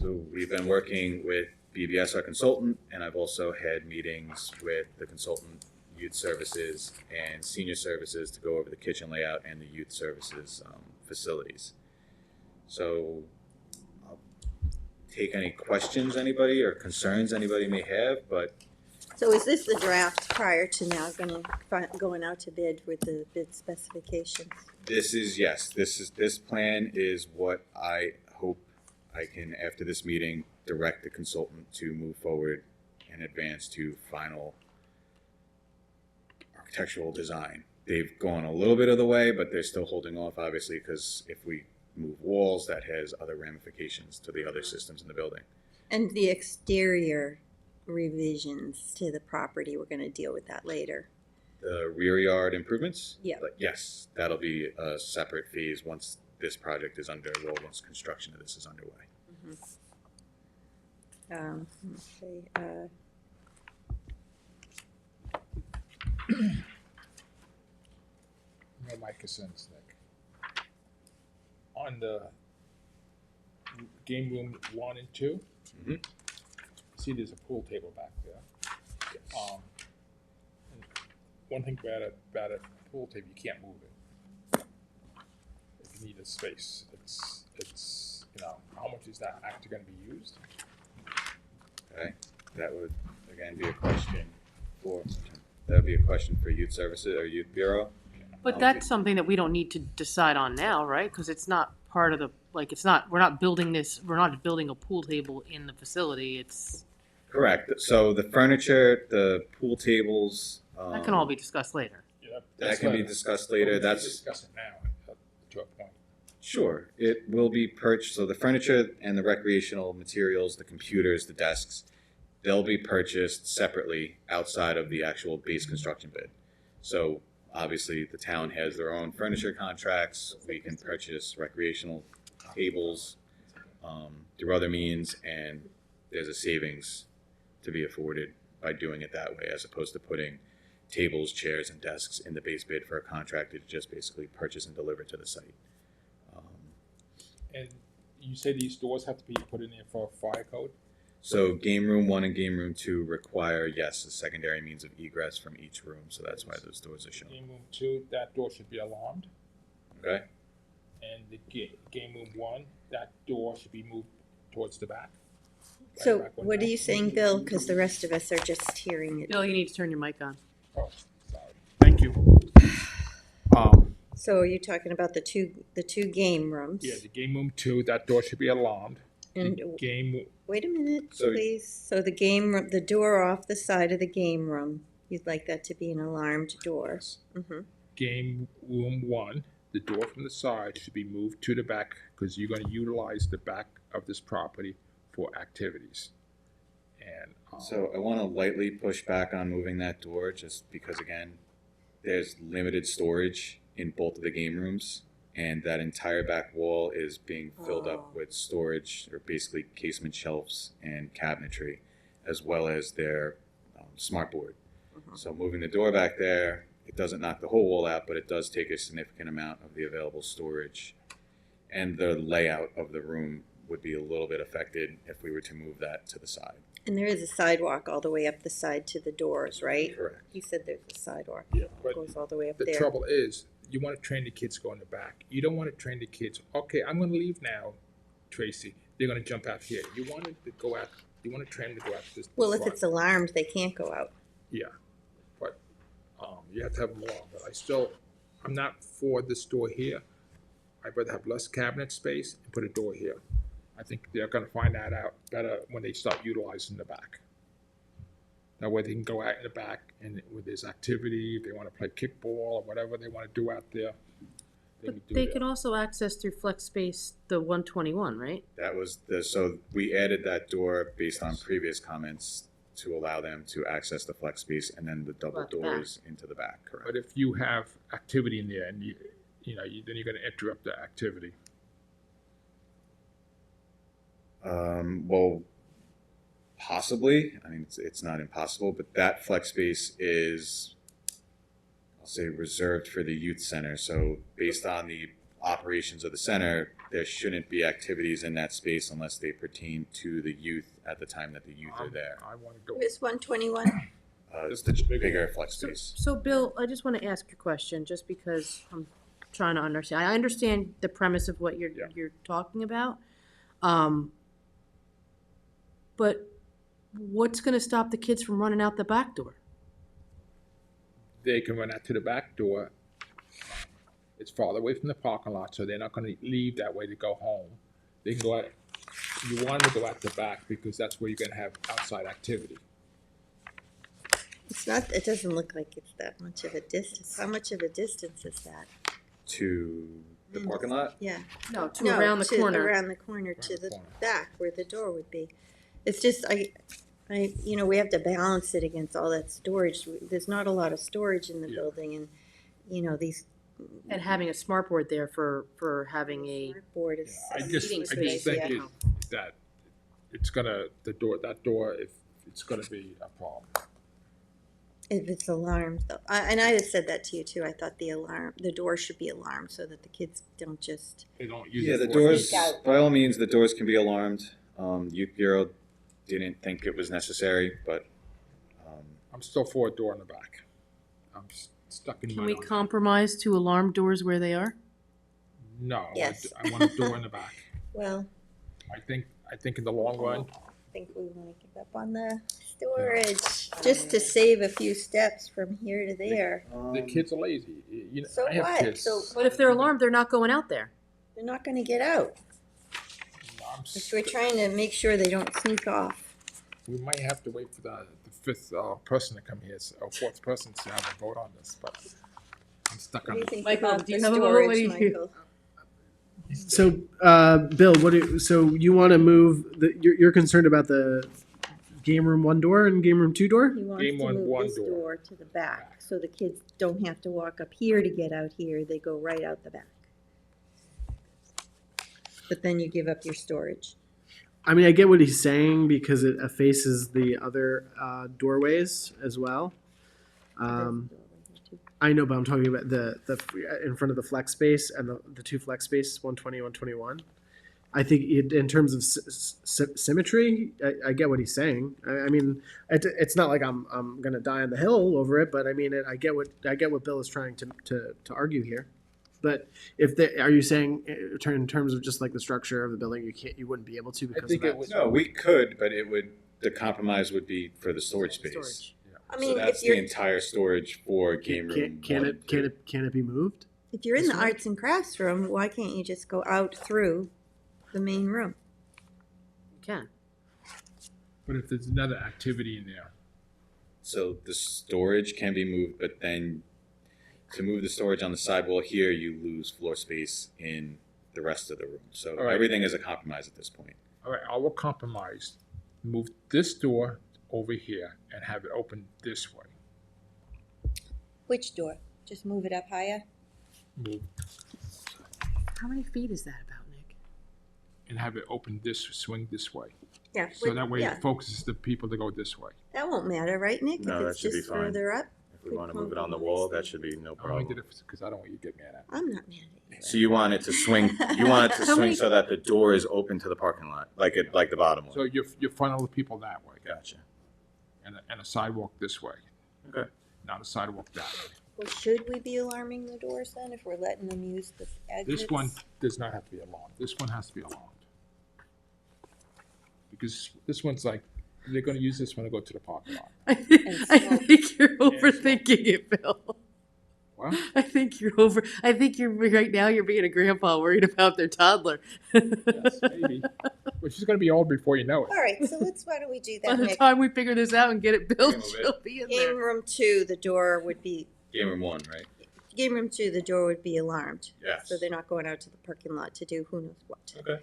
Speaker 11: So we've been working with BBS, our consultant, and I've also had meetings with the consultant, youth services and senior services to go over the kitchen layout and the youth services facilities. So I'll take any questions anybody or concerns anybody may have, but
Speaker 1: So is this the draft prior to now going out to bid with the bid specifications?
Speaker 11: this is, yes, this plan is what I hope I can, after this meeting, direct the consultant to move forward and advance to final architectural design. They've gone a little bit of the way, but they're still holding off, obviously, because if we move walls, that has other ramifications to the other systems in the building.
Speaker 1: And the exterior revisions to the property, we're gonna deal with that later.
Speaker 11: The rear yard improvements?
Speaker 1: Yeah.
Speaker 11: But yes, that'll be a separate phase once this project is once construction of this is underway.
Speaker 1: Okay,
Speaker 8: No, Mike is sense, Nick. On the game room 1 and 2,
Speaker 11: Mhm.
Speaker 8: see there's a pool table back there. And one thing about a pool table, you can't move it. If you need a space, it's how much is that actually going to be used?
Speaker 11: Okay, that would, again, be a question for youth services or youth bureau.
Speaker 3: But that's something that we don't need to decide on now, right? Because it's not part of the, like, we're not building a pool table in the facility, it's,
Speaker 11: Correct, so the furniture, the pool tables.
Speaker 3: that can all be discussed later.
Speaker 8: Yeah,
Speaker 11: That can be discussed later, that's.
Speaker 8: Discuss it now, to a point.
Speaker 11: Sure, it will be purchased, so the furniture and the recreational materials, the computers, the desks, they'll be purchased separately outside of the actual base construction bid. So obviously, the town has their own furniture contracts, we can purchase recreational tables through other means, and there's a savings to be afforded by doing it that way, as opposed to putting tables, chairs, and desks in the base bid for a contractor to just basically purchase and deliver to the site.
Speaker 8: And you say these doors have to be put in there for fire code?
Speaker 11: So game room 1 and game room 2 require, yes, a secondary means of egress from each room, so that's why those doors are shown.
Speaker 8: Game room 2, that door should be alarmed.
Speaker 11: Okay?
Speaker 8: And the game room 1, that door should be moved towards the back. Right
Speaker 1: so
Speaker 8: back
Speaker 1: what are you saying, Bill? Because the rest of us are just hearing it.
Speaker 3: Bill, you need to turn your mic on.
Speaker 8: Oh, sorry.
Speaker 10: Thank you.
Speaker 1: So are you talking about the two game rooms?
Speaker 8: Yeah, the game room 2, that door should be alarmed.
Speaker 1: And wait a minute,
Speaker 11: So-
Speaker 1: please. So the game room, the door off the side of the game room, you'd like that to be an alarmed door. Mm-hmm.
Speaker 8: Game room 1, the door from the side should be moved to the back because you're going to utilize the back of this property for activities. And
Speaker 11: So I want to lightly push back on moving that door, just because, again, there's limited storage in both of the game rooms, and that entire back wall is being filled up with storage, or basically casement shelves and cabinetry, as well as their smartboard. So moving the door back there, it doesn't knock the whole wall out, but it does take a significant amount of the available storage. And the layout of the room would be a little bit affected if we were to move that to the side.
Speaker 1: And there is a sidewalk all the way up the side to the doors, right?
Speaker 11: Correct.
Speaker 1: You said there's a sidewalk.
Speaker 8: Yeah, but
Speaker 1: It goes all the way up
Speaker 8: the
Speaker 1: there.
Speaker 8: trouble is, you want to train the kids to go in the back. You don't want to train the kids, okay, I'm going to leave now, Tracy. They're going to jump out here. You want them to go out, you want to train them to go out this
Speaker 1: Well, if
Speaker 8: front.
Speaker 1: it's alarmed, they can't go out.
Speaker 8: Yeah, but you have to have them all. But I'm not for this door here. I'd rather have less cabinet space and put a door here. I think they're going to find that out better when they start utilizing the back. That way they can go out in the back and with this activity, if they want to play kickball or whatever they want to do out there, they
Speaker 3: But
Speaker 8: can do
Speaker 3: they
Speaker 8: that.
Speaker 3: could also access through flex space the 121, right?
Speaker 11: That was so we added that door based on previous comments to allow them to access the flex space and then the double
Speaker 3: About the
Speaker 11: doors into the back, correct?
Speaker 8: But if you have activity in there and then you're going to interrupt the activity.
Speaker 11: Well, possibly. I mean, it's not impossible, but that flex space is, I'll say, reserved for the youth center. So based on the operations of the center, there shouldn't be activities in that space unless they pertain to the youth at the time that the youth are there.
Speaker 8: I want to go.
Speaker 1: It's 121.
Speaker 11: It's the bigger flex
Speaker 3: So,
Speaker 11: space.
Speaker 3: so Bill, I just want to ask you a question, just because I'm trying to understand. I understand the premise of what
Speaker 8: Yeah.
Speaker 3: you're talking about. But what's going to stop the kids from running out the back door?
Speaker 8: They can run out to the back door. It's farther away from the parking lot, so they're not going to leave that way to go home. They can go out. You want to go out the back because that's where you're going to have outside activity.
Speaker 1: It's not, it doesn't look like it's that much of a distance. How much of a distance is that?
Speaker 11: To the parking lot?
Speaker 1: Yeah.
Speaker 3: No, to
Speaker 1: No,
Speaker 3: around the corner.
Speaker 1: Around the corner to
Speaker 8: the
Speaker 1: the
Speaker 8: corner.
Speaker 1: back where the door would be. It's just, you know, we have to balance it against all that storage. There's not a lot of storage in the
Speaker 8: Yeah.
Speaker 1: building and, you know, these.
Speaker 3: And having a smart board there for having a,
Speaker 1: Board is.
Speaker 8: I
Speaker 1: a
Speaker 8: just
Speaker 1: meeting
Speaker 8: think
Speaker 1: space, yeah.
Speaker 8: that it's gonna that door if it's gonna be a problem.
Speaker 1: If it's alarmed though. And I had said that to you too. I thought the door should be alarmed so that the kids don't just.
Speaker 8: They don't use
Speaker 11: Yeah,
Speaker 8: it
Speaker 11: the
Speaker 8: for
Speaker 11: doors,
Speaker 1: Sneak out.
Speaker 11: by all means, the doors can be alarmed. Youth Bureau didn't think it was necessary, but
Speaker 8: I'm still for a door in the back. I'm stuck in
Speaker 3: can
Speaker 8: my
Speaker 3: we
Speaker 8: own.
Speaker 3: compromise to alarm doors where they are?
Speaker 8: No,
Speaker 1: Yes.
Speaker 8: I want a door in the back.
Speaker 1: Well,
Speaker 8: I think in the long run,
Speaker 1: I think we want to give up on the storage just to save a few steps from here to there.
Speaker 8: the kids are lazy. You know,
Speaker 1: So
Speaker 8: I have
Speaker 1: what?
Speaker 8: kids.
Speaker 1: So-
Speaker 3: But if they're alarmed, they're not going out there.
Speaker 1: They're not going to get out.
Speaker 8: I'm s-
Speaker 1: We're trying to make sure they don't sneak off.
Speaker 8: we might have to wait for the fifth person to come here, or fourth person to have a vote on this. But I'm stuck
Speaker 1: What
Speaker 8: on
Speaker 1: do you
Speaker 8: it.
Speaker 1: think
Speaker 3: Michael,
Speaker 1: about
Speaker 3: do you
Speaker 1: the
Speaker 3: have a vote?
Speaker 1: storage,
Speaker 3: What do you-
Speaker 1: Michael?
Speaker 2: So, Bill, so you want to move? You're concerned about the game room 1 door and game room 2 door?
Speaker 1: He wants
Speaker 8: Game
Speaker 1: to
Speaker 8: one,
Speaker 1: move
Speaker 8: one
Speaker 1: this
Speaker 8: door.
Speaker 1: door to the back, so the kids don't have to walk up here to get out here. They go right out the back. But then you give up your storage.
Speaker 2: I mean, I get what he's saying because it faces the other doorways as well. I know, but I'm talking about the in front of the flex space and the 2 flex spaces, 120, 121. I think in terms of symmetry, I get what he's saying. I mean, it's not like I'm gonna die on the hill over it, but I mean, I get what Bill is trying to argue here. But are you saying in terms of just like the structure of the building, you wouldn't be able to because
Speaker 8: think
Speaker 2: of
Speaker 8: it
Speaker 2: that?
Speaker 8: would-
Speaker 11: no, we could, but the compromise would be for the storage space.
Speaker 3: Storage.
Speaker 1: I
Speaker 11: So
Speaker 1: mean,
Speaker 11: that's
Speaker 1: if
Speaker 11: the
Speaker 1: you're,
Speaker 11: entire storage for game room.
Speaker 2: Can
Speaker 11: 1
Speaker 2: it
Speaker 11: and 2.
Speaker 2: can it be moved?
Speaker 1: if you're in the
Speaker 2: This way?
Speaker 1: arts and crafts room, why can't you just go out through the main room?
Speaker 3: You can.
Speaker 8: But if there's another activity in there,
Speaker 11: So the storage can be moved, but then to move the storage on the sidewall here, you lose floor space in the rest of the room. So
Speaker 8: All right.
Speaker 11: everything is a compromise at this point.
Speaker 8: all right, I will compromise. Move this door over here and have it open this way.
Speaker 1: Which door? Just move it up higher?
Speaker 8: Move
Speaker 3: How many feet is that about, Nick?
Speaker 8: and have it open swing this way.
Speaker 1: Yeah.
Speaker 8: So that way
Speaker 1: yeah.
Speaker 8: it focuses the people to go this way.
Speaker 1: That won't matter, right, Nick?
Speaker 11: No,
Speaker 1: If
Speaker 11: that
Speaker 1: it's
Speaker 11: should be
Speaker 1: just
Speaker 11: fine.
Speaker 1: further up?
Speaker 11: If we want to move it on the wall, that should be no
Speaker 8: I only did
Speaker 11: problem.
Speaker 8: it because I don't want you to get mad at me.
Speaker 1: I'm not mad at you.
Speaker 11: So you want it to swing, you want it to
Speaker 3: How
Speaker 11: swing
Speaker 3: many-
Speaker 11: so that the door is open to the parking lot, like the bottom one.
Speaker 8: So you funnel the people that way
Speaker 11: Gotcha.
Speaker 8: and a sidewalk this way.
Speaker 11: Okay.
Speaker 8: Not a sidewalk that way.
Speaker 1: Well, should we be alarming the doors then if we're letting them use the exits?
Speaker 8: This one does not have to be alarmed. This one has to be alarmed. Because this one's like, they're gonna use this one to go to the parking lot.
Speaker 3: I think you're overthinking it, Bill.
Speaker 8: What?
Speaker 3: I think you're right now you're being a grandpa worried about their toddler.
Speaker 8: Yes, maybe. But she's gonna be old before you know it.
Speaker 1: All right, so why don't we do
Speaker 3: By
Speaker 1: that,
Speaker 3: the
Speaker 1: Nick?
Speaker 3: time we figure this out and get it built,
Speaker 11: Move it.
Speaker 3: she'll be in
Speaker 1: Game
Speaker 3: there.
Speaker 1: room 2, the door would be,
Speaker 11: Game room 1, right?
Speaker 1: game room 2, the door would be alarmed.
Speaker 11: Yes.
Speaker 1: So they're not going out to the parking lot to do who knows what.
Speaker 11: Okay.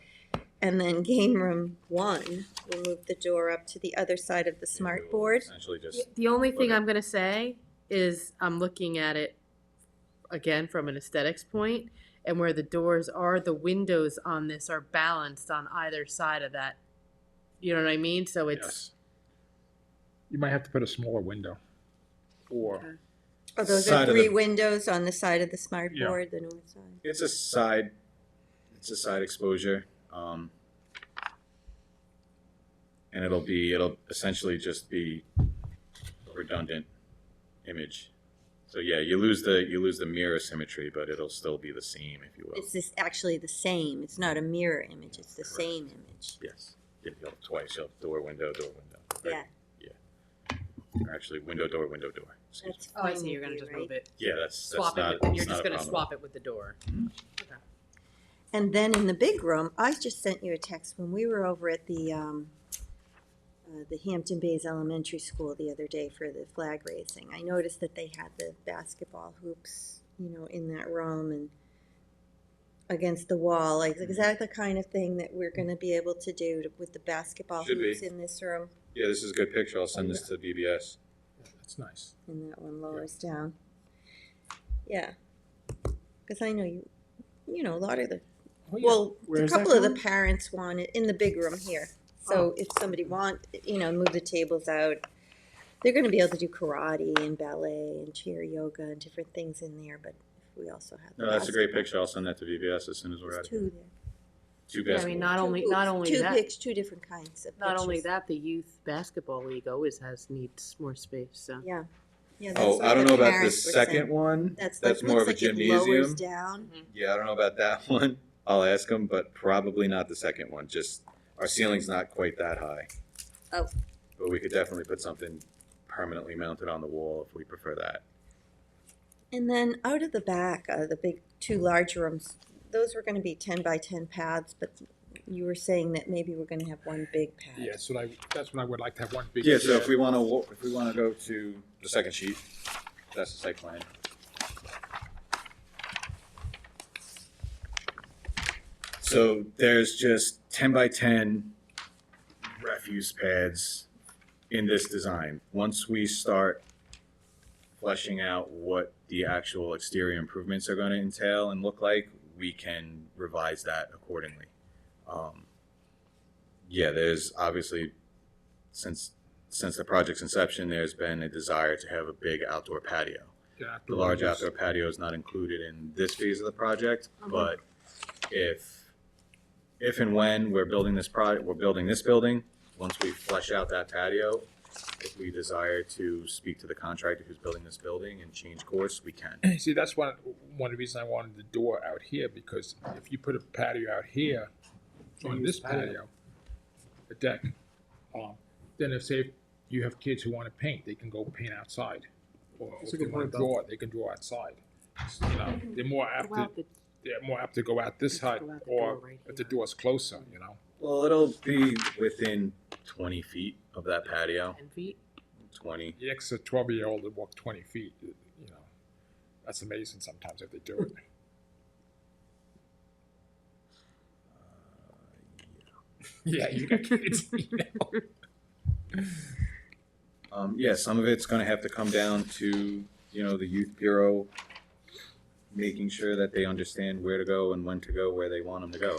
Speaker 1: And then game room 1, we'll move the door up to the other side of the smart board.
Speaker 11: Essentially just,
Speaker 3: The only thing
Speaker 11: Okay.
Speaker 3: I'm gonna say is I'm looking at it again from an aesthetics point, and where the doors are, the windows on this are balanced on either side of that. You know what I mean? So it's
Speaker 8: Yes. You might have to put a smaller window. Or,
Speaker 1: Oh, those
Speaker 11: Side
Speaker 1: are
Speaker 11: of the-
Speaker 1: 3 windows on the side of the smart
Speaker 8: Yeah.
Speaker 1: board, the north side.
Speaker 11: it's a side It's a side exposure. And it'll essentially just be a redundant image. So yeah, you lose the mirror symmetry, but it'll still be the same, if you will.
Speaker 1: It's this actually the same. It's not a mirror image. It's the same image.
Speaker 11: Yes. Yeah, you'll have twice. You'll have door, window, door, window. Right?
Speaker 1: Yeah,
Speaker 11: Or actually, window, door, window, door. Excuse me.
Speaker 1: that's
Speaker 3: Oh, I
Speaker 1: fine
Speaker 3: see, you're
Speaker 1: with
Speaker 3: gonna
Speaker 1: you,
Speaker 3: just
Speaker 1: right?
Speaker 3: move it,
Speaker 11: Yeah, that's
Speaker 3: swap
Speaker 11: not.
Speaker 3: it, with- you're
Speaker 11: it's not
Speaker 3: just
Speaker 11: a
Speaker 3: gonna
Speaker 11: problem.
Speaker 3: swap it with the door. Okay.
Speaker 1: And then in the big room, I just sent you a text when we were over at the Hampton Bays Elementary School the other day for the flag raising. I noticed that they had the basketball hoops, in that room and against the wall. Like, is that the kind of thing that we're going to be able to do with the basketball
Speaker 11: Should be.
Speaker 1: hoops in this room?
Speaker 11: Yeah, this is a good picture. I'll send this to BBS.
Speaker 8: That's nice.
Speaker 1: And that one lowers down. Yeah, because I know a lot of the.
Speaker 8: Oh, yeah.
Speaker 1: Well,
Speaker 2: Where
Speaker 1: a
Speaker 2: is that
Speaker 1: couple of the
Speaker 2: going?
Speaker 1: parents want it in the big room here. So if somebody move the tables out, they're going to be able to do karate and ballet and chair yoga and different things in there. But if we also have.
Speaker 11: No, that's a great
Speaker 1: basketball,
Speaker 11: picture. I'll send that to BBS as soon as we're
Speaker 1: there's
Speaker 11: out of here.
Speaker 1: two there.
Speaker 11: Two
Speaker 3: Yeah, I
Speaker 11: basketball.
Speaker 3: mean, not only,
Speaker 1: Two
Speaker 3: not
Speaker 1: hoops,
Speaker 3: only
Speaker 1: two
Speaker 3: that,
Speaker 1: pics, two different kinds of
Speaker 3: not only
Speaker 1: pictures.
Speaker 3: that, the youth basketball league always needs more space, so.
Speaker 1: Yeah. Yeah,
Speaker 11: Oh,
Speaker 1: that's
Speaker 11: I
Speaker 1: what
Speaker 11: don't
Speaker 1: the
Speaker 11: know about the
Speaker 1: parents were
Speaker 11: second
Speaker 1: saying.
Speaker 11: one.
Speaker 1: That's
Speaker 11: That's
Speaker 1: like,
Speaker 11: more of
Speaker 1: looks
Speaker 11: a
Speaker 1: like it lowers
Speaker 11: gymnasium.
Speaker 1: down.
Speaker 11: Yeah, I don't know about that one. I'll ask them, but probably not the second one. Just our ceiling's not quite that high.
Speaker 1: Oh.
Speaker 11: But we could definitely put something permanently mounted on the wall if we prefer that.
Speaker 1: And then out of the back, the big two large rooms, those were going to be 10 by 10 pads, but you were saying that maybe we're going to have one big pad.
Speaker 8: Yeah, so that's what I would like to have, one big.
Speaker 11: Yeah, so if
Speaker 8: shed.
Speaker 11: we want to go to the second sheet, that's the site plan. So there's just 10 by 10 refuse pads in this design. Once we start fleshing out what the actual exterior improvements are going to entail and look like, we can revise that accordingly. Yeah, there's obviously, since the project's inception, there's been a desire to have a big outdoor patio.
Speaker 8: Yeah,
Speaker 11: The large outdoor patio is not included in this phase of the project, but if and when we're building this building, once we flesh out that patio, if we desire to speak to the contractor who's building this building and change course, we can.
Speaker 8: See, that's one of the reasons I wanted the door out here, because if you put a patio out here, on this patio, a deck, then if, say, you have kids who want to paint, they can go paint outside. Or if they want to draw, they can draw outside. They're more apt to go out this side,
Speaker 3: Go out the
Speaker 8: or
Speaker 3: door right
Speaker 8: if the
Speaker 3: here.
Speaker 8: door's closer,
Speaker 11: Well, it'll be within 20 feet of that patio.
Speaker 3: 10 feet?
Speaker 11: 20.
Speaker 8: The extra 12-year-old would walk 20 feet, That's amazing sometimes if they do it. Yeah, you got kids,
Speaker 11: Yeah, some of it's going to have to come down to, the youth bureau making sure that they understand where to go and when to go, where they want them to go.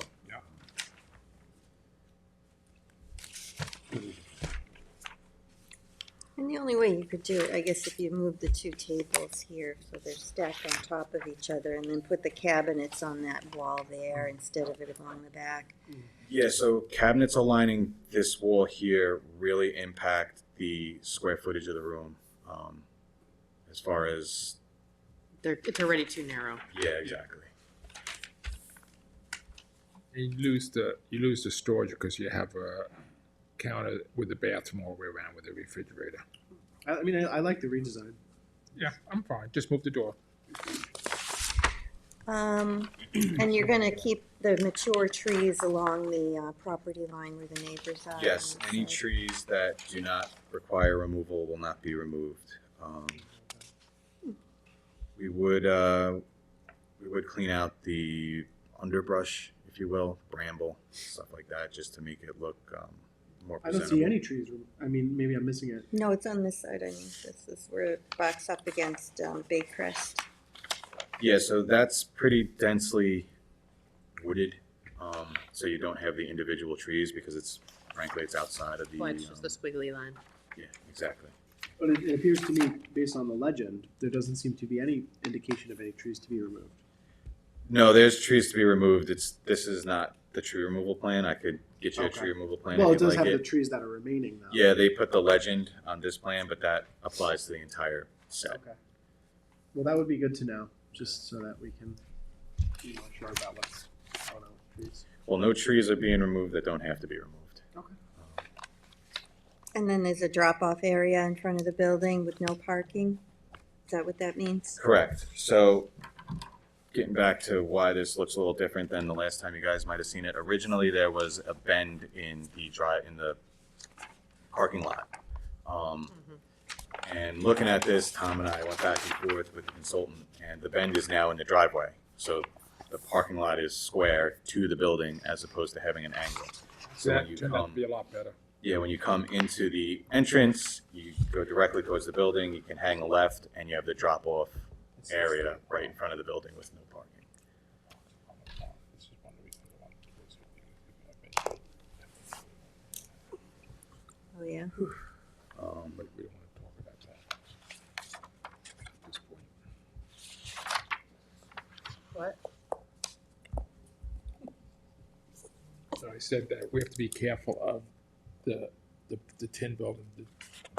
Speaker 1: And the only way you could do it, I guess, if you move the two tables here, so they're stacked on top of each other, and then put the cabinets on that wall there instead of it along the back.
Speaker 11: Yeah, so cabinets aligning this wall here really impact the square footage of the room. As far as,
Speaker 3: It's already too narrow.
Speaker 11: yeah, exactly.
Speaker 8: And you lose the storage because you have a counter with the bathroom all the way around with a refrigerator.
Speaker 2: I mean, I like the redesign.
Speaker 8: Yeah, I'm fine. Just move the door.
Speaker 1: And you're gonna keep the mature trees along the property line where the neighbors are?
Speaker 11: Yes,
Speaker 1: on the
Speaker 11: any
Speaker 1: side?
Speaker 11: trees that do not require removal will not be removed. We would clean out the underbrush, if you will, bramble, stuff like that, just to make it look more
Speaker 2: I
Speaker 11: presentable.
Speaker 2: don't see any trees. I mean, maybe I'm missing it.
Speaker 1: No, it's on this side, I mean, this is where it backs up against Baycrest.
Speaker 11: Yeah, so that's pretty densely wooded, so you don't have the individual trees because it's outside of the.
Speaker 3: Well, it's just the squiggly line.
Speaker 11: Yeah, exactly.
Speaker 2: But it appears to me, based on the legend, there doesn't seem to be any indication of any trees to be removed.
Speaker 11: No, there's trees to be removed. This is not the tree removal plan. I could get you a
Speaker 2: Okay.
Speaker 11: tree removal plan
Speaker 2: Well, it
Speaker 11: if you'd
Speaker 2: does
Speaker 11: like
Speaker 2: have
Speaker 11: it.
Speaker 2: the trees that are remaining though.
Speaker 11: Yeah, they put the legend on this plan, but that applies to the entire set.
Speaker 2: Okay. Well, that would be good to know, just so that we can be more sure about what's going on with trees.
Speaker 11: Well, no trees are being removed that don't have to be removed.
Speaker 2: Okay.
Speaker 1: And then there's a drop-off area in front of the building with no parking? Is that what that means?
Speaker 11: Correct. So, getting back to why this looks a little different than the last time you guys might have seen it. Originally, there was a bend in the parking lot. And looking at this, Tom and I went back and forth with the consultant, and the bend is now in the driveway. So the parking lot is square to the building as opposed to having an angle. So when
Speaker 8: That
Speaker 11: you
Speaker 8: turned out to
Speaker 11: come,
Speaker 8: be a lot better.
Speaker 11: yeah, when you come into the entrance, you go directly towards the building, you can hang a left, and you have the drop-off area right in front of the building with no parking.
Speaker 8: This is one of the reasons I wanted to do this,
Speaker 1: Oh, yeah.
Speaker 8: but we don't want to talk about that at this point.
Speaker 3: What?
Speaker 8: So I said that we have to be careful of the tin building.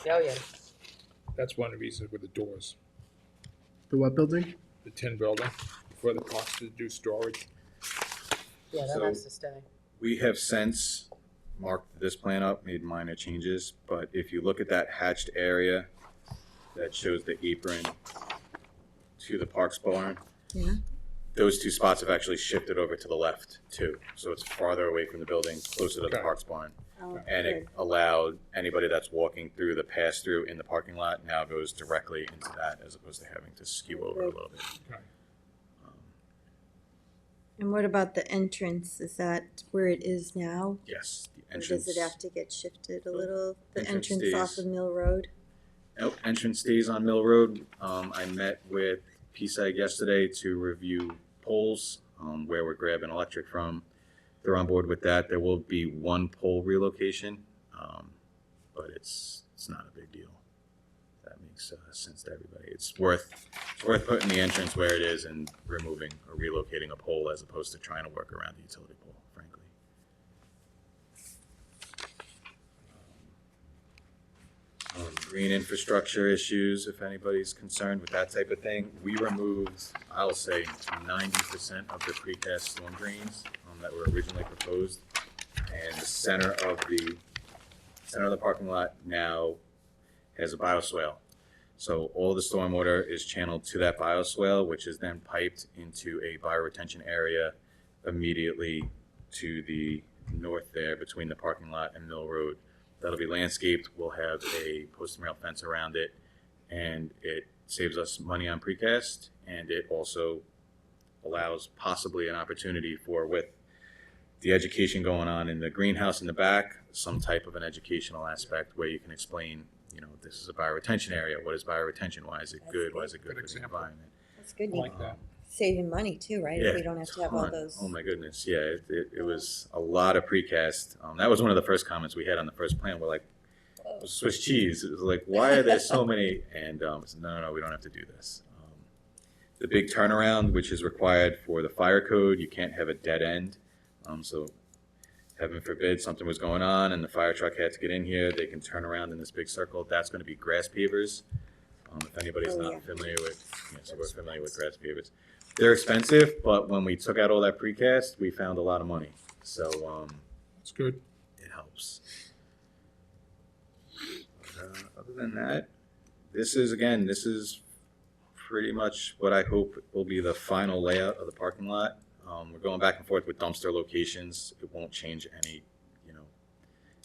Speaker 3: Oh, yeah.
Speaker 8: That's one of the reasons with the doors.
Speaker 2: The what building?
Speaker 8: The tin building, for the cost to do storage.
Speaker 3: Yeah,
Speaker 11: that has
Speaker 3: to stay.
Speaker 11: We have since marked this plan up, made minor changes, but if you look at that hatched area that shows the apron to the Parks barn,
Speaker 1: Yeah.
Speaker 11: those two spots have actually shifted over to the left too. So it's farther away from the building, closer to the
Speaker 8: Okay.
Speaker 11: Parks barn.
Speaker 1: Oh,
Speaker 11: And it allowed anybody that's walking through the pass-through in the parking lot now goes directly into that as opposed to having to skew over a little bit.
Speaker 8: Okay.
Speaker 1: And what about the entrance? Is that where it is now?
Speaker 11: Yes, the
Speaker 1: Or
Speaker 11: entrance.
Speaker 1: does it have to get shifted a little? The
Speaker 11: Entrance
Speaker 1: entrance off
Speaker 11: stays.
Speaker 1: of Mill Road?
Speaker 11: Nope, entrance stays on Mill Road. I met with PSEG yesterday to review poles, where we're grabbing electric from. They're on board with that. There will be one pole relocation, but it's not a big deal. That makes sense to everybody. It's worth putting the entrance where it is and removing or relocating a pole as opposed to trying to work around the utility pole, frankly. Green infrastructure issues, if anybody's concerned with that type of thing. We removed, I'll say, 90% of the precast storm drains that were originally proposed. And the center of the parking lot now has a bioswale. So all the stormwater is channeled to that bioswale, which is then piped into a bioretention area immediately to the north there between the parking lot and Mill Road. That'll be landscaped. We'll have a post and rail fence around it, and it saves us money on precast, and it also allows possibly an opportunity for, with the education going on in the greenhouse in the back, some type of an educational aspect where you can explain, this is a bioretention area. What is bioretention? Why is it good? Why is it good for the
Speaker 8: example.
Speaker 11: environment?
Speaker 1: That's good.
Speaker 8: I like that.
Speaker 1: Saving money too, right?
Speaker 11: Yeah,
Speaker 1: If we don't have to have all
Speaker 11: ton.
Speaker 1: those.
Speaker 11: Oh my goodness, yeah, it was a lot of precast. That was one of the first comments we had on the first plan. We're like, Swiss cheese. It was like, why are there so many? And I said, no, we don't have to do this. The big turnaround, which is required for the fire code, you can't have a dead end. So heaven forbid something was going on and the fire truck had to get in here, they can turn around in this big circle. That's going to be grass pavers. If anybody's
Speaker 1: Oh,
Speaker 11: not
Speaker 1: yeah.
Speaker 11: familiar with, so we're familiar with grass pavers. They're expensive, but when we took out all that precast, we found a lot of money. So
Speaker 8: That's good.
Speaker 11: it helps. Other than that, this is pretty much what I hope will be the final layout of the parking lot. We're going back and forth with dumpster locations. It won't change any,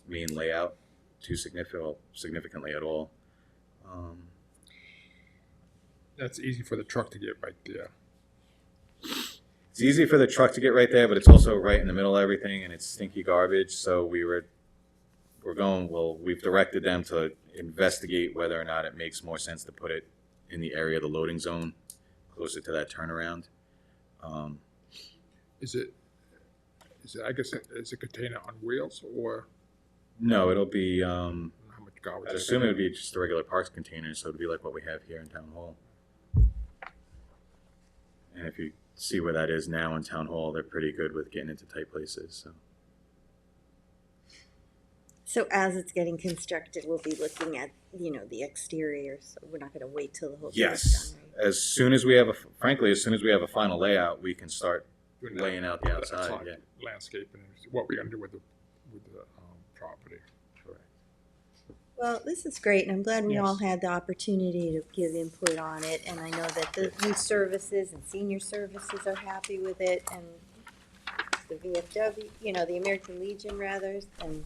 Speaker 11: main layout too significantly at all.
Speaker 8: That's easy for the truck to get right there.
Speaker 11: It's easy for the truck to get right there, but it's also right in the middle of everything, and it's stinky garbage. So we've directed them to investigate whether or not it makes more sense to put it in the area of the loading zone, closer to that turnaround.
Speaker 8: Is it, I guess, is a container on wheels or
Speaker 11: No, it'll be,
Speaker 8: how much garbage?
Speaker 11: I'd assume it would be just a regular parks container, so it'd be like what we have here in Town Hall. And if you see where that is now in Town Hall. They're pretty good with getting into tight places, so.
Speaker 1: So as it's getting constructed, we'll be looking at, the exterior, so we're not gonna wait till the whole thing is
Speaker 11: Yes,
Speaker 1: done, right?
Speaker 11: as soon as we have frankly, as soon as we have a final layout, we can start
Speaker 8: Doing
Speaker 11: laying out the outside, yeah.
Speaker 8: Landscaping, what we're gonna do with the property.
Speaker 1: Well, this is great, and I'm glad we
Speaker 8: Yes.
Speaker 1: all had the opportunity to give input on it, and I know that the youth services and senior services are happy with it, and the VFW, the American Legion rather, and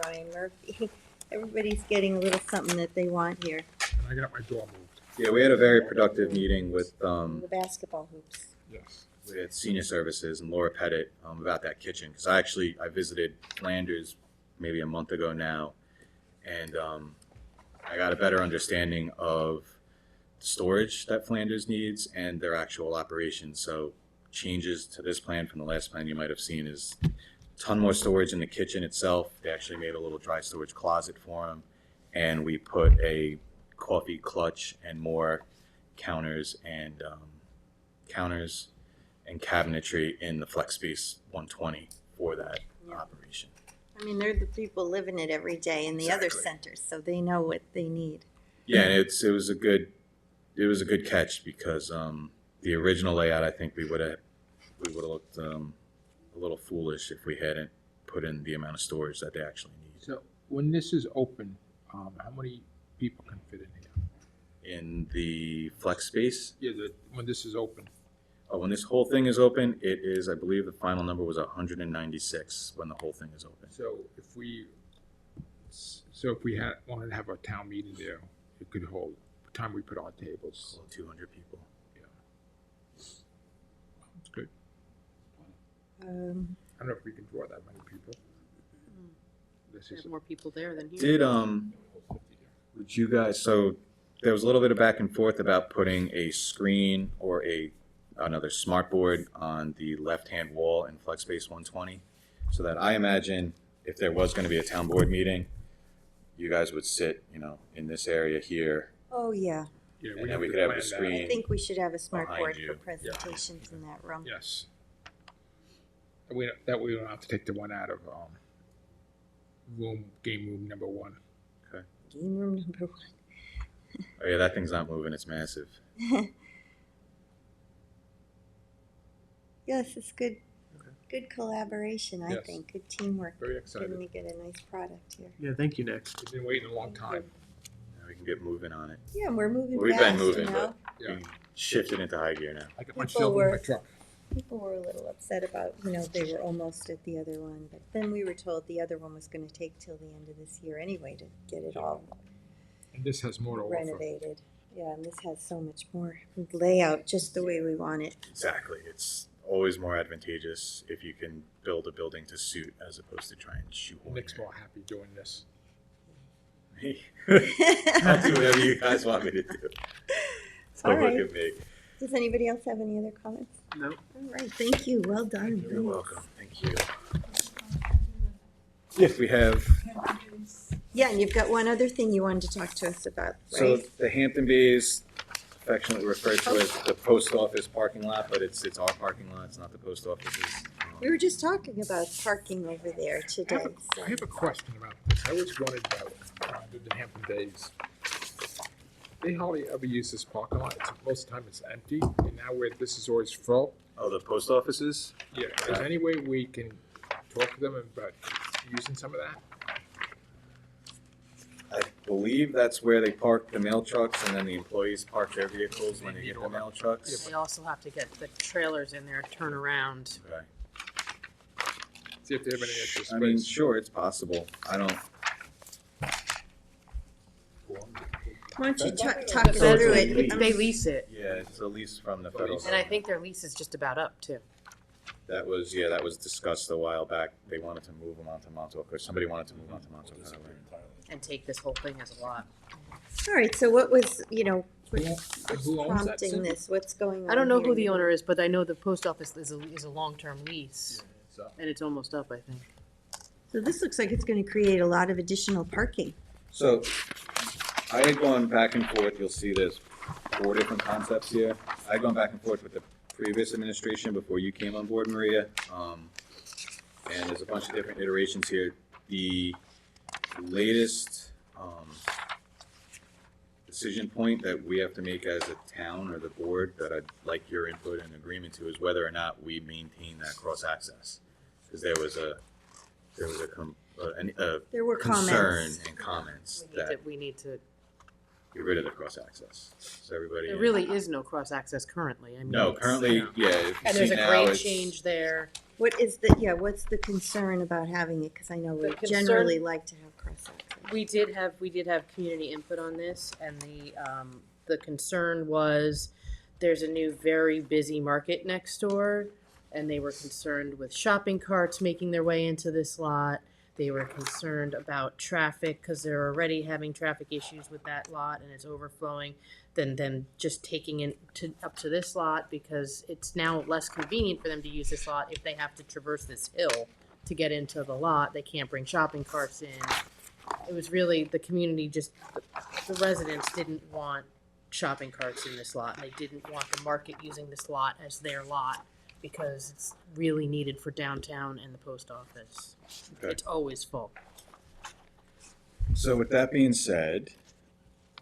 Speaker 1: Ryan Murphy, everybody's getting a little something that they want here,
Speaker 8: And I got my door moved,
Speaker 11: Yeah, we had a very productive meeting with,
Speaker 1: the basketball hoops.
Speaker 8: yes.
Speaker 11: with senior services and Laura Pettit about that kitchen, because I visited Flanders maybe a month ago now, and I got a better understanding of the storage that Flanders needs and their actual operations. So changes to this plan from the last plan you might have seen is a ton more storage in the kitchen itself. They actually made a little dry storage closet for them, and we put a coffee clutch and more counters and cabinetry in the flex space 120 for that
Speaker 1: Yeah.
Speaker 11: operation.
Speaker 1: I mean, they're the people living it every day in the other
Speaker 11: Exactly.
Speaker 1: centers, so they know what they need.
Speaker 11: Yeah, and it was a good catch because the original layout, I think we would have looked a little foolish if we hadn't put in the amount of storage that they actually need.
Speaker 8: So when this is open, how many people can fit in here?
Speaker 11: In the flex space,
Speaker 8: Yeah, when this is open.
Speaker 11: when this whole thing is open, it is, I believe the final number was 196 when the whole thing is open.
Speaker 8: So if we wanted to have a town meeting there, it could hold, the time we put our tables.
Speaker 11: So 200 people.
Speaker 8: It's good. I don't know if we can draw that many people. This is
Speaker 3: Have more people there than here.
Speaker 11: Did would you guys, so there was a little bit of back and forth about putting a screen or another smart board on the left-hand wall in flex space 120, so that I imagine if there was going to be a town board meeting, you guys would sit, in this area here,
Speaker 1: Oh, yeah.
Speaker 8: Yeah,
Speaker 11: and then we
Speaker 8: to
Speaker 11: could have
Speaker 8: plan
Speaker 11: the
Speaker 8: that.
Speaker 11: screen.
Speaker 1: I think we should have a smart
Speaker 11: Behind
Speaker 1: board
Speaker 11: you.
Speaker 1: for presentations in that room.
Speaker 8: Yes. That way we don't have to take the one out of game room number 1.
Speaker 1: Game room number 1.
Speaker 11: Oh yeah, that thing's not moving, it's massive.
Speaker 1: Yes, it's good. Good collaboration, I
Speaker 8: Yes.
Speaker 1: think. Good teamwork.
Speaker 8: Very
Speaker 1: Getting
Speaker 8: excited.
Speaker 1: to get a nice product here.
Speaker 2: Yeah, thank you, Nick.
Speaker 8: We've been waiting a long time.
Speaker 11: Now we can get moving on it.
Speaker 1: Yeah, and we're moving
Speaker 11: We've
Speaker 1: fast,
Speaker 11: been moving,
Speaker 1: you know.
Speaker 8: Yeah.
Speaker 11: We shifted into high gear now.
Speaker 8: I got my
Speaker 1: People
Speaker 8: shovel in my
Speaker 1: were-
Speaker 8: truck.
Speaker 1: People were a little upset about, they were almost at the other one, but then we were told the other one was gonna take till the end of this year anyway to get it all
Speaker 8: And this has more to offer.
Speaker 1: renovated. Yeah, and this has so much more layout, just the way we want it.
Speaker 11: Exactly. It's always more advantageous if you can build a building to suit as opposed to try and shoehorn
Speaker 8: Nick's
Speaker 11: it.
Speaker 8: more happy doing this.
Speaker 11: I'll do whatever you guys want me to do.
Speaker 1: All
Speaker 11: Don't
Speaker 1: right.
Speaker 11: look at me.
Speaker 1: Does anybody else have any other comments?
Speaker 2: No.
Speaker 1: All right, thank you, well done.
Speaker 11: You're welcome. Thank you. Yes, we have.
Speaker 1: Yeah, and you've got one other thing you wanted to talk to us about,
Speaker 11: So
Speaker 1: right?
Speaker 11: the Hampton Bays, affectionately referred to as the post office parking lot, but it's our parking lot. It's not the post office's.
Speaker 1: We were just talking about parking over there today.
Speaker 8: I have a question about this. I always wondered about the Hampton Bays. They hardly ever use this parking lot. Most of the time it's empty, and now this is always full.
Speaker 11: Oh, the post offices?
Speaker 8: Yeah, is there any way we can talk to them about using some of that?
Speaker 11: I believe that's where they park the mail trucks, and then the employees park their vehicles when they get the mail trucks.
Speaker 3: They also have to get the trailers in there, turn around.
Speaker 11: Okay.
Speaker 8: See if they have any extra space.
Speaker 11: I mean, sure, it's possible. I don't.
Speaker 1: Why don't you talk
Speaker 11: So
Speaker 1: us
Speaker 11: it's
Speaker 1: through
Speaker 11: a
Speaker 1: it?
Speaker 11: lease.
Speaker 3: They lease it,
Speaker 11: Yeah, it's a lease from the federal
Speaker 3: and I
Speaker 11: government.
Speaker 3: think their lease is just about up too.
Speaker 11: That was discussed a while back. They wanted to move them onto Montauk, or somebody wanted to move onto Montauk Highway.
Speaker 3: And take this whole thing as a lot.
Speaker 1: All right, so what was, what's
Speaker 8: Who owns that,
Speaker 1: prompting
Speaker 8: Cindy?
Speaker 1: this? What's going on
Speaker 3: I don't know who
Speaker 1: here?
Speaker 3: the owner is, but I know the post office is a long-term lease, and it's almost up, I think.
Speaker 1: So this looks like it's gonna create a lot of additional parking.
Speaker 11: So I had gone back and forth. You'll see there's 4 different concepts here. I had gone back and forth with the previous administration before you came on board, Maria. And there's a bunch of different iterations here. The latest decision point that we have to make as a town or the board that I'd like your input and agreement to is whether or not we maintain that cross access. Because there were concern
Speaker 1: comments.
Speaker 11: and comments that
Speaker 3: We need to,
Speaker 11: get rid of the cross access. So everybody.
Speaker 3: there really is no cross access currently, I mean.
Speaker 11: No,
Speaker 3: it's-
Speaker 11: currently, yeah. if you
Speaker 3: And
Speaker 11: see
Speaker 3: there's a
Speaker 11: now,
Speaker 3: grade
Speaker 11: it's-
Speaker 3: change there.
Speaker 1: What's the concern about having it? Because I know we
Speaker 3: The concern-
Speaker 1: generally like to have cross access.
Speaker 3: We did have community input on this, and the concern was there's a new very busy market next door, and they were concerned with shopping carts making their way into this lot. They were concerned about traffic because they're already having traffic issues with that lot and it's overflowing. Than just taking it up to this lot because it's now less convenient for them to use this lot if they have to traverse this hill to get into the lot. They can't bring shopping carts in. It was really the community the residents didn't want shopping carts in this lot. They didn't want the market using this lot as their lot because it's really needed for downtown and the post office.
Speaker 11: Okay.
Speaker 3: It's always full.
Speaker 11: So with that being said,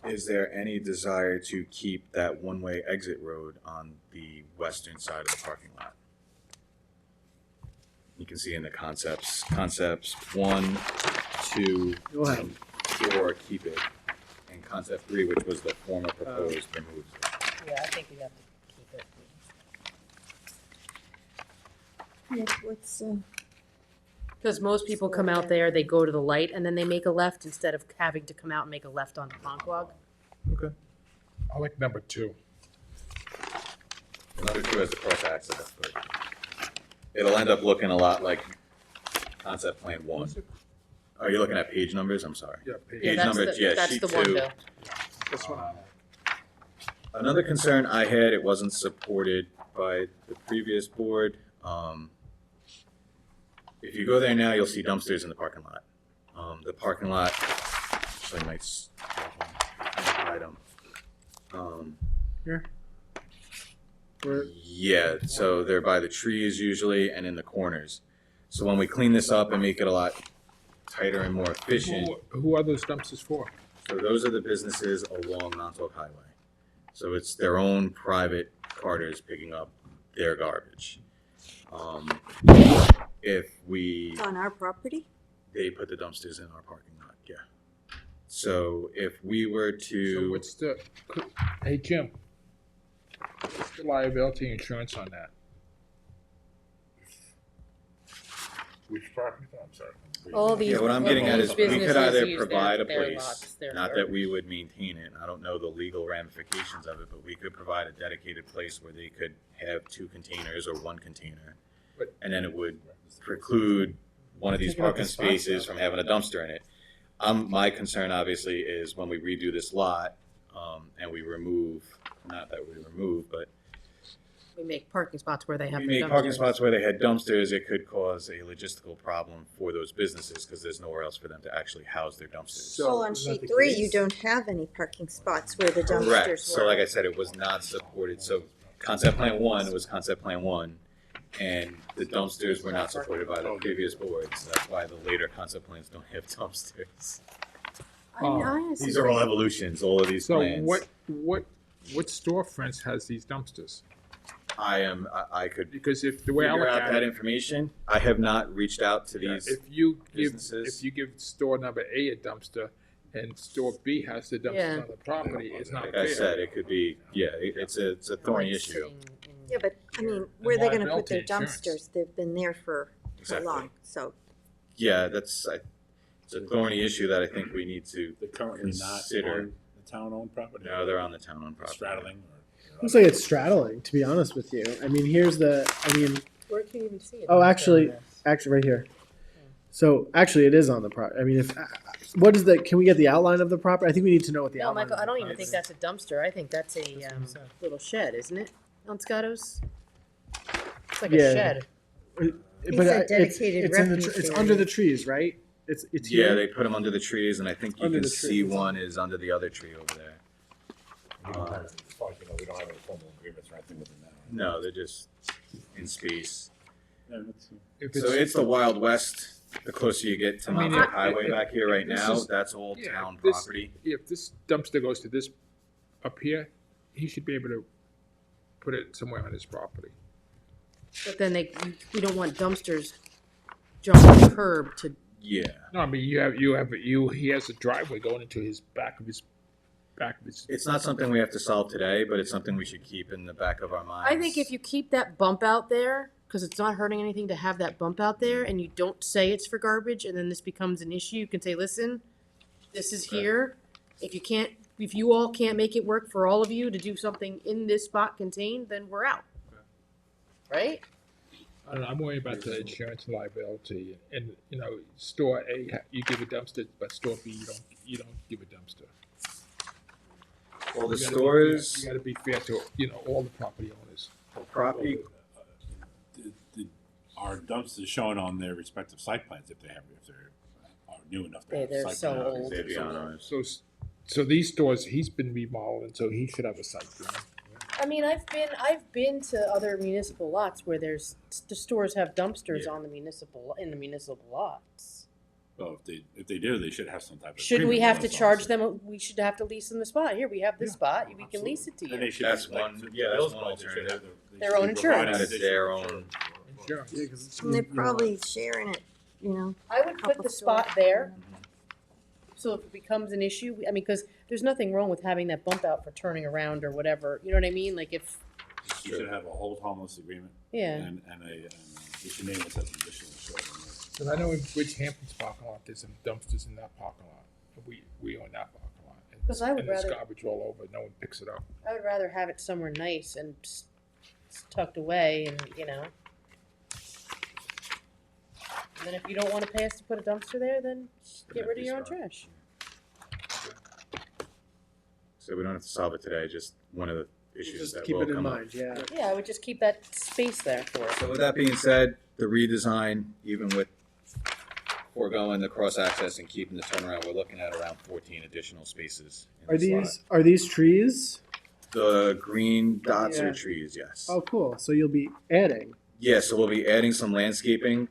Speaker 11: is there any desire to keep that one-way exit road on the western side of the parking lot? You can see in the concepts 1, 2,
Speaker 2: Go ahead.
Speaker 11: and 4, keep it. And concept 3, which was the former proposed, removes it.
Speaker 3: Yeah, I think we have to keep it.
Speaker 1: Nick, what's,
Speaker 3: Because most people come out there, they go to the light, and then they make a left instead of having to come out and make a left onto Ponquag.
Speaker 11: Okay.
Speaker 8: I like number 2.
Speaker 11: Number 2 has the cross access, but it'll end up looking a lot like concept plan 1. Are you looking at page numbers? I'm sorry.
Speaker 8: Yeah,
Speaker 3: Yeah,
Speaker 11: Page
Speaker 3: that's
Speaker 11: numbers, yeah,
Speaker 3: that's
Speaker 11: sheet
Speaker 3: the one,
Speaker 11: 2.
Speaker 3: Bill.
Speaker 8: This one.
Speaker 11: Another concern I had, it wasn't supported by the previous board. If you go there now, you'll see dumpsters in the parking lot. The parking lot, actually I might item.
Speaker 2: Here?
Speaker 11: Yeah, so they're by the trees usually and in the corners. So when we clean this up and make it a lot tighter and more efficient,
Speaker 8: Who are those dumpsters for?
Speaker 11: so those are the businesses along Montauk Highway. So it's their own private carters picking up their garbage. If we,
Speaker 1: it's on our property?
Speaker 11: they put the dumpsters in our parking lot, yeah. So if we were
Speaker 8: So
Speaker 11: to,
Speaker 8: what's the, hey Jim, what's the liability insurance on that? Which property, I'm sorry.
Speaker 3: All these.
Speaker 11: yeah, what I'm getting at is we could
Speaker 3: businesses
Speaker 11: either
Speaker 3: use
Speaker 11: provide a
Speaker 3: their
Speaker 11: place,
Speaker 3: lots, their
Speaker 11: not that we would maintain it. I don't know the legal ramifications of it, but we could provide a dedicated place where they could have 2 containers or 1 container.
Speaker 8: But-
Speaker 11: And then it would preclude one of these
Speaker 2: Taking up
Speaker 11: parking
Speaker 2: the spots,
Speaker 11: spaces from having a dumpster in it. My concern obviously is when we redo this lot, and we remove, not that we remove, but
Speaker 3: We make parking spots where they have
Speaker 11: we
Speaker 3: the
Speaker 11: make parking
Speaker 3: dumpsters.
Speaker 11: spots where they had dumpsters, it could cause a logistical problem for those businesses because there's nowhere else for them to actually house their dumpsters.
Speaker 8: So-
Speaker 1: Well, on
Speaker 2: is that
Speaker 1: sheet
Speaker 2: the
Speaker 1: 3,
Speaker 2: case?
Speaker 1: you don't have any parking spots where the
Speaker 11: Correct.
Speaker 1: dumpsters were.
Speaker 11: So like I said, it was not supported. So concept plan 1 was concept plan 1, and the dumpsters were not supported by the previous boards. That's why the later concept plans don't have dumpsters.
Speaker 1: I honestly
Speaker 11: These are all evolutions, all of these
Speaker 8: So
Speaker 11: plans.
Speaker 8: what storefronts has these dumpsters?
Speaker 11: I could
Speaker 8: Because if, the way I
Speaker 11: figure
Speaker 8: look
Speaker 11: out
Speaker 8: at
Speaker 11: that
Speaker 8: it,
Speaker 11: information. I have not reached out to these.
Speaker 8: if you give,
Speaker 11: businesses.
Speaker 8: if you give store number A a dumpster and store B has the
Speaker 3: Yeah.
Speaker 8: dumpster on the property, it's not
Speaker 11: Like
Speaker 8: fair.
Speaker 11: I said, it could be, yeah, it's a thorny
Speaker 3: Like
Speaker 11: issue.
Speaker 3: sitting in-
Speaker 1: Yeah, but, I mean, where are they gonna put
Speaker 8: liability
Speaker 1: their
Speaker 8: insurance.
Speaker 1: dumpsters? They've been there for how
Speaker 11: Exactly.
Speaker 1: long? So,
Speaker 11: Yeah, it's a thorny issue that I think we need to
Speaker 10: They're currently not
Speaker 11: consider.
Speaker 10: on the town-owned property.
Speaker 11: No, they're on the town-owned property.
Speaker 10: Straddling or.
Speaker 2: Looks like it's straddling, to be honest with you. I mean,
Speaker 3: Where can you even see it?
Speaker 2: Oh, actually, right here. So actually, it is on the property. I mean, what is the? Can we get the outline of the property? I think we need to know what the
Speaker 3: No,
Speaker 2: outline.
Speaker 3: Michael,
Speaker 2: of
Speaker 3: I
Speaker 2: the
Speaker 3: don't even
Speaker 2: property
Speaker 3: think
Speaker 2: is.
Speaker 3: that's a dumpster. I think that's a little shed, isn't it? On Scotto's? It's like
Speaker 2: Yeah.
Speaker 3: a shed.
Speaker 1: He said dedicated
Speaker 2: it's in the
Speaker 1: refuge
Speaker 2: it's
Speaker 1: area.
Speaker 2: under the trees, right? It's
Speaker 11: Yeah,
Speaker 2: here.
Speaker 11: they put them under the trees, and I think you
Speaker 2: Under
Speaker 11: can
Speaker 2: the
Speaker 11: see
Speaker 2: trees.
Speaker 11: one is under the other tree over there.
Speaker 8: As far as you know, we don't have any
Speaker 12: formal agreements or anything with them now.
Speaker 11: No, they're just in space.
Speaker 8: If
Speaker 11: So it's the Wild West. The closer you get to
Speaker 8: I mean,
Speaker 11: Mountain
Speaker 8: if-
Speaker 11: Highway
Speaker 8: if-
Speaker 11: back here right
Speaker 8: if this
Speaker 11: now,
Speaker 8: is-
Speaker 11: that's all
Speaker 8: yeah,
Speaker 11: town
Speaker 8: if this-
Speaker 11: property.
Speaker 8: If this dumpster goes to this up here, he should be able to put it somewhere on his property.
Speaker 3: But then we don't want dumpsters jumping the curb to,
Speaker 11: Yeah.
Speaker 8: No, I mean, he has a driveway going into his back of his.
Speaker 11: It's not something we have to solve today, but it's something we should keep in the back of our minds.
Speaker 3: I think if you keep that bump out there, because it's not hurting anything to have that bump out there, and you don't say it's for garbage, and then this becomes an issue, you can say, listen, this is here. If you all can't make it work for all of you to do something in this spot contained, then we're out. Right?
Speaker 8: I don't know, I'm worried about the insurance liability, and store A you give a dumpster, but store B you don't give a dumpster.
Speaker 11: Well, the
Speaker 8: You gotta
Speaker 11: stores,
Speaker 8: you got to be fair to all the property owners.
Speaker 11: property,
Speaker 12: Are dumpsters shown on their respective site plans if they're new enough to have
Speaker 3: They're
Speaker 12: site
Speaker 3: so
Speaker 12: plans?
Speaker 3: old.
Speaker 11: they'd be on ours.
Speaker 8: So these stores he's been remodeling, so he should have a site plan.
Speaker 3: I mean, I've been to other municipal lots where the stores have dumpsters
Speaker 12: Yeah.
Speaker 3: in the municipal lots.
Speaker 12: Well, if they do, they should have some type of.
Speaker 3: Shouldn't we
Speaker 12: agreement
Speaker 3: have to
Speaker 12: with us
Speaker 3: charge
Speaker 12: also.
Speaker 3: them? We should have to lease them the spot. Here, we have this
Speaker 12: Yeah,
Speaker 3: spot. We can
Speaker 12: absolutely.
Speaker 3: lease it to
Speaker 12: And
Speaker 3: you.
Speaker 12: they should
Speaker 11: That's
Speaker 12: be, like,
Speaker 11: one-
Speaker 12: to
Speaker 11: yeah, that's
Speaker 12: Bill's
Speaker 11: one
Speaker 12: point, they should
Speaker 11: alternative.
Speaker 12: have
Speaker 3: Their
Speaker 12: they
Speaker 3: own
Speaker 12: should provide
Speaker 3: insurance.
Speaker 11: That is their own.
Speaker 8: Insurance.
Speaker 6: Yeah, 'cause it's,
Speaker 1: And they're
Speaker 6: you know,
Speaker 1: probably sharing it,
Speaker 3: I would put
Speaker 1: Couple
Speaker 3: the spot
Speaker 1: stores.
Speaker 3: there. So if it becomes an issue, I mean, because there's nothing wrong with having that bump out for turning around or whatever. You know what I mean? Like if,
Speaker 12: You should have a hold harmless agreement.
Speaker 3: yeah.
Speaker 12: And you should name this as an additional insurance.
Speaker 8: Because I know in Bridgehampton's parking lot, there's some dumpsters in that parking lot. We own that parking lot. And-
Speaker 3: 'Cause I would
Speaker 8: and there's
Speaker 3: rather-
Speaker 8: garbage all over. No one picks it up.
Speaker 3: I would rather have it somewhere nice and tucked away and, And then if you don't want to pay us to put a dumpster there, then get rid of your own trash.
Speaker 11: So we don't have to solve it today, just one of the issues
Speaker 10: Just
Speaker 11: that
Speaker 10: keep
Speaker 11: will
Speaker 10: it in
Speaker 11: come up.
Speaker 10: mind, yeah.
Speaker 3: Yeah, I would just keep that space there for it.
Speaker 11: So with that being said, the redesign, even with foregoing the cross-access and keeping the turnaround, we're looking at around 14 additional spaces in the slot.
Speaker 10: Are these trees?
Speaker 11: The green dots
Speaker 10: Yeah.
Speaker 11: are trees, yes.
Speaker 10: Oh, cool. So you'll be adding.
Speaker 11: Yeah, so we'll be adding some landscaping.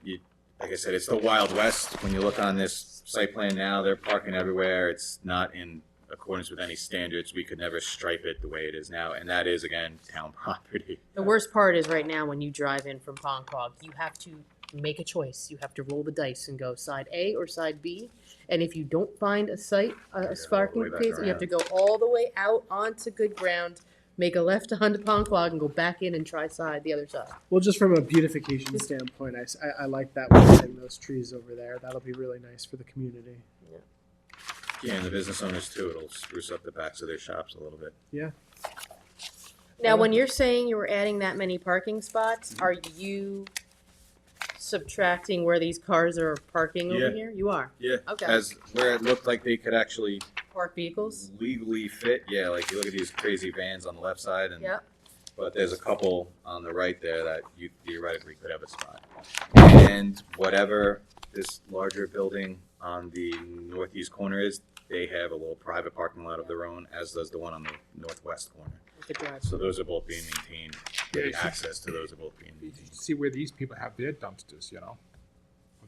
Speaker 11: Like I said, it's the Wild West. When you look on this site plan now, they're parking everywhere. It's not in accordance with any standards. We could never stripe it the way it is now, and that is, again, town property.
Speaker 3: The worst part is right now when you drive in from Ponquag, you have to make a choice. You have to roll the dice and go side A or side B. And if you don't find a site, a parking
Speaker 11: way back
Speaker 3: place, you have to go all the way out onto good ground, make a left onto Ponquag, and go back in and try the other side.
Speaker 10: Well, just from a beautification standpoint, I like that we're adding those trees over there. That'll be really nice for the community.
Speaker 11: Yeah, and the business owners too. It'll spruce up the backs of their shops a little bit.
Speaker 3: Now, when you're saying you were adding that many parking spots, are you subtracting where these cars are parking over
Speaker 11: Yeah.
Speaker 3: here? You are.
Speaker 11: Yeah.
Speaker 3: Okay.
Speaker 11: As where it looked like they could actually
Speaker 3: Park vehicles?
Speaker 11: legally fit. Yeah, like you look at these crazy vans on the left side, and
Speaker 3: Yep.
Speaker 11: but there's a couple on the right there that you theoretically could have a spot. And whatever this larger building on the northeast corner is, they have a little private parking lot of their own, as does the one on the northwest corner.
Speaker 3: With the drive.
Speaker 11: So those are both being maintained.
Speaker 8: Yeah,
Speaker 11: The access to those are both being
Speaker 8: You
Speaker 11: maintained.
Speaker 8: see where these people have their dumpsters, Or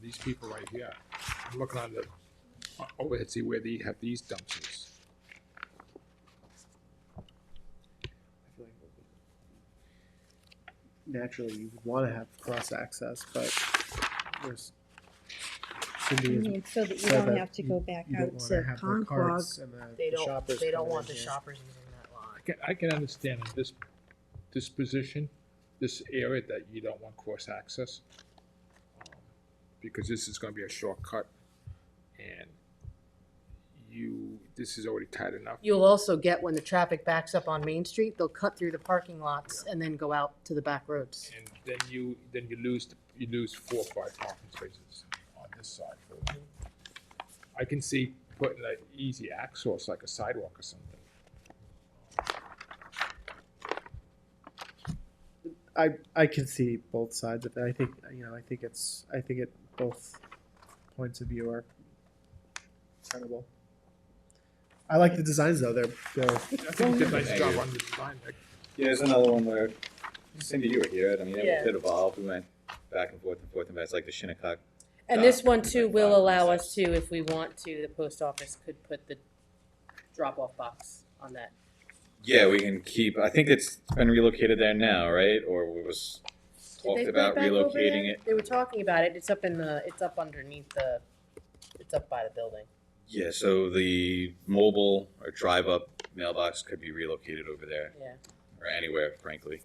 Speaker 8: these people right here. I'm looking on the overhead, see where they have these dumpsters.
Speaker 10: Naturally, you would want to have cross access, but there's
Speaker 1: I
Speaker 10: Cindy
Speaker 1: mean, so that you
Speaker 10: said
Speaker 1: don't
Speaker 10: that
Speaker 1: have to go back
Speaker 10: you don't
Speaker 1: out
Speaker 10: want
Speaker 1: to
Speaker 10: to have the
Speaker 1: Conquag.
Speaker 10: carts and
Speaker 3: They
Speaker 10: the
Speaker 3: don't,
Speaker 10: shoppers.
Speaker 3: they don't
Speaker 10: coming
Speaker 3: want
Speaker 10: in
Speaker 3: the
Speaker 10: here.
Speaker 3: shoppers using that lot.
Speaker 8: I can understand in this position, this area that you don't want cross access. Because this is gonna be a shortcut and this is already tight enough.
Speaker 3: You'll also get when the traffic backs up on Main Street, they'll cut through the parking lots and then go out to the back roads.
Speaker 8: And then you lose 4 or 5 parking spaces on this side. I can see putting an easy access like a sidewalk or something.
Speaker 10: I can see both sides of it. I think both points of view are credible. I like the designs though. They're
Speaker 8: I think they did a nice job on the design.
Speaker 11: Yeah, there's another one where, Cindy, you were here, I mean,
Speaker 3: Yeah.
Speaker 11: it evolved, we went back and forth, and it's like the Shinnecock.
Speaker 3: And this one too will allow us to, if we want to, the post office could put the drop-off box on that.
Speaker 11: Yeah, we can keep, I think it's been relocated there now, right? Or it was
Speaker 3: Did
Speaker 11: talked
Speaker 3: they put
Speaker 11: about
Speaker 3: it back over
Speaker 11: relocating
Speaker 3: there?
Speaker 11: it.
Speaker 3: They were talking about it. It's up underneath it's up by the building.
Speaker 11: Yeah, so the mobile or drive-up mailbox could be relocated over there,
Speaker 3: Yeah.
Speaker 11: or anywhere, frankly.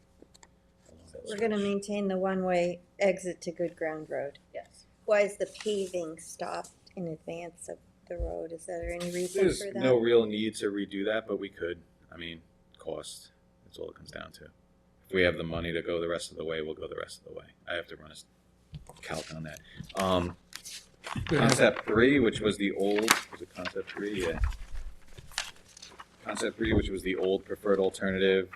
Speaker 1: We're gonna maintain the one-way exit to Good Ground Road.
Speaker 3: Yes.
Speaker 1: Why is the paving stopped in advance of the road? Is there any reason
Speaker 11: There's
Speaker 1: for that?
Speaker 11: no real need to redo that, but we could. I mean, cost, that's all it comes down to. If we have the money to go the rest of the way, we'll go the rest of the way. I have to run a calc on that. Concept 3, which was the old, was it Concept 3? Yeah. Concept 3, which was the old preferred alternative.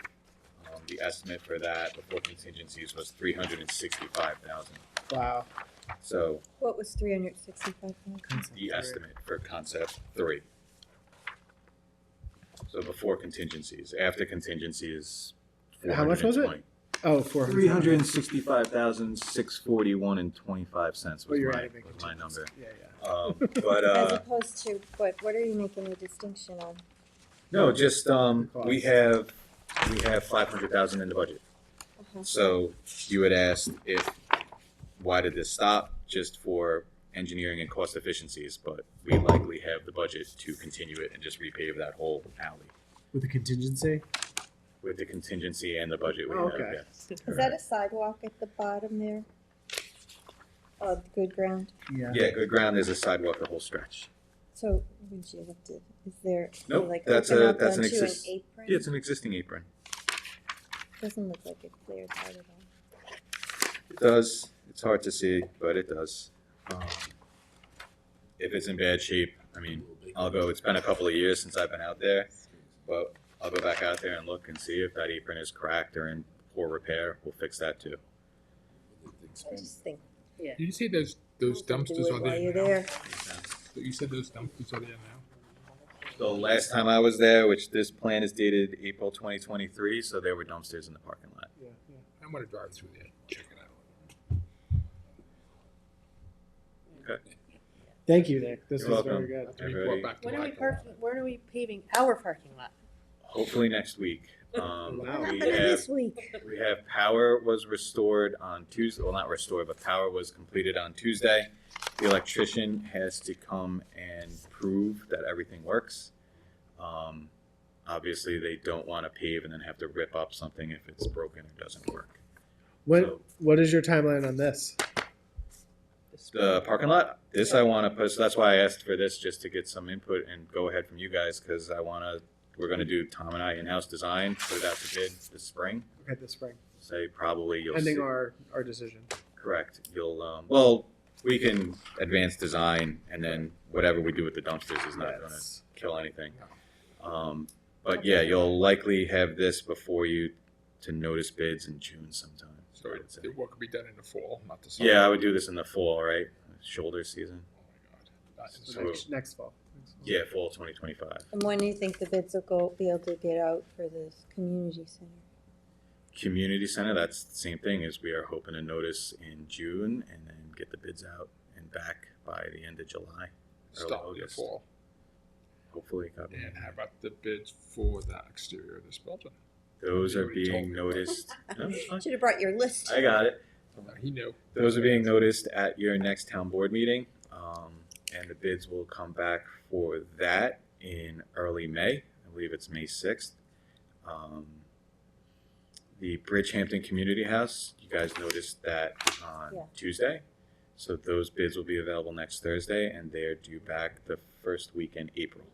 Speaker 11: The estimate for that before contingencies was $365,000.
Speaker 2: Wow.
Speaker 11: So
Speaker 1: What was 365,000?
Speaker 11: the estimate for Concept 3. So before contingencies. After contingencies,
Speaker 2: How much was it?
Speaker 11: 420.
Speaker 2: Oh,
Speaker 11: $365,641 and 25 cents
Speaker 2: Oh,
Speaker 11: was
Speaker 2: you're
Speaker 11: my,
Speaker 2: adding the
Speaker 11: was my number.
Speaker 2: Yeah, yeah.
Speaker 11: But
Speaker 1: As opposed to, what are you making a distinction on?
Speaker 11: no, just we have 500,000 in the budget.
Speaker 1: Uh-huh.
Speaker 11: So you had asked why did this stop? Just for engineering and cost efficiencies, but we likely have the budget to continue it and just repave that whole alley
Speaker 2: With the contingency?
Speaker 11: with the contingency and the budget we
Speaker 2: Oh,
Speaker 11: have.
Speaker 2: okay.
Speaker 11: Yeah.
Speaker 1: Is that a sidewalk at the bottom there? Of Good Ground?
Speaker 2: Yeah.
Speaker 11: Yeah, good ground. There's a sidewalk the whole stretch.
Speaker 1: So would you have to, is there,
Speaker 11: Nope,
Speaker 1: like,
Speaker 11: that's
Speaker 1: open
Speaker 11: a-
Speaker 1: up
Speaker 11: that's an
Speaker 1: onto an
Speaker 11: exist-
Speaker 1: apron?
Speaker 11: Yeah, it's an existing apron.
Speaker 1: Doesn't look like it clears out at all.
Speaker 11: It does. It's hard to see, but it does. If it's in bad shape, I mean, I'll go. It's been a couple of years since I've been out there, but I'll go back out there and look and see if that apron is cracked or in poor repair. We'll fix that too.
Speaker 1: I just think,
Speaker 8: Did you say those
Speaker 1: do
Speaker 8: dumpsters
Speaker 1: it
Speaker 8: are
Speaker 1: while
Speaker 8: there
Speaker 1: you're
Speaker 8: now?
Speaker 1: there.
Speaker 8: So you said those dumpsters are there now?
Speaker 11: So last time I was there, which this plan is dated April 2023, so there were dumpsters in the parking lot.
Speaker 8: Yeah, yeah. I'm gonna drive through there, check it out.
Speaker 11: Okay.
Speaker 2: Thank you, Nick. This
Speaker 11: You're
Speaker 2: was
Speaker 11: welcome.
Speaker 2: very good.
Speaker 8: To be
Speaker 11: Everybody-
Speaker 8: brought back to
Speaker 3: When are we
Speaker 8: life.
Speaker 3: when are we paving our parking lot?
Speaker 11: Hopefully next week.
Speaker 2: Wow.
Speaker 11: We
Speaker 1: Happened
Speaker 11: have
Speaker 1: this week.
Speaker 11: We have power was restored on Tuesday. Well, not restored, but power was completed on Tuesday. The electrician has to come and prove that everything works. Obviously, they don't want to pave and then have to rip up something if it's broken or doesn't work.
Speaker 2: What is your timeline on this?
Speaker 11: The parking lot, this I want to put, so that's why I asked for this, just to get some input and go ahead from you guys, because we're going to do Tom and I in-house design, put it out to bid this spring.
Speaker 2: Okay, this spring.
Speaker 11: Say probably you'll
Speaker 2: Pending
Speaker 11: see.
Speaker 2: our decision.
Speaker 11: Correct. Well, we can advance design, and then whatever we do with the dumpsters is not going to
Speaker 2: Yes.
Speaker 11: kill anything. But yeah, you'll likely have this before you to notice bids in June sometime.
Speaker 8: So
Speaker 11: I'd say.
Speaker 8: the work will be done in the fall, not the summer.
Speaker 11: Yeah, I would do this in the fall, right? Shoulder season.
Speaker 8: Oh my God. Not in the
Speaker 11: So-
Speaker 8: summer.
Speaker 2: Next fall.
Speaker 11: Yeah, fall 2025.
Speaker 1: And when do you think the bids will be able to get out for this community center?
Speaker 11: Community center, that's the same thing, as we are hoping to notice in June and then get the bids out and back by the end of July, early
Speaker 8: Start in the
Speaker 11: August.
Speaker 8: fall.
Speaker 11: Hopefully. God willing.
Speaker 8: And how about the bids for the exterior of this building?
Speaker 11: Those
Speaker 8: You
Speaker 11: are
Speaker 8: already told
Speaker 11: being
Speaker 8: me.
Speaker 11: noticed. No, it's fine.
Speaker 1: Should have brought your list.
Speaker 11: I got it.
Speaker 8: He knew.
Speaker 11: Those are being noticed at your next town board meeting, and the bids will come back for that in early May. I believe it's May 6th. The Bridgehampton Community House, you guys noticed that on
Speaker 1: Yeah.
Speaker 11: Tuesday. So those bids will be available next Thursday, and they're due back the first week in April.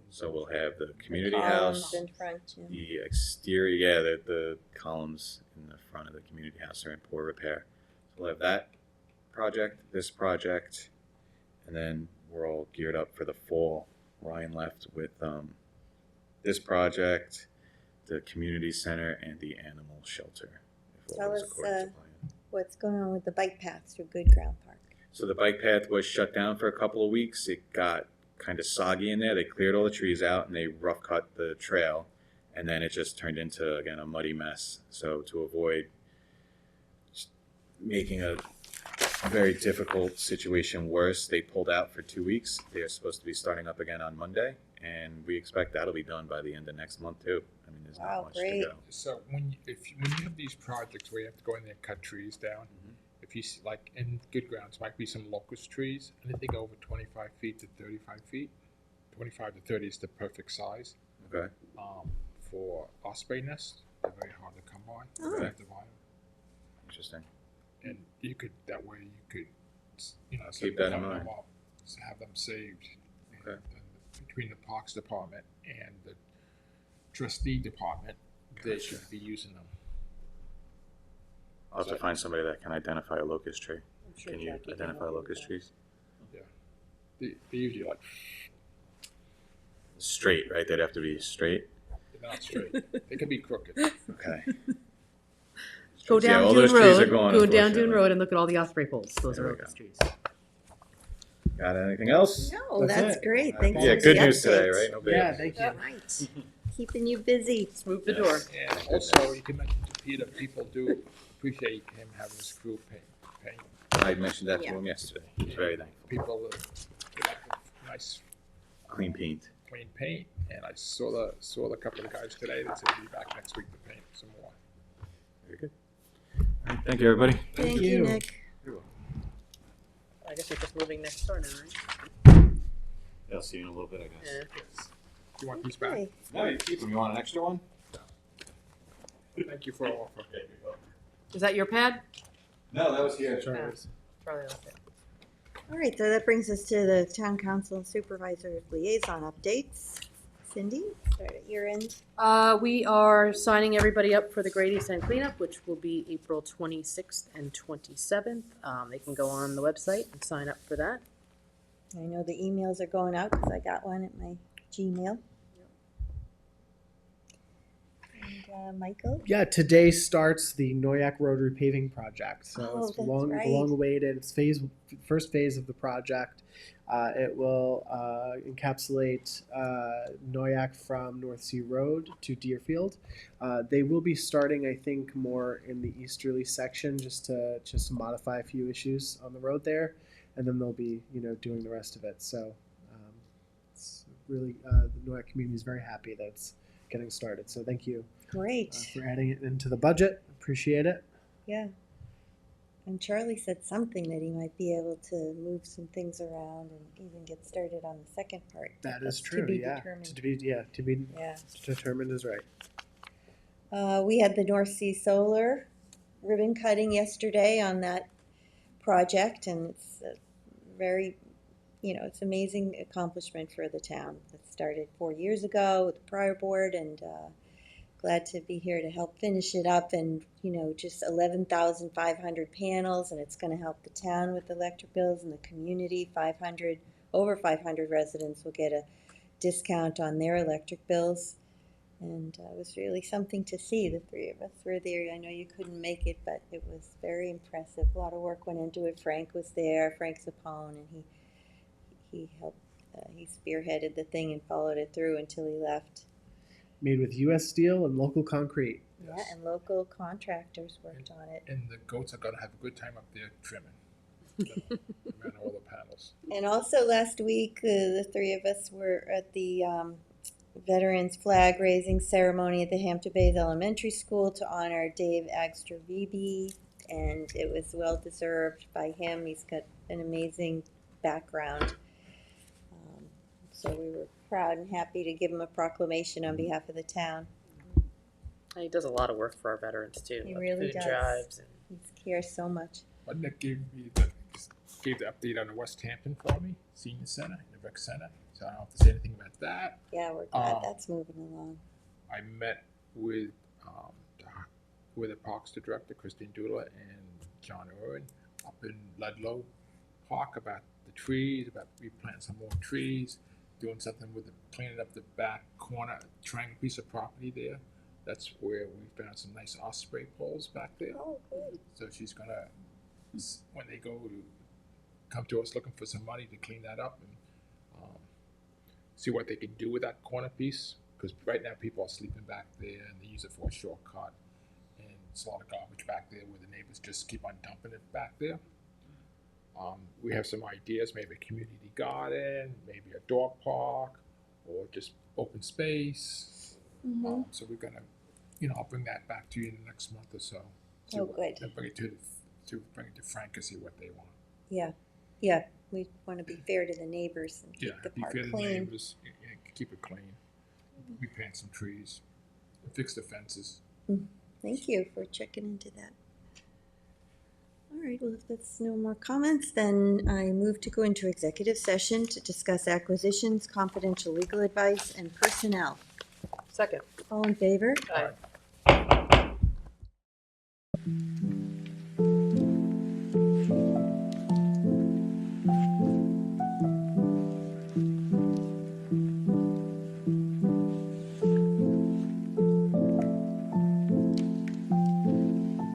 Speaker 11: So we'll have the community
Speaker 1: Columns
Speaker 11: house,
Speaker 1: in front, yeah.
Speaker 11: the exterior, yeah, the columns in the front of the community house are in poor repair. So we'll have that project, this project, and then we're all geared up for the fall. Ryan left with this project, the community center, and the animal shelter. If all
Speaker 1: Tell
Speaker 11: goes
Speaker 1: us,
Speaker 11: according to plan.
Speaker 1: What's going on with the bike path through Good Ground Park?
Speaker 11: So the bike path was shut down for a couple of weeks. It got kind of soggy in there. They cleared all the trees out and they rough cut the trail. and then it just turned into, again, a muddy mess. So to avoid making a very difficult situation worse, they pulled out for 2 weeks. They are supposed to be starting up again on Monday, and we expect that'll be done by the end of next month too. I mean, there's
Speaker 1: Wow,
Speaker 11: not much
Speaker 1: great.
Speaker 11: to go.
Speaker 8: So when you have these projects where you have to go in there and cut trees down, if you see, like in good grounds, might be some locust trees, anything over 25 feet to 35 feet. 25 to 30 is the perfect size.
Speaker 11: Okay.
Speaker 8: For osprey nests, they're very hard to come by.
Speaker 1: Oh.
Speaker 8: You have to buy them.
Speaker 11: Interesting.
Speaker 8: And you could, that way you could,
Speaker 11: Keep that in
Speaker 8: cut them
Speaker 11: mind.
Speaker 8: up, have them saved.
Speaker 11: Okay.
Speaker 8: And between the Parks Department and the trustee department, they should be using them.
Speaker 11: I'll have to find somebody that can identify a locust tree.
Speaker 3: sure
Speaker 11: Can you
Speaker 3: Jackie can
Speaker 11: identify
Speaker 3: help you with
Speaker 11: locust
Speaker 3: that.
Speaker 11: trees?
Speaker 8: They're usually like,
Speaker 11: Straight, right? They'd have to be straight.
Speaker 8: they're not straight. They can be crooked.
Speaker 11: Okay.
Speaker 13: Go
Speaker 11: Yeah,
Speaker 13: down
Speaker 11: all
Speaker 13: Dune
Speaker 11: those trees are
Speaker 13: Road,
Speaker 11: gone,
Speaker 13: go down Dune
Speaker 11: unfortunately.
Speaker 13: Road and look at all the osprey poles. Those
Speaker 11: There
Speaker 13: are
Speaker 11: we
Speaker 13: locust
Speaker 11: go.
Speaker 13: trees.
Speaker 11: Got anything else?
Speaker 1: No,
Speaker 2: That's
Speaker 1: that's
Speaker 2: it.
Speaker 1: great. Thanks
Speaker 11: Yeah,
Speaker 1: for
Speaker 11: good
Speaker 1: the
Speaker 11: news today,
Speaker 1: update.
Speaker 11: right? No big.
Speaker 2: Yeah, thank you.
Speaker 1: Right. Keeping you busy.
Speaker 13: Let's move the door.
Speaker 8: And also, you can mention to Peter, people do appreciate him having his crew paint.
Speaker 11: I mentioned that to
Speaker 1: Yeah.
Speaker 11: him yesterday. He's very thankful.
Speaker 8: People like nice
Speaker 11: Clean paint.
Speaker 8: clean paint, and I saw the couple of guys today that said he'll be back next week to paint some more.
Speaker 11: Very good. All right, thank you, everybody.
Speaker 1: Thank you,
Speaker 2: you.
Speaker 1: Nick.
Speaker 13: I guess we're just moving next door now, right?
Speaker 11: I'll see you in a little bit, I guess.
Speaker 13: Yeah.
Speaker 8: You want these back?
Speaker 1: Okay.
Speaker 11: No, you keep them. You want an extra one?
Speaker 8: Thank you for all offer.
Speaker 13: Is that your pad?
Speaker 11: No, that was here.
Speaker 8: Charles.
Speaker 13: Probably not there.
Speaker 1: All right, so that brings us to the town council and supervisor liaison updates. Cindy, start at your end.
Speaker 13: We are signing everybody up for the Great East End cleanup, which will be April 26th and 27th. They can go on the website and sign up for that.
Speaker 1: I know the emails are going out because I got one at my Gmail. And Michael?
Speaker 2: Yeah, today starts the Noyak Road repaving project. So
Speaker 1: Oh,
Speaker 2: it's
Speaker 1: that's
Speaker 2: long,
Speaker 1: right.
Speaker 2: long awaited. It's first phase of the project. It will encapsulate Noyak from North Sea Road to Deerfield. They will be starting, I think, more in the easterly section just to modify a few issues on the road there, and then they'll be doing the rest of it. So it's really the Noyak community is very happy that it's getting started. So thank you
Speaker 1: Great.
Speaker 2: for adding it into the budget. Appreciate it.
Speaker 1: Yeah. And Charlie said something that he might be able to move some things around and even get started on the second part.
Speaker 2: That
Speaker 1: That's
Speaker 2: is true.
Speaker 1: To be
Speaker 2: Yeah.
Speaker 1: determined.
Speaker 2: To be
Speaker 1: Yeah.
Speaker 2: determined is right.
Speaker 1: We had the North Sea Solar ribbon cutting yesterday on that project, and it's a very, it's amazing accomplishment for the town. It started 4 years ago with the prior board, and glad to be here to help finish it up. And just 11,500 panels, and it's going to help the town with electric bills and the community. Over 500 residents will get a discount on their electric bills. And it was really something to see. The three of us were there. I know you couldn't make it, but it was very impressive. A lot of work went into it. Frank was there, Frank Zapone, and he helped. He spearheaded the thing and followed it through until he left.
Speaker 2: Made with U.S. steel and local concrete.
Speaker 1: Yeah, and local contractors worked on it.
Speaker 8: And the goats are gonna have a good time up there trimming. Around all the panels.
Speaker 1: And also last week, the three of us were at the Veterans Flag Raising Ceremony at the Hampton Bays Elementary School to honor Dave Agstravibi, and it was well deserved by him. He's got an amazing background. So we were proud and happy to give him a proclamation on behalf of the town.
Speaker 13: He does a lot of work for our veterans too.
Speaker 1: He
Speaker 13: like
Speaker 1: really
Speaker 13: food
Speaker 1: does.
Speaker 13: drives and
Speaker 1: He cares so much.
Speaker 8: But Nick gave the update on the West Hampton for me, senior center, the rec center. So I don't have to say anything about that.
Speaker 1: Yeah, we're glad that's moving along.
Speaker 8: I met with the Parks Director, Christine Dula, and John Irwin up in Ludlow Park about the trees, about replanting some more trees, doing something with cleaning up the back corner, triangle piece of property there. That's where we found some nice osprey poles back there.
Speaker 1: Oh, good.
Speaker 8: So she's gonna, when they go to come to us looking for some money to clean that up and see what they can do with that corner piece, because right now people are sleeping back there and they use it for a shortcut. And it's a lot of garbage back there where the neighbors just keep on dumping it back there. We have some ideas, maybe a community garden, maybe a dog park, or just open space. So we're gonna, I'll bring that back to you in the next month or so.
Speaker 1: Oh, good.
Speaker 8: And bring it to Frank and see what they want.
Speaker 1: Yeah, yeah, we want to be fair to the neighbors and
Speaker 8: Yeah,
Speaker 1: keep the
Speaker 8: be
Speaker 1: park
Speaker 8: fair to the
Speaker 1: clean.
Speaker 8: neighbors, keep it clean. We plant some trees, and fix the fences.
Speaker 1: Thank you for checking into that. All right, well, if there's no more comments, then I move to go into executive session to discuss acquisitions, confidential legal advice, and personnel.
Speaker 13: Second.
Speaker 1: All in favor?
Speaker 13: Aye.